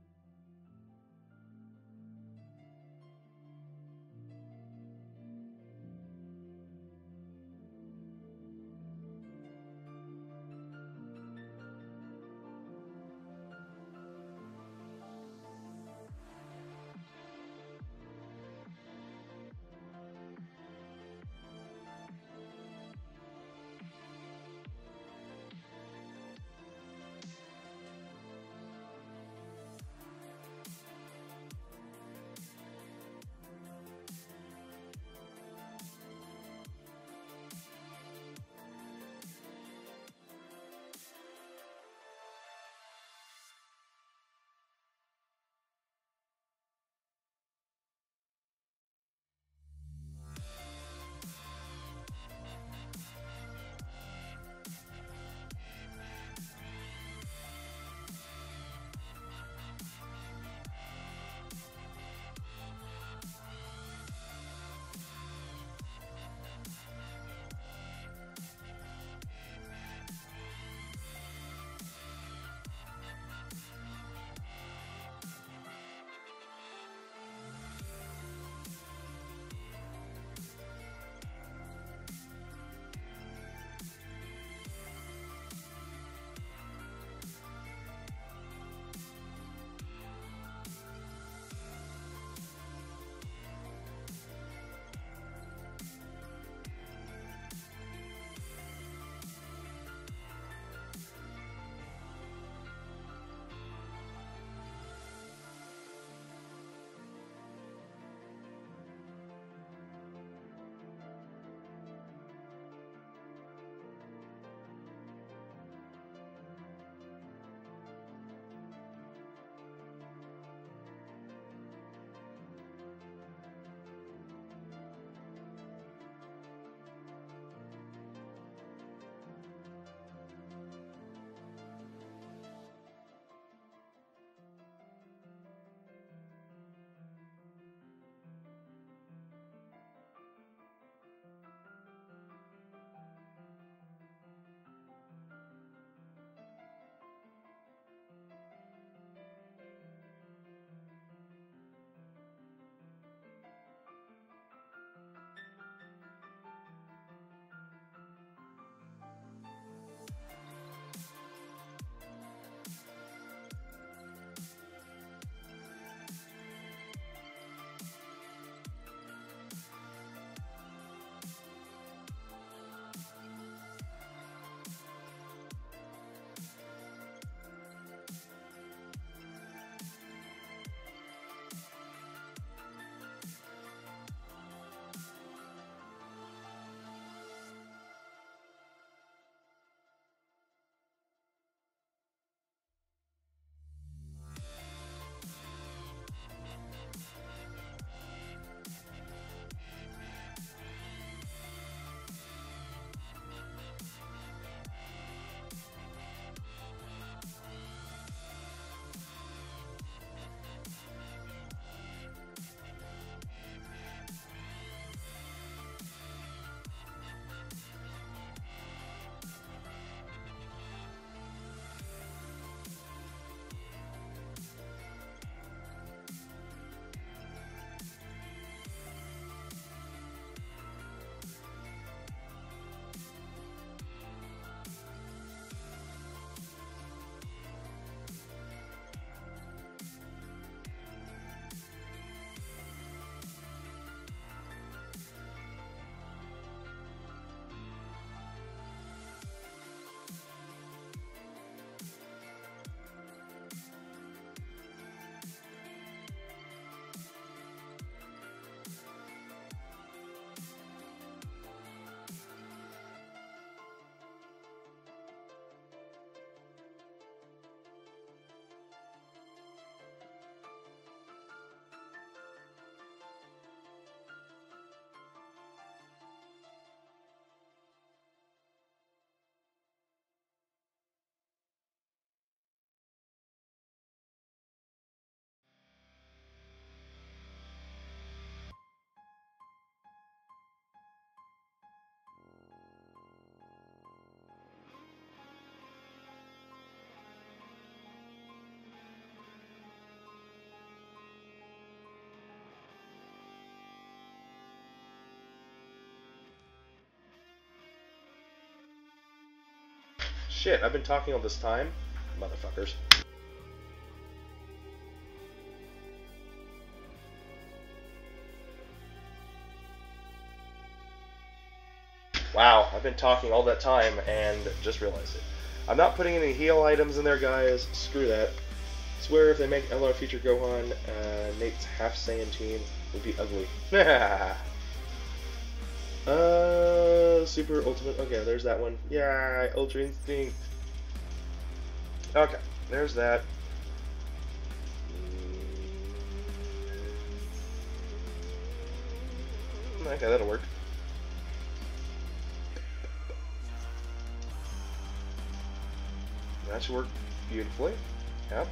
Shit, I've been talking all this time. Motherfuckers. Wow, I've been talking all that time and just realized it. I'm not putting any heal items in there, guys. Screw that. I swear if they make LR feature Gohan, Nate's half Saiyan team would be ugly. Super Ultimate. Okay, there's that one. Yeah, Ultra Instinct. Okay, there's that. Okay, that'll work. That should work beautifully. Yep.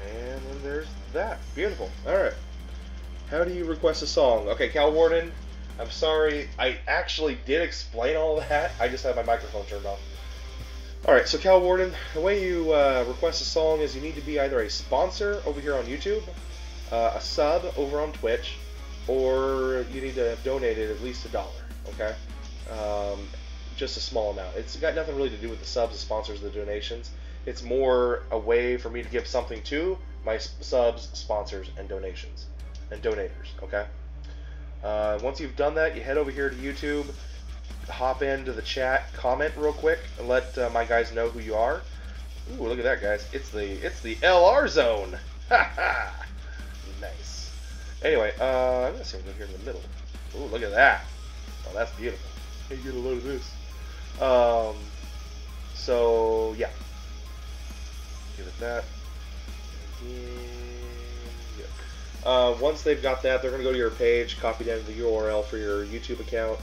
And then there's that. Beautiful. Alright. How do you request a song? Okay, Cal Warden, I'm sorry. I actually did explain all that. I just had my microphone turned off. Alright, so Cal Warden, the way you request a song is you need to be either a sponsor over here on YouTube, a sub over on Twitch, or you need to have donated at least $1, okay? Just a small amount. It's got nothing really to do with the subs, the sponsors, the donations. It's more a way for me to give something to my subs, sponsors, and donations, and donators, okay? Once you've done that, you head over here to YouTube, hop into the chat, comment real quick, and let my guys know who you are. Ooh, look at that, guys. It's the LR zone. Ha ha. Nice. Anyway, I'm gonna see if we go here in the middle. Ooh, look at that. Oh, that's beautiful. Hey, get a load of this. So yeah. Give it that. Yeah. Once they've got that, they're going to go to your page, copy down the URL for your YouTube account,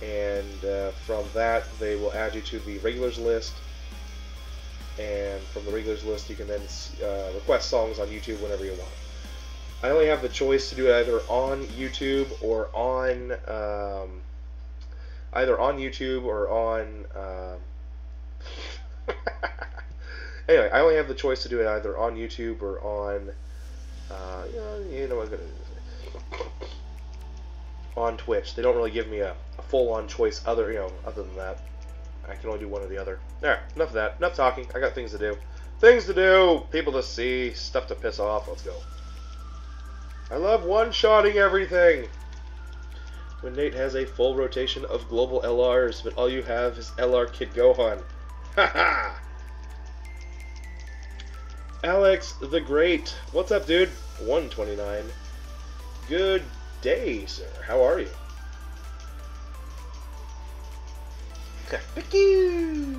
and from that, they will add you to the regulars list. And from the regulars list, you can then request songs on YouTube whenever you want. I only have the choice to do it either on YouTube or on anyway, I only have the choice to do it either on YouTube or on, you know what I'm gonna do. On Twitch. They don't really give me a full-on choice other than that. I can only do one or the other. Alright, enough of that. Enough talking. I got things to do. Things to do! People to see. Stuff to piss off. Let's go. I love one-shotting everything! When Nate has a full rotation of global LRs, but all you have is LR Kid Gohan. Haha! Alex the Great. What's up, dude? 129. Good day, sir. How are you? Thank you.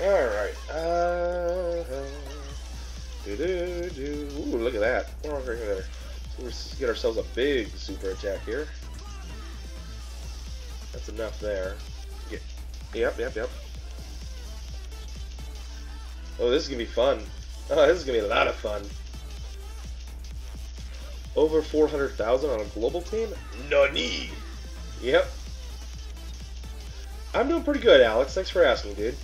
Alright, Ooh, look at that. So we're get ourselves a big super attack here. That's enough there. Yep. Oh, this is gonna be fun. Oh, this is gonna be a lot of fun. Over 400,000 on a global team? Nani? Yep. I'm doing pretty good, Alex. Thanks for asking, dude.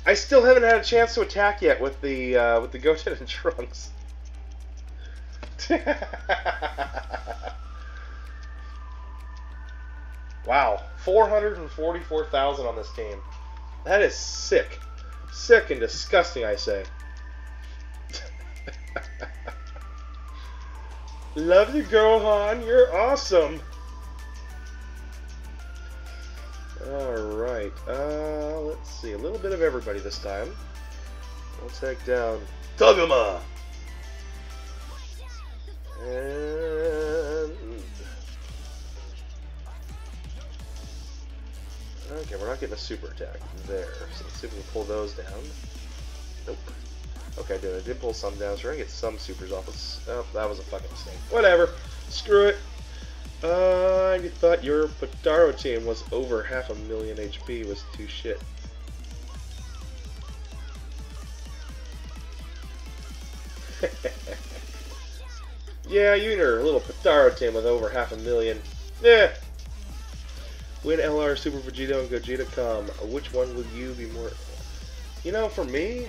I still haven't had a chance to attack yet with the Goten and Trunks. Wow, 444,000 on this team. That is sick. Sick and disgusting, I say. Love you, Gohan. You're awesome. Alright, let's see. A little bit of everybody this time. We'll take down Togama. And... okay, we're not getting a super attack there. So let's see if we can pull those down. Nope. Okay, I did pull some down, so we're gonna get some supers off. Oh, that was a fucking mistake. Whatever. Screw it. You thought your Potaro team was over 500,000 HP was too shit. Yeah, you and your little Petaro team with over 500,000. Yeah. When LR, Super Vegito, and Gogeta come, which one will you be more... You know, for me...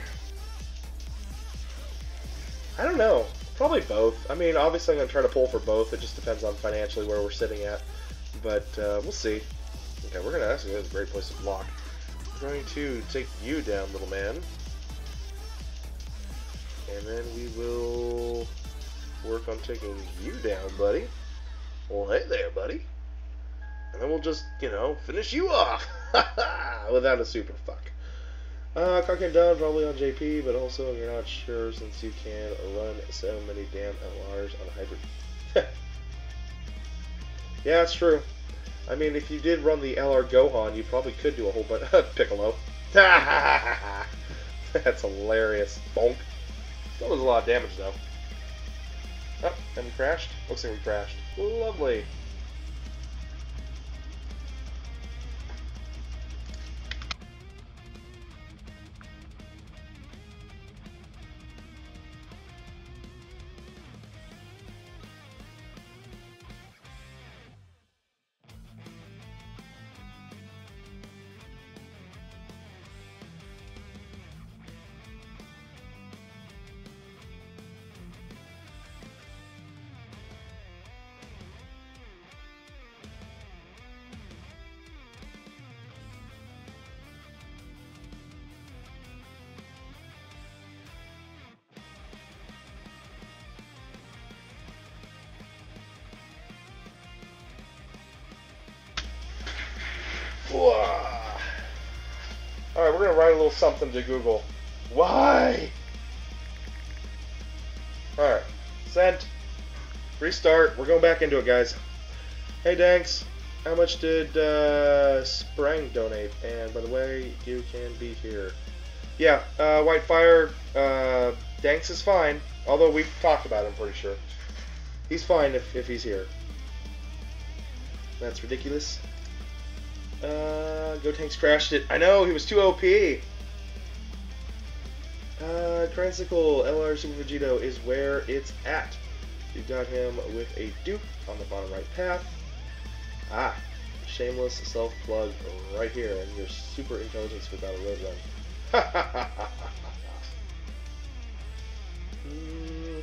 I don't know. Probably both. I mean, obviously I'm going to try to pull for both. It just depends on financially where we're sitting at. But we'll see. Okay, we're going to actually... That's a great place to block. We're going to take you down, little man. And then we will work on taking you down, buddy. Well, hey there, buddy. And then we'll just, you know, finish you off. Without a super fuck. Cockhead done, probably on JP, but also you're not sure since you can run so many damn LRs on a hybrid. Yeah, that's true. I mean, if you did run the LR Gohan, you probably could do a whole bunch of Piccolo. That's hilarious. Bonk. Still does a lot of damage, though. Oh, and we crashed? Looks like we crashed. Lovely. Alright, we're going to write a little something to Google. Why? Alright, sent. Restart. We're going back into it, guys. Hey, Danks. How much did Sprang donate? And by the way, you can be here. Yeah, Whitefire, Danks is fine. Although we've talked about him, pretty sure. He's fine if he's here. That's ridiculous. Gotenks crashed it. I know, he was too OP. Cransicle LR Super Vegito is where it's at. You got him with a dupe on the bottom right path. Ah, shameless self-plug right here, and your super intelligence without a road run.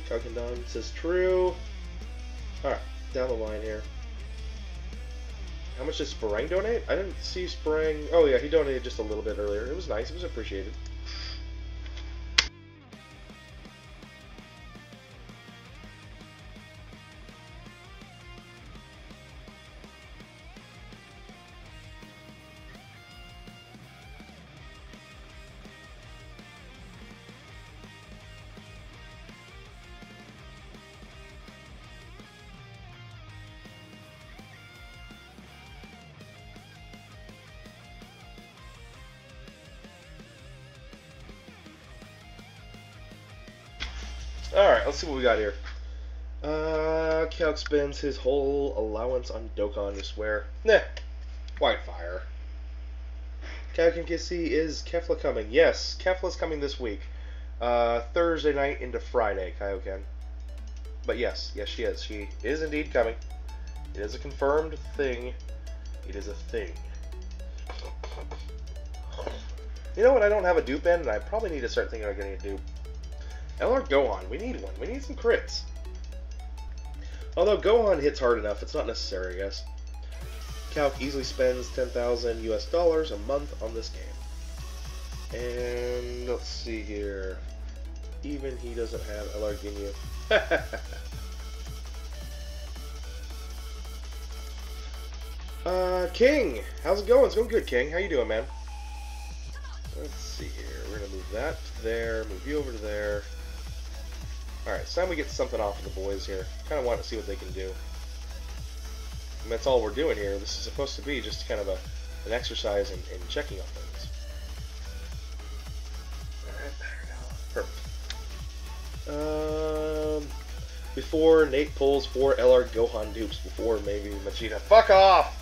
Kalkandon says true. Alright, down the line here. How much did Sprang donate? I didn't see Sprang. Oh yeah, he donated just a little bit earlier. It was nice. It was appreciated. Alright, let's see what we got here. Calc spends his whole allowance on Dokkan, you swear. Nah. Whitefire. Calc can see, is Kefla coming? Yes, Kefla's coming this week. Thursday night into Friday, Kaioken. But yes, she is. She is indeed coming. It is a confirmed thing. It is a thing. You know what? I don't have a dupe in, and I probably need to start thinking about getting a dupe. LR Gohan, we need one. We need some crits. Although Gohan hits hard enough, it's not necessary, I guess. Calc easily spends $10,000 US a month on this game. And let's see here. Even he doesn't have LR Ginyu. King! How's it going? It's going good, King. How you doing, man? Let's see here. We're going to move that to there, move you over to there. Alright, it's time we get something off of the boys here. Kind of want to see what they can do. And that's all we're doing here. This is supposed to be just kind of an exercise in checking on things. Alright, there we go. Perfect. Before Nate pulls 4 LR Gohan dupes, before maybe Vegeta. Fuck off!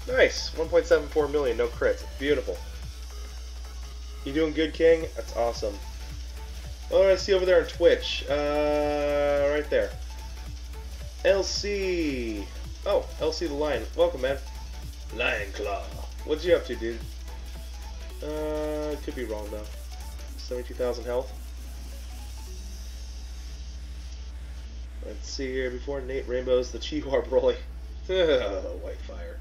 Nice! 1.74 million, no crits. Beautiful. You doing good, King? That's awesome. Oh, I see over there on Twitch. Right there. LC. Oh, LC the Lion. Welcome, man. Lion Claw. What you up to, dude? Could be wrong, though. 72,000 health. Let's see here. Before Nate Rainbow's the Chihuahua Broly. White fire.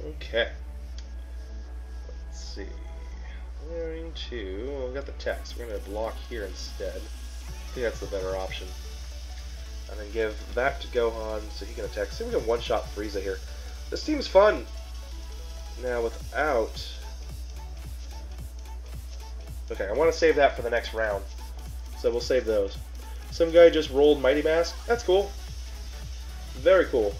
Okay. Let's see. We're going to... Well, we got the text. We're going to block here instead. I think that's the better option. And then give that to Gohan so he can attack. See if we can one-shot Frieza here. This team's fun. Now without... Okay, I want to save that for the next round. So we'll save those. Some guy just rolled Mighty Mask. That's cool. Very cool.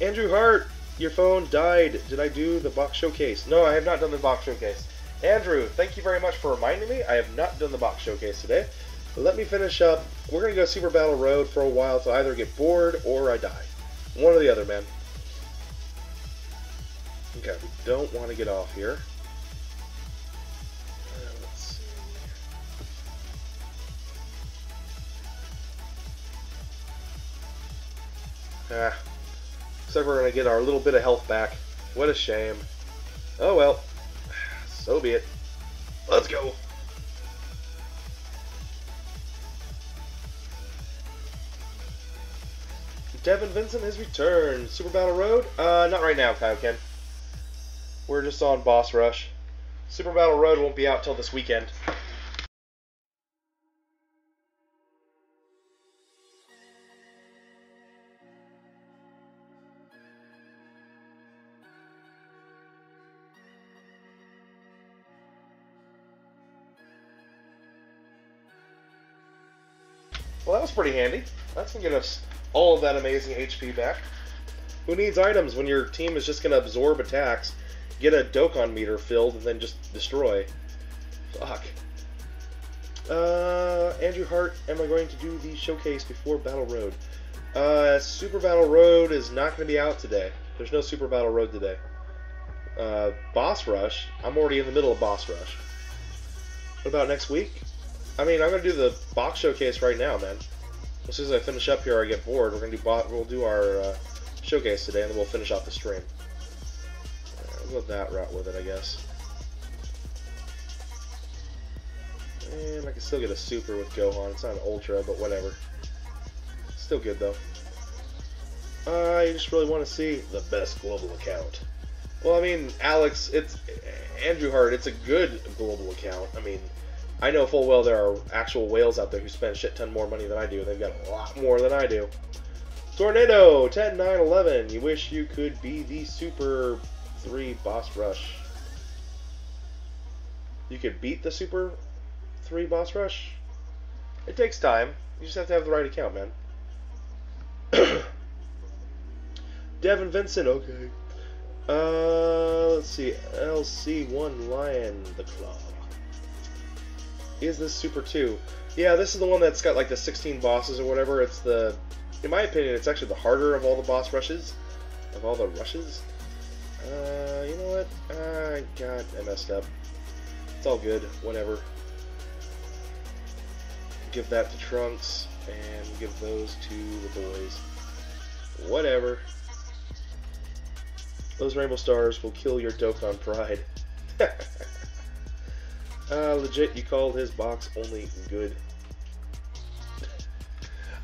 Andrew Hart, your phone died. Did I do the box showcase? No, I have not done the box showcase. Andrew, thank you very much for reminding me. I have not done the box showcase today. But let me finish up. We're going to go Super Battle Road for a while to either get bored or I die. One or the other, man. Okay, we don't want to get off here. Let's see. Looks like we're going to get our little bit of health back. What a shame. Oh well. So be it. Let's go. Devin Vincent has returned. Super Battle Road? Not right now, Kaioken. We're just on Boss Rush. Super Battle Road won't be out till this weekend. Well, that was pretty handy. That's going to get us all of that amazing HP back. Who needs items when your team is just going to absorb attacks, get a Dokkan meter filled, and then just destroy? Fuck. Andrew Hart, am I going to do the showcase before Battle Road? Super Battle Road is not going to be out today. There's no Super Battle Road today. Boss Rush, I'm already in the middle of Boss Rush. What about next week? I mean, I'm gonna do the box showcase right now, man. As soon as I finish up here, I get bored. We'll do our showcase today, and then we'll finish off the stream. We'll go that route with it, I guess. And I can still get a super with Gohan. It's not an ultra, but whatever. Still good though. I just really want to see the best global account. Well, I mean, Alex, it's Andrew Hart. It's a good global account. I mean, I know full well there are actual whales out there who spend a shit ton more money than I do. They've got a lot more than I do. Tornado 10, 9, 11. You wish you could be the Super 3 Boss Rush. You could beat the Super 3 Boss Rush? It takes time. You just have to have the right account, man. Devin Vincent, okay. Let's see. LC1 Lion the Claw. Is this Super 2? Yeah, this is the one that's got like the 16 bosses or whatever. It's the, in my opinion, it's actually the harder of all the boss rushes. Of all the rushes. You know what? God, I messed up. It's all good. Whatever. Give that to Trunks, and give those to the boys. Whatever. Those rainbow stars will kill your Dokkan pride. Legit, you called his box only good.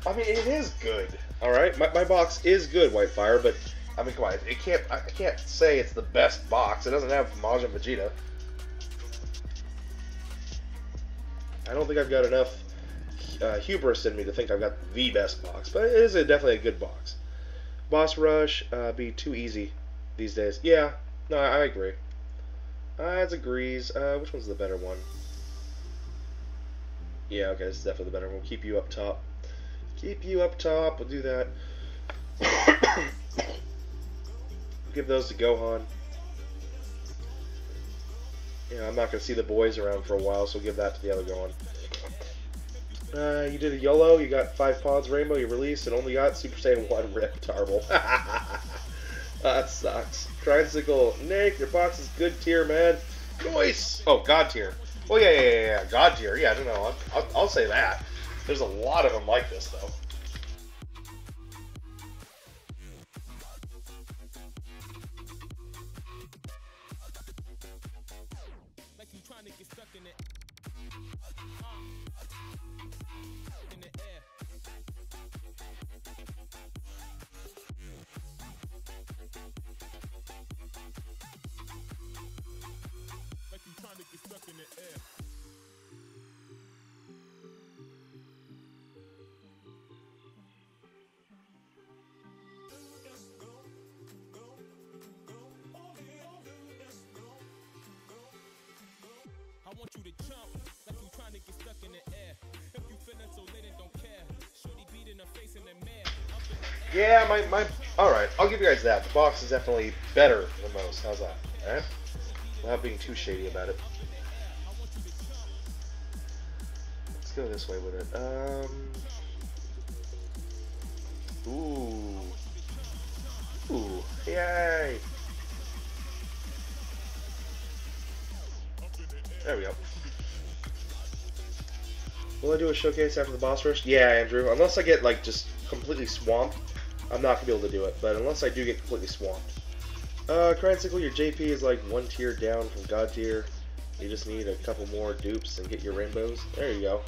I mean, it is good. Alright, my box is good, Whitefire, but I mean, come on, I can't say it's the best box. It doesn't have Majin Vegeta. I don't think I've got enough hubris in me to think I've got the best box, but it is definitely a good box. Boss Rush be too easy these days. Yeah, no, I agree. It agrees. Which one's the better one? Yeah, okay, this is definitely the better one. We'll keep you up top. Keep you up top. We'll do that. Give those to Gohan. Yeah, I'm not going to see the boys around for a while, so we'll give that to the other Gohan. You did a YOLO, you got 5 pods rainbow, you released, and only got Super Saiyan 1 Rip Tarble. That sucks. Tricycle, Nick, your box is good tier, man. Noise! Oh, God tier. Oh, yeah. God tier. Yeah, I don't know. I'll say that. There's a lot of them like this, though. I want you to jump like you trying to get stuck in the air. If you feeling so lit and don't care, shorty beating her face in the mirror. Yeah, my. Alright, I'll give you guys that. The box is definitely better than most. How's that? Alright? Without being too shady about it. Let's go this way with it. Ooh. Yay! There we go. Will I do a showcase after the boss rush? Yeah, Andrew. Unless I get, like, just completely swamped, I'm not going to be able to do it. But unless I do get completely swamped. Crysicle, your JP is, like, 1 tier down from God tier. You just need a couple more dupes and get your rainbows. There you go.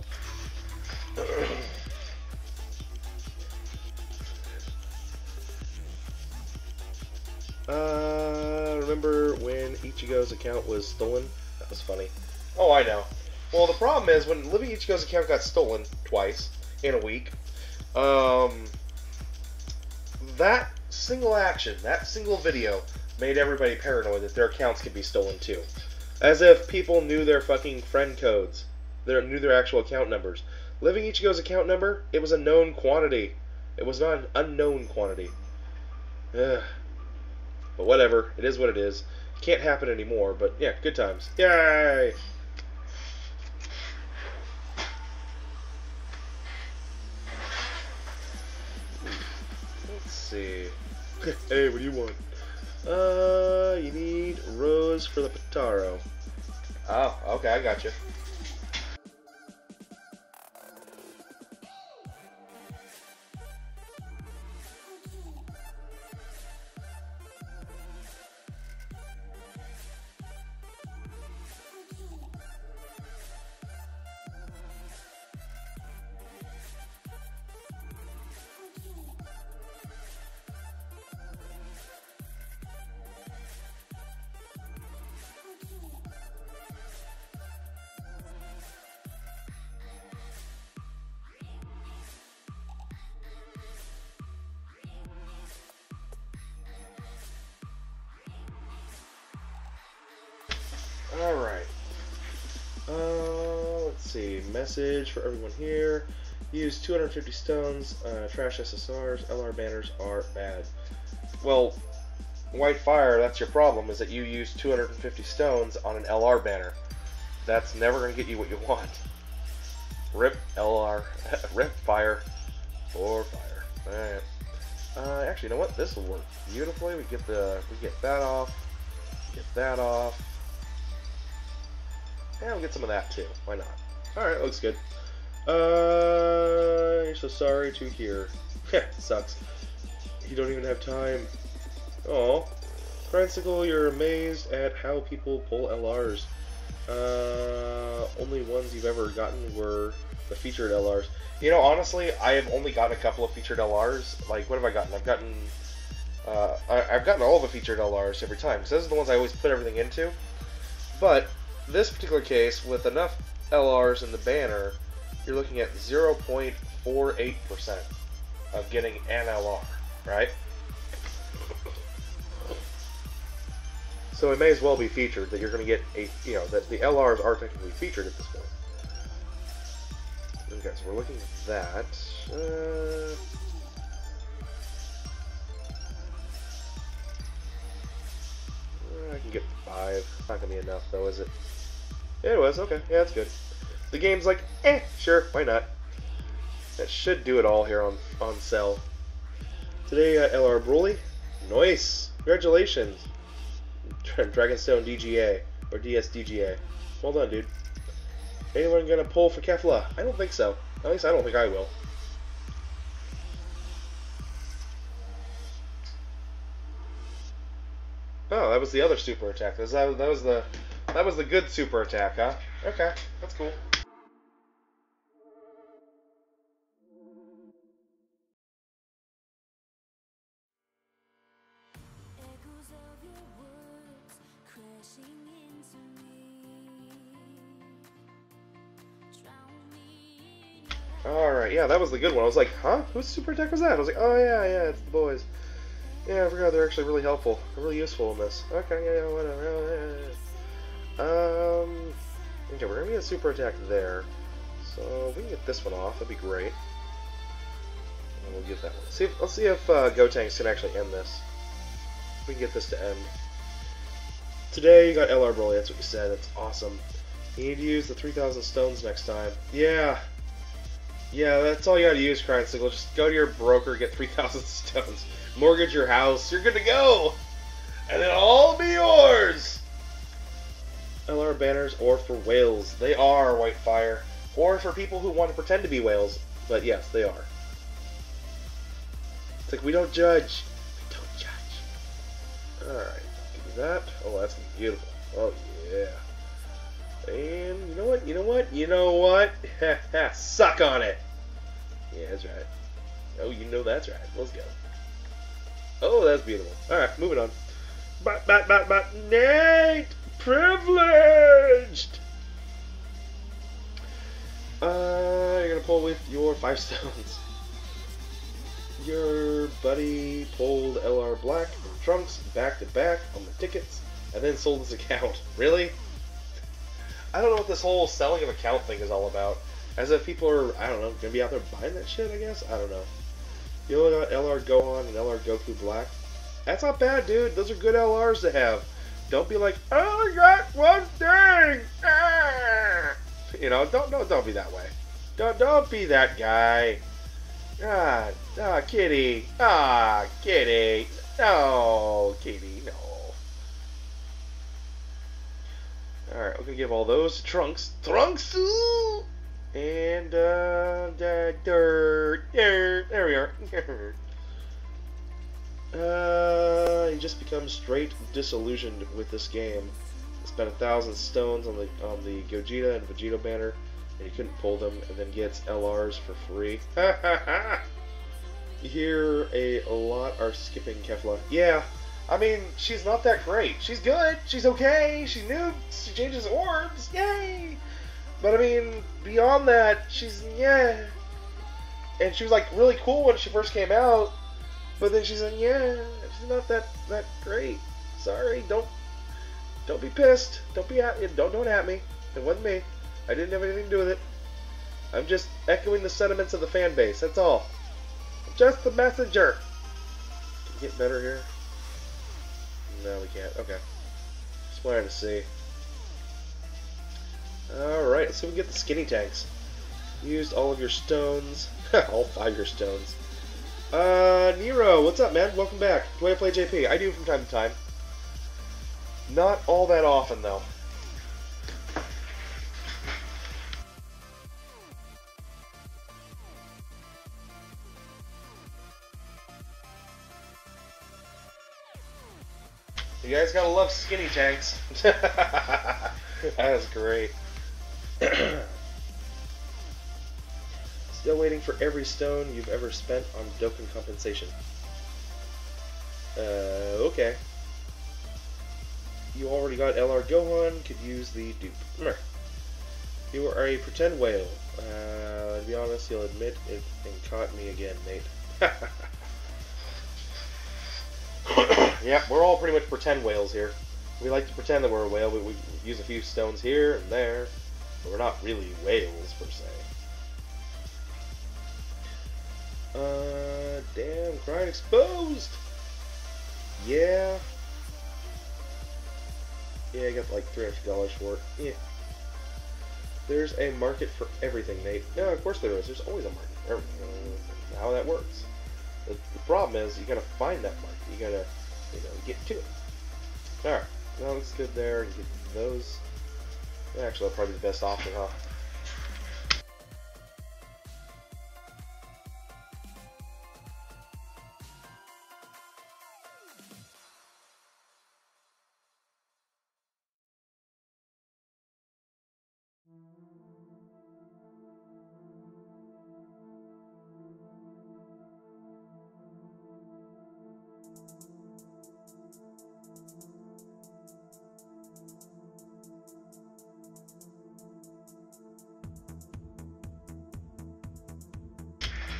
Remember when Ichigo's account was stolen? That was funny. Oh, I know. Well, the problem is, when Living Ichigo's account got stolen twice in a week, that single action, that single video, made everybody paranoid that their accounts could be stolen too. As if people knew their fucking friend codes. Knew their actual account numbers. Living Ichigo's account number, it was a known quantity. It was not an unknown quantity. Ugh. But whatever, it is what it is. Can't happen anymore, but yeah, good times. Yay! Let's see. Hey, what do you want? You need Rose for the Potaro. Oh, okay, I got you. Alright. Let's see. Message for everyone here. Use 250 stones. Trash SSRs. LR banners are bad. Well, White Fire, that's your problem, is that you use 250 stones on an LR banner. That's never going to get you what you want. Rip LR. Rip Fire. For Fire. Alright. Actually, you know what? This will work beautifully. We get that off. Get that off. Yeah, we'll get some of that too. Why not? Alright, looks good. You're so sorry to hear. Sucks. You don't even have time. Oh, Crysicle, you're amazed at how people pull LRs. Only ones you've ever gotten were the featured LRs. You know, honestly, I have only gotten a couple of featured LRs. Like, what have I gotten? I've gotten all the featured LRs every time, because those are the ones I always put everything into. But this particular case, with enough LRs in the banner, you're looking at 0.48% of getting an LR, right? So it may as well be featured that you're going to get that the LRs are technically featured at this point. Okay, so we're looking at that. I can get 5. It's not going to be enough, though, is it? Yeah, it was. Okay, yeah, that's good. The game's like, sure, why not? That should do it all here on Cell. Today, LR Broly. Nice! Congratulations! Dragonstone DGA. Or DSDGA. Well done, dude. Anyone gonna pull for Kefla? I don't think so. At least I don't think I will. Oh, that was the other super attack. That was the good super attack, huh? Okay, that's cool. Echoes of your words crashing into me. Drown me in your Alright, yeah, that was the good one. I was like, huh? Whose super attack was that? I was like, oh yeah, it's the boys. Yeah, I forgot they're actually really helpful. They're really useful in this. Okay, yeah, whatever. Okay, we're gonna get a super attack there. So if we can get this one off, that'd be great. And we'll get that one. Let's see if Gotenks can actually end this. If we can get this to end. Today you got LR Broly, that's what you said. That's awesome. You need to use the 3,000 stones next time. Yeah. Yeah, that's all you gotta use, Crying Sickle. Just go to your broker, get 3,000 stones. Mortgage your house, you're good to go! And it'll all be yours! LR banners or for whales. They are Whitefire. Or for people who want to pretend to be whales. But yes, they are. It's like, we don't judge. We don't judge. Alright, give me that. Oh, that's beautiful. Oh, yeah. And you know what? You know what? You know what? Suck on it! Yeah, that's right. Oh, you know that's right. Let's go. Oh, that's beautiful. Alright, moving on. But, Nate! Privileged! You're gonna pull with your 5 stones. Your buddy pulled LR Black and Trunks back to back on the tickets and then sold his account. Really? I don't know what this whole selling of account thing is all about. As if people are, I don't know, gonna be out there buying that shit, I guess? I don't know. You only got LR Gohan and LR Goku Black. That's not bad, dude. Those are good LRs to have. Don't be like, I only got one thing. Ah! You know, don't be that way. Don't be that guy. Kitty. Kitty. No, Kitty, no. Alright, we're gonna give all those to Trunks. Trunks! Ooh! And, there we are. He just becomes straight disillusioned with this game. He spent 1,000 stones on the Gogeta and Vegeta banner, and he couldn't pull them, and then gets LRs for free. Ha ha ha! You hear a lot are skipping Kefla. Yeah, I mean, she's not that great. She's good. She's okay. She noobs. She changes orbs. Yay! But I mean, beyond that, she's yeah. And she was like really cool when she first came out. But then she's like, yeah, she's not that great. Sorry, don't be pissed. Don't at me. It wasn't me. I didn't have anything to do with it. I'm just echoing the sentiments of the fan base. That's all. I'm just the messenger. Can we get better here? No, we can't. Okay. Just wanted to see. Alright, let's see if we can get the skinny tanks. Used all of your stones. All 5 of your stones. Nero, what's up, man? Welcome back. Do I play JP? I do from time to time. Not all that often, though. You guys gotta love skinny tanks. That is great. Still waiting for every stone you've ever spent on Dokkan compensation. Okay. You already got LR Gohan, could use the dupe. You are a pretend whale. To be honest, you'll admit it and caught me again, Nate. Yeah, we're all pretty much pretend whales here. We like to pretend that we're a whale, but we use a few stones here and there, but we're not really whales, per se. Damn, crying exposed! Yeah. Yeah, I got like $300 for it. Yeah. There's a market for everything, Nate. No, of course there is. There's always a market for everything. That's how that works. The problem is, you gotta find that market. You gotta, get to it. Alright. That looks good there. You get those. Actually, that's probably the best option, huh?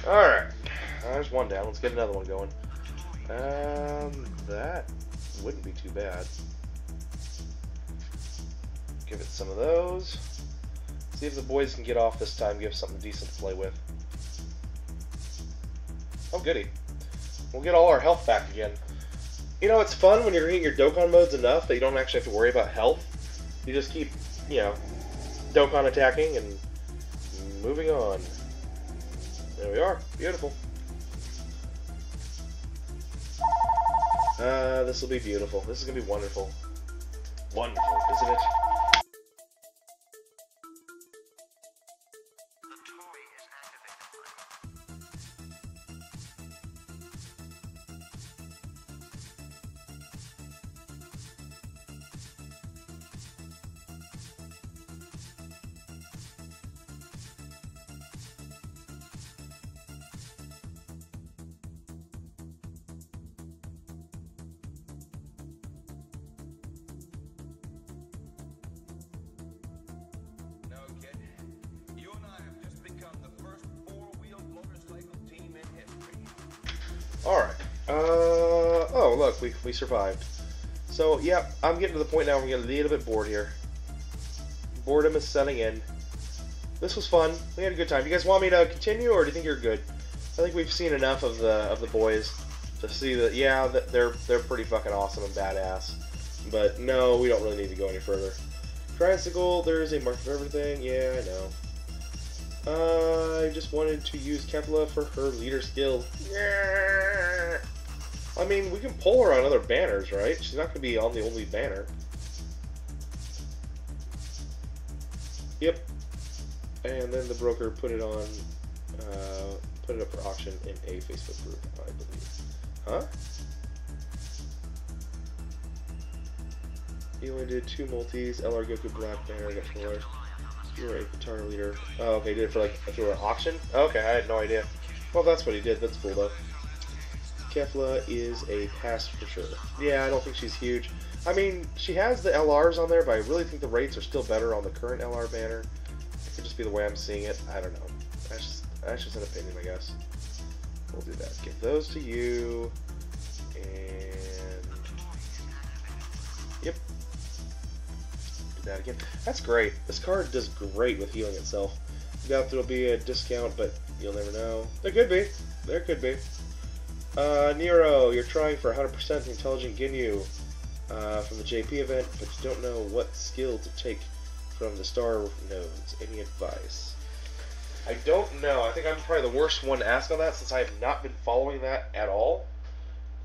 Alright, there's one down. Let's get another one going. That wouldn't be too bad. Give it some of those. See if the boys can get off this time, give something decent to play with. Oh, goody. We'll get all our health back again. You know, it's fun when you're hitting your Dokkan modes enough that you don't actually have to worry about health. You just keep, you know, Dokkan attacking and moving on. There we are. Beautiful. This will be beautiful. This is going to be wonderful. Wonderful, isn't it? Alright. Oh, look, we survived. So, yeah, I'm getting to the point now where I'm getting a little bit bored here. Boredom is setting in. This was fun. We had a good time. You guys want me to continue, or do you think you're good? I think we've seen enough of the boys to see that, yeah, that they're pretty fucking awesome and badass. But, no, we don't really need to go any further. Tricycle, there's a mark for everything. Yeah, I know. I just wanted to use Kefla for her leader skill. Yeah. I mean, we can pull her on other banners, right? She's not going to be on the only banner. Yep. And then the broker put it on, put it up for auction in a Facebook group, I believe. Huh? He only did 2 multis. LR Goku Black banner. I got 4. You were a guitar leader. Oh, okay, he did it for like through an auction? Okay, I had no idea. Well, that's what he did. That's cool though. Kefla is a pass for sure. Yeah, I don't think she's huge. I mean, she has the LRs on there, but I really think the rates are still better on the current LR banner. It could just be the way I'm seeing it. I don't know. That's just an opinion, I guess. We'll do that. Give those to you. And yep. That again. That's great. This card does great with healing itself. I doubt there'll be a discount, but you'll never know. There could be. There could be. Nero, you're trying for 100% intelligent Ginyu from the JP event, but you don't know what skill to take from the star nodes. Any advice? I don't know. I think I'm probably the worst one to ask on that since I have not been following that at all.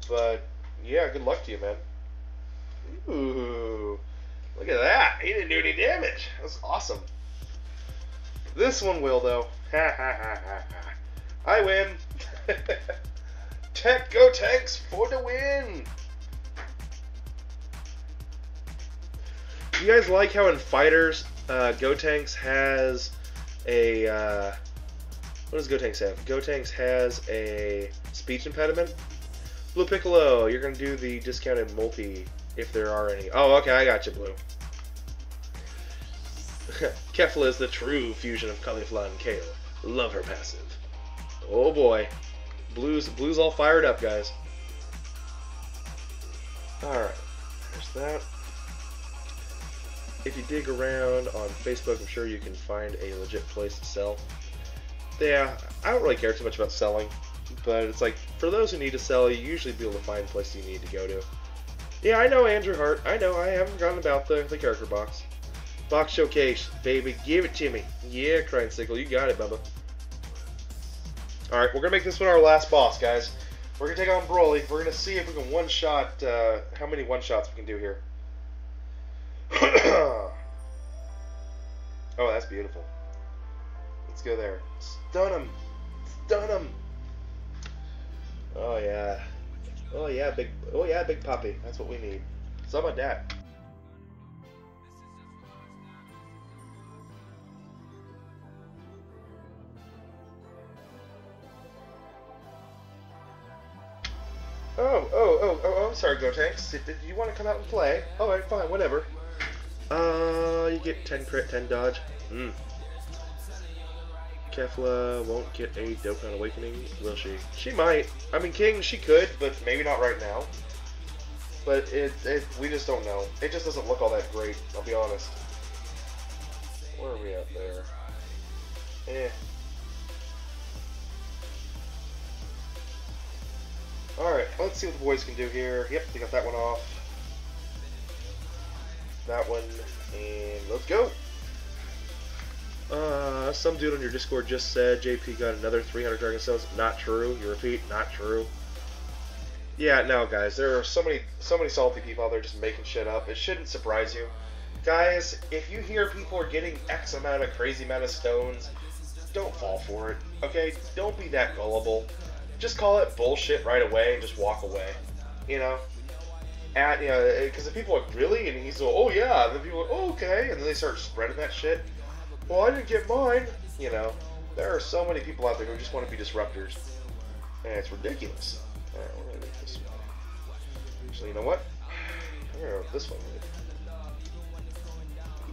But yeah, good luck to you, man. Ooh. Look at that. He didn't do any damage. That's awesome. This one will, though. Ha ha ha ha ha. I win. Tech, go tanks for the win. You guys like how in Fighters, Gotenks has a, what does Gotenks have? Gotenks has a speech impediment. Blue Piccolo, you're going to do the discounted multi if there are any. Oh, okay, I got you, Blue. Kefla is the true fusion of cauliflower and kale. Love her passive. Oh boy. Blue's all fired up, guys. Alright, there's that. If you dig around on Facebook, I'm sure you can find a legit place to sell. Yeah, I don't really care too much about selling, but it's like, for those who need to sell, you usually be able to find places you need to go to. Yeah, I know, Andrew Hart. I know, I haven't forgotten about the character box. Box showcase, baby. Give it to me. Yeah, Crying Sickle, you got it, Bubba. Alright, we're going to make this one our last boss, guys. We're going to take on Broly. We're going to see if we can one-shot, how many one-shots we can do here. Oh, that's beautiful. Let's go there. Stun him. Stun him. Oh yeah. Oh yeah, big. Oh yeah, big puppy. That's what we need. So about that. Oh, I'm sorry, Gotenks. Did you want to come out and play? Alright, fine, whatever. You get 10 crit, 10 dodge. Kefla won't get a Dokkan Awakening, will she? She might. I mean, King, she could, but maybe not right now. But we just don't know. It just doesn't look all that great, I'll be honest. Where are we at there? Eh. Alright, let's see what the boys can do here. Yep, they got that one off. That one, and let's go! Some dude on your Discord just said JP got another 300 Dragon Stones. Not true. You repeat, not true. Yeah, no, guys, there are so many salty people out there just making shit up. It shouldn't surprise you. Guys, if you hear people are getting X amount of crazy amount of stones, don't fall for it, okay? Don't be that gullible. Just call it bullshit right away and just walk away, you know? And, you know, because if people are like, really? And he's like, oh yeah, and then people are like, oh, okay, and then they start spreading that shit. Well, I didn't get mine. You know, there are so many people out there who just want to be disruptors. And it's ridiculous. Alright, we're going to make this one. Actually, you know what? I'm going to go this one.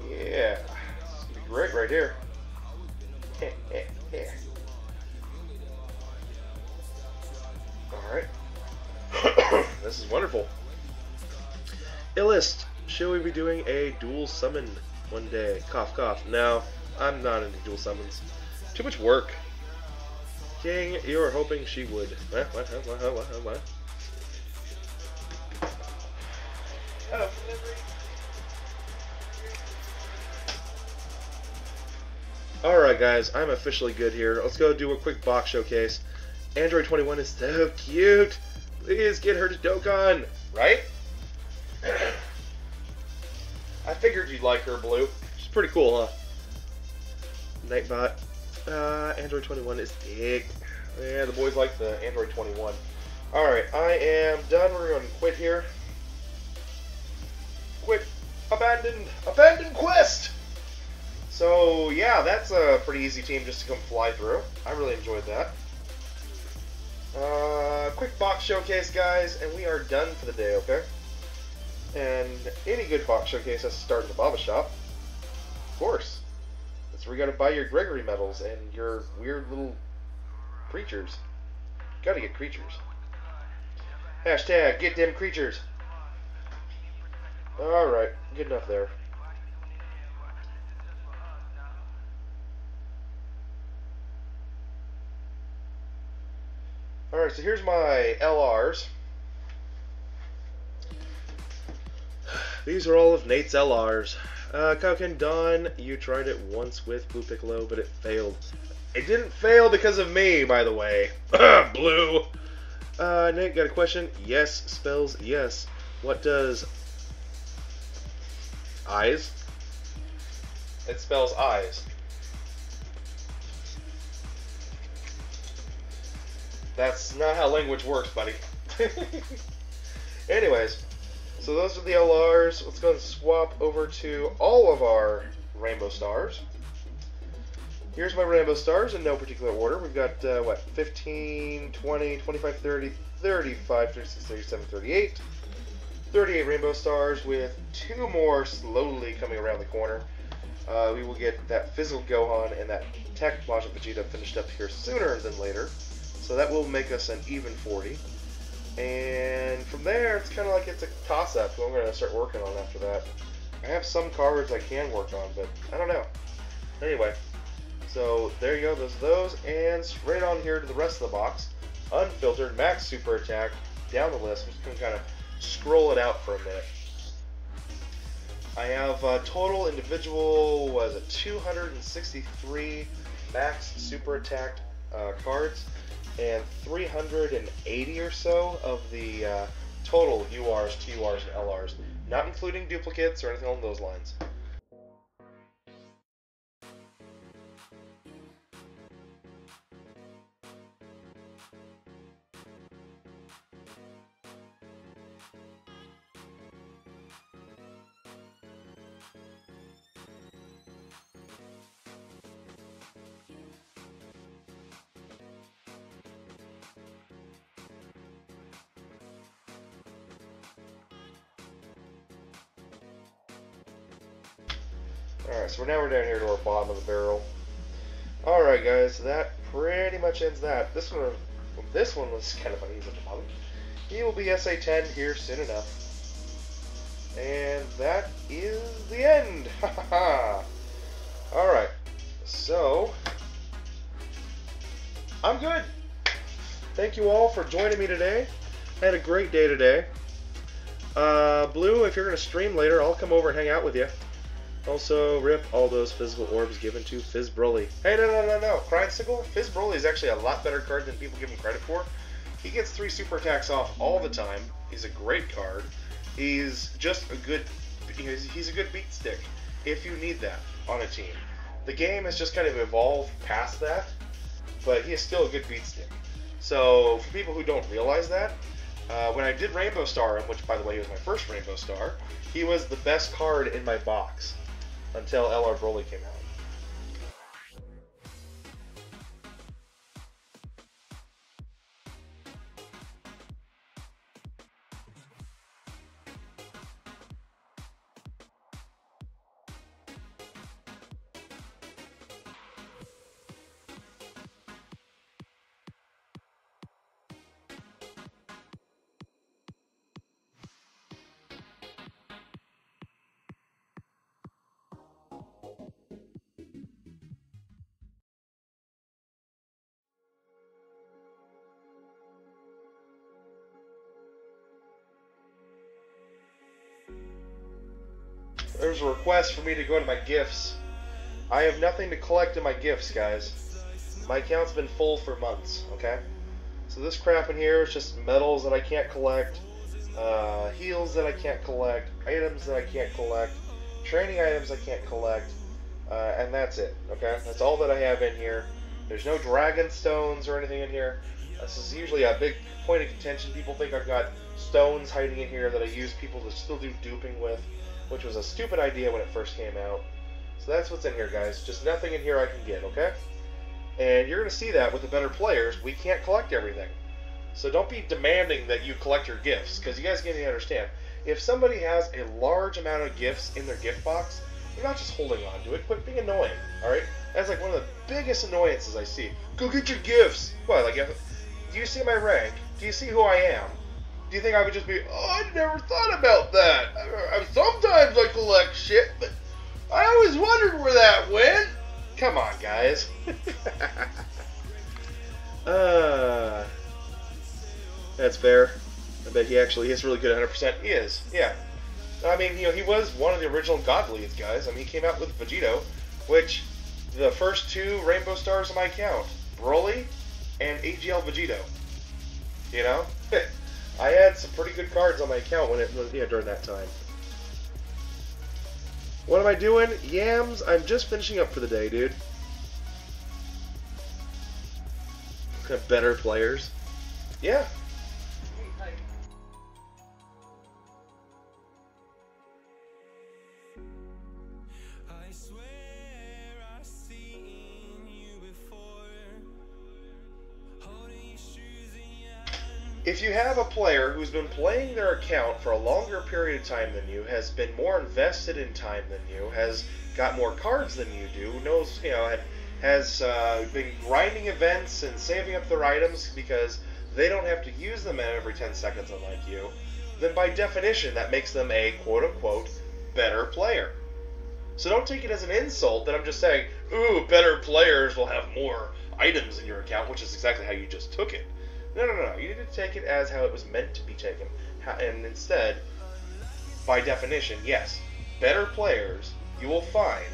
Yeah. This is going to be great right here. Alright. This is wonderful. Illist, should we be doing a dual summon one day? Cough, cough. No, I'm not into dual summons. Too much work. King, you were hoping she would. What? Oh. Alright guys, I'm officially good here. Let's go do a quick box showcase. Android 21 is so cute. Please get her to Dokkan. Right? I figured you'd like her, Blue. She's pretty cool, huh? Nightbot. Android 21 is big. Yeah, the boys like the Android 21. Alright, I am done. We're going to quit here. Quit. Abandoned. Abandoned quest! So, yeah, that's a pretty easy team just to come fly through. I really enjoyed that. Quick box showcase, guys, and we are done for the day, okay? And any good box showcase has to start in the Baba shop. Of course. That's where you gotta buy your Gregory medals and your weird little creatures. Gotta get creatures. Hashtag get them creatures. Alright, good enough there. Alright, so here's my LRs. These are all of Nate's LRs. Kauken Dawn, you tried it once with Blue Piccolo, but it failed. It didn't fail because of me, by the way. Blue! Nate, got a question? Yes spells yes. What does eyes? It spells eyes. That's not how language works, buddy. Anyways, so those are the LRs. Let's go and swap over to all of our Rainbow Stars. Here's my Rainbow Stars in no particular order. We've got, what, 15, 20, 25, 30, 35, 36, 37, 38. 38 Rainbow Stars with 2 more slowly coming around the corner. We will get that Fizzle Gohan and that Tech Majin Vegeta finished up here sooner than later. So that will make us an even 40. And from there, it's kind of like it's a toss-up. What I'm going to start working on after that. I have some cards I can work on, but I don't know. Anyway, so there you go. Those. And straight on here to the rest of the box. Unfiltered, max super attack, down the list. I'm just going to kind of scroll it out for a minute. I have total individual, what is it, 263 max super attack cards. And 380 or so of the total URs, TURs, and LRs, not including duplicates or anything along those lines. Alright, so we're down here to our bottom of the barrel. Alright guys, that pretty much ends that. This one was kind of uneasy at the bottom. He will be SA10 here soon enough. And that is the end. Alright, so I'm good. Thank you all for joining me today. I had a great day today. Blue, if you're going to stream later, I'll come over and hang out with you. Also, rip all those physical orbs given to Fizz Broly. Hey, no. Crynesicle, Fizz Broly is actually a lot better card than people give him credit for. He gets 3 super attacks off all the time. He's a great card. He's just a good, he's a good beat stick if you need that on a team. The game has just kind of evolved past that, but he is still a good beat stick. So, for people who don't realize that, when I did Rainbow Star him, which by the way was my first Rainbow Star, he was the best card in my box until LR Broly came out. There's a request for me to go to my gifts. I have nothing to collect in my gifts, guys. My account's been full for months, okay? So this crap in here is just medals that I can't collect, heals that I can't collect, items that I can't collect, training items I can't collect, and that's it, okay? That's all that I have in here. There's no dragon stones or anything in here. This is usually a big point of contention. People think I've got stones hiding in here that I use people to still do duping with, which was a stupid idea when it first came out. So that's what's in here, guys. Just nothing in here I can get, okay? And you're going to see that with the better players, we can't collect everything. So don't be demanding that you collect your gifts, because you guys need to understand, if somebody has a large amount of gifts in their gift box, you're not just holding on to it, quit being annoying, alright? That's like one of the biggest annoyances I see. Go get your gifts! What, like, do you see my rank? Do you see who I am? Do you think I would just be, oh, I never thought about that. Sometimes I collect shit, but I always wondered where that went. Come on, guys. That's fair. I bet he actually is really good at 100%. He is, yeah. I mean, he was one of the original God Leads, guys. I mean, he came out with Vegito, which the first 2 Rainbow Stars on my account, Broly and AGL Vegito. You know? I had some pretty good cards on my account when during that time. What am I doing? Yams, I'm just finishing up for the day, dude. Better players. Yeah. I swear I've seen you before. Holding your shoes in your hand. If you have a player who's been playing their account for a longer period of time than you, has been more invested in time than you, has got more cards than you do, knows, has been grinding events and saving up their items because they don't have to use them every 10 seconds unlike you, then by definition that makes them a quote-unquote better player. So don't take it as an insult that I'm just saying, ooh, better players will have more items in your account, which is exactly how you just took it. No. You need to take it as how it was meant to be taken. And instead, by definition, yes, better players you will find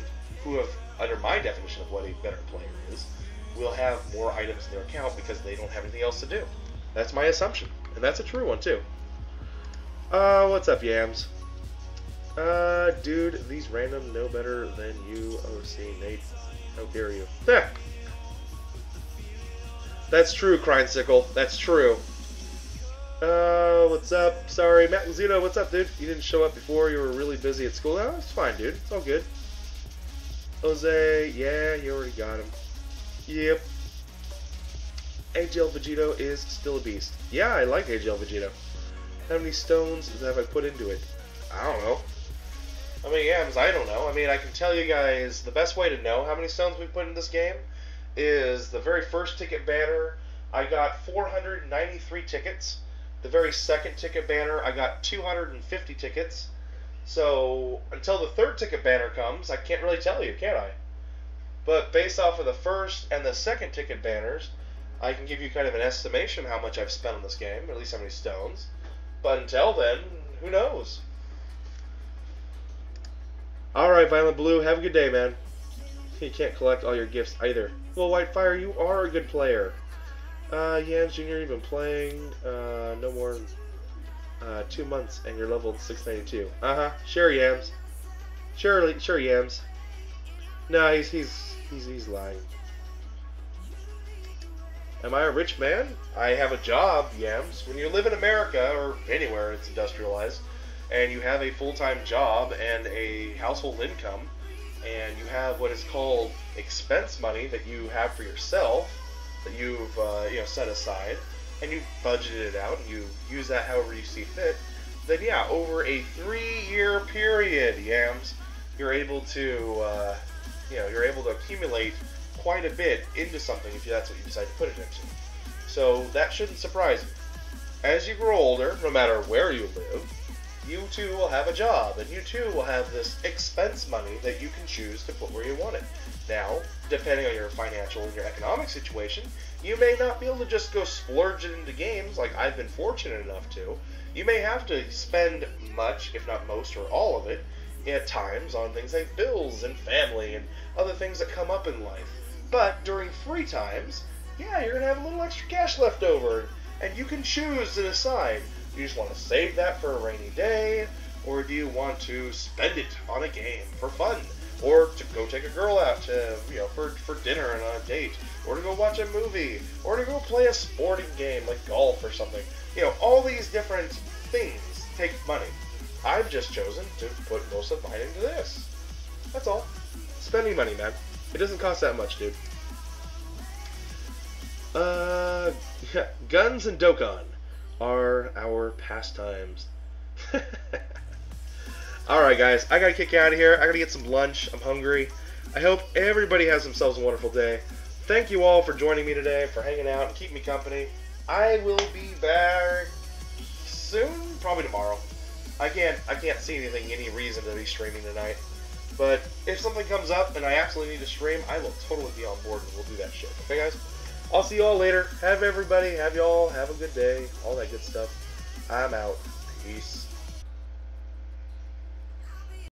who have, under my definition of what a better player is, will have more items in their account because they don't have anything else to do. That's my assumption. And that's a true one, too. What's up, Yams? Dude, these random know better than you, OC Nate. How dare you? That's true, Crynesicle. That's true. What's up? Sorry, Matt Lazito, what's up, dude? You didn't show up before. You were really busy at school. Oh, it's fine, dude. It's all good. Jose, yeah, you already got him. Yep. AGL Vegito is still a beast. Yeah, I like AGL Vegito. How many stones have I put into it? I don't know. I mean, yeah, because I don't know. I mean, I can tell you guys the best way to know how many stones we put in this game is the very first ticket banner. I got 493 tickets. The very second ticket banner, I got 250 tickets. So until the third ticket banner comes, I can't really tell you, can I? But based off of the first and the second ticket banners, I can give you kind of an estimation how much I've spent on this game, or at least how many stones. But until then, who knows? Alright, Violent Blue, have a good day, man. You can't collect all your gifts either. Well, Whitefire, you are a good player. Yams Jr., you've been playing no more than 2 months, and you're leveled 692. Sure, Yams. Sure, Yams. No, he's lying. Am I a rich man? I have a job, Yams. When you live in America, or anywhere it's industrialized, and you have a full-time job and a household income, and you have what is called expense money that you have for yourself, that you've set aside, and you've budgeted it out, and you use that however you see fit, then yeah, over a 3-year period, Yams, you're able to accumulate quite a bit into something if that's what you decide to put it into. So that shouldn't surprise you. As you grow older, no matter where you live, you too will have a job, and you too will have this expense money that you can choose to put where you want it. Now, depending on your financial and your economic situation, you may not be able to just go splurge it into games like I've been fortunate enough to. You may have to spend much, if not most or all of it, at times on things like bills and family and other things that come up in life. But during free times, yeah, you're going to have a little extra cash left over, and you can choose to decide. Do you just want to save that for a rainy day, or do you want to spend it on a game for fun, or to go take a girl out to, for dinner and on a date, or to go watch a movie, or to go play a sporting game like golf or something. All these different things take money. I've just chosen to put most of mine into this. That's all. Spending money, man. It doesn't cost that much, dude. Yeah, guns and Dokkan are our pastimes. Alright, guys, I gotta kick out of here. I gotta get some lunch. I'm hungry. I hope everybody has themselves a wonderful day. Thank you all for joining me today, for hanging out and keeping me company. I will be back soon, probably tomorrow. I can't see any reason to be streaming tonight. But if something comes up and I absolutely need to stream, I will totally be on board and we'll do that shit. Okay, guys? I'll see you all later. Have a good day. All that good stuff. I'm out. Peace.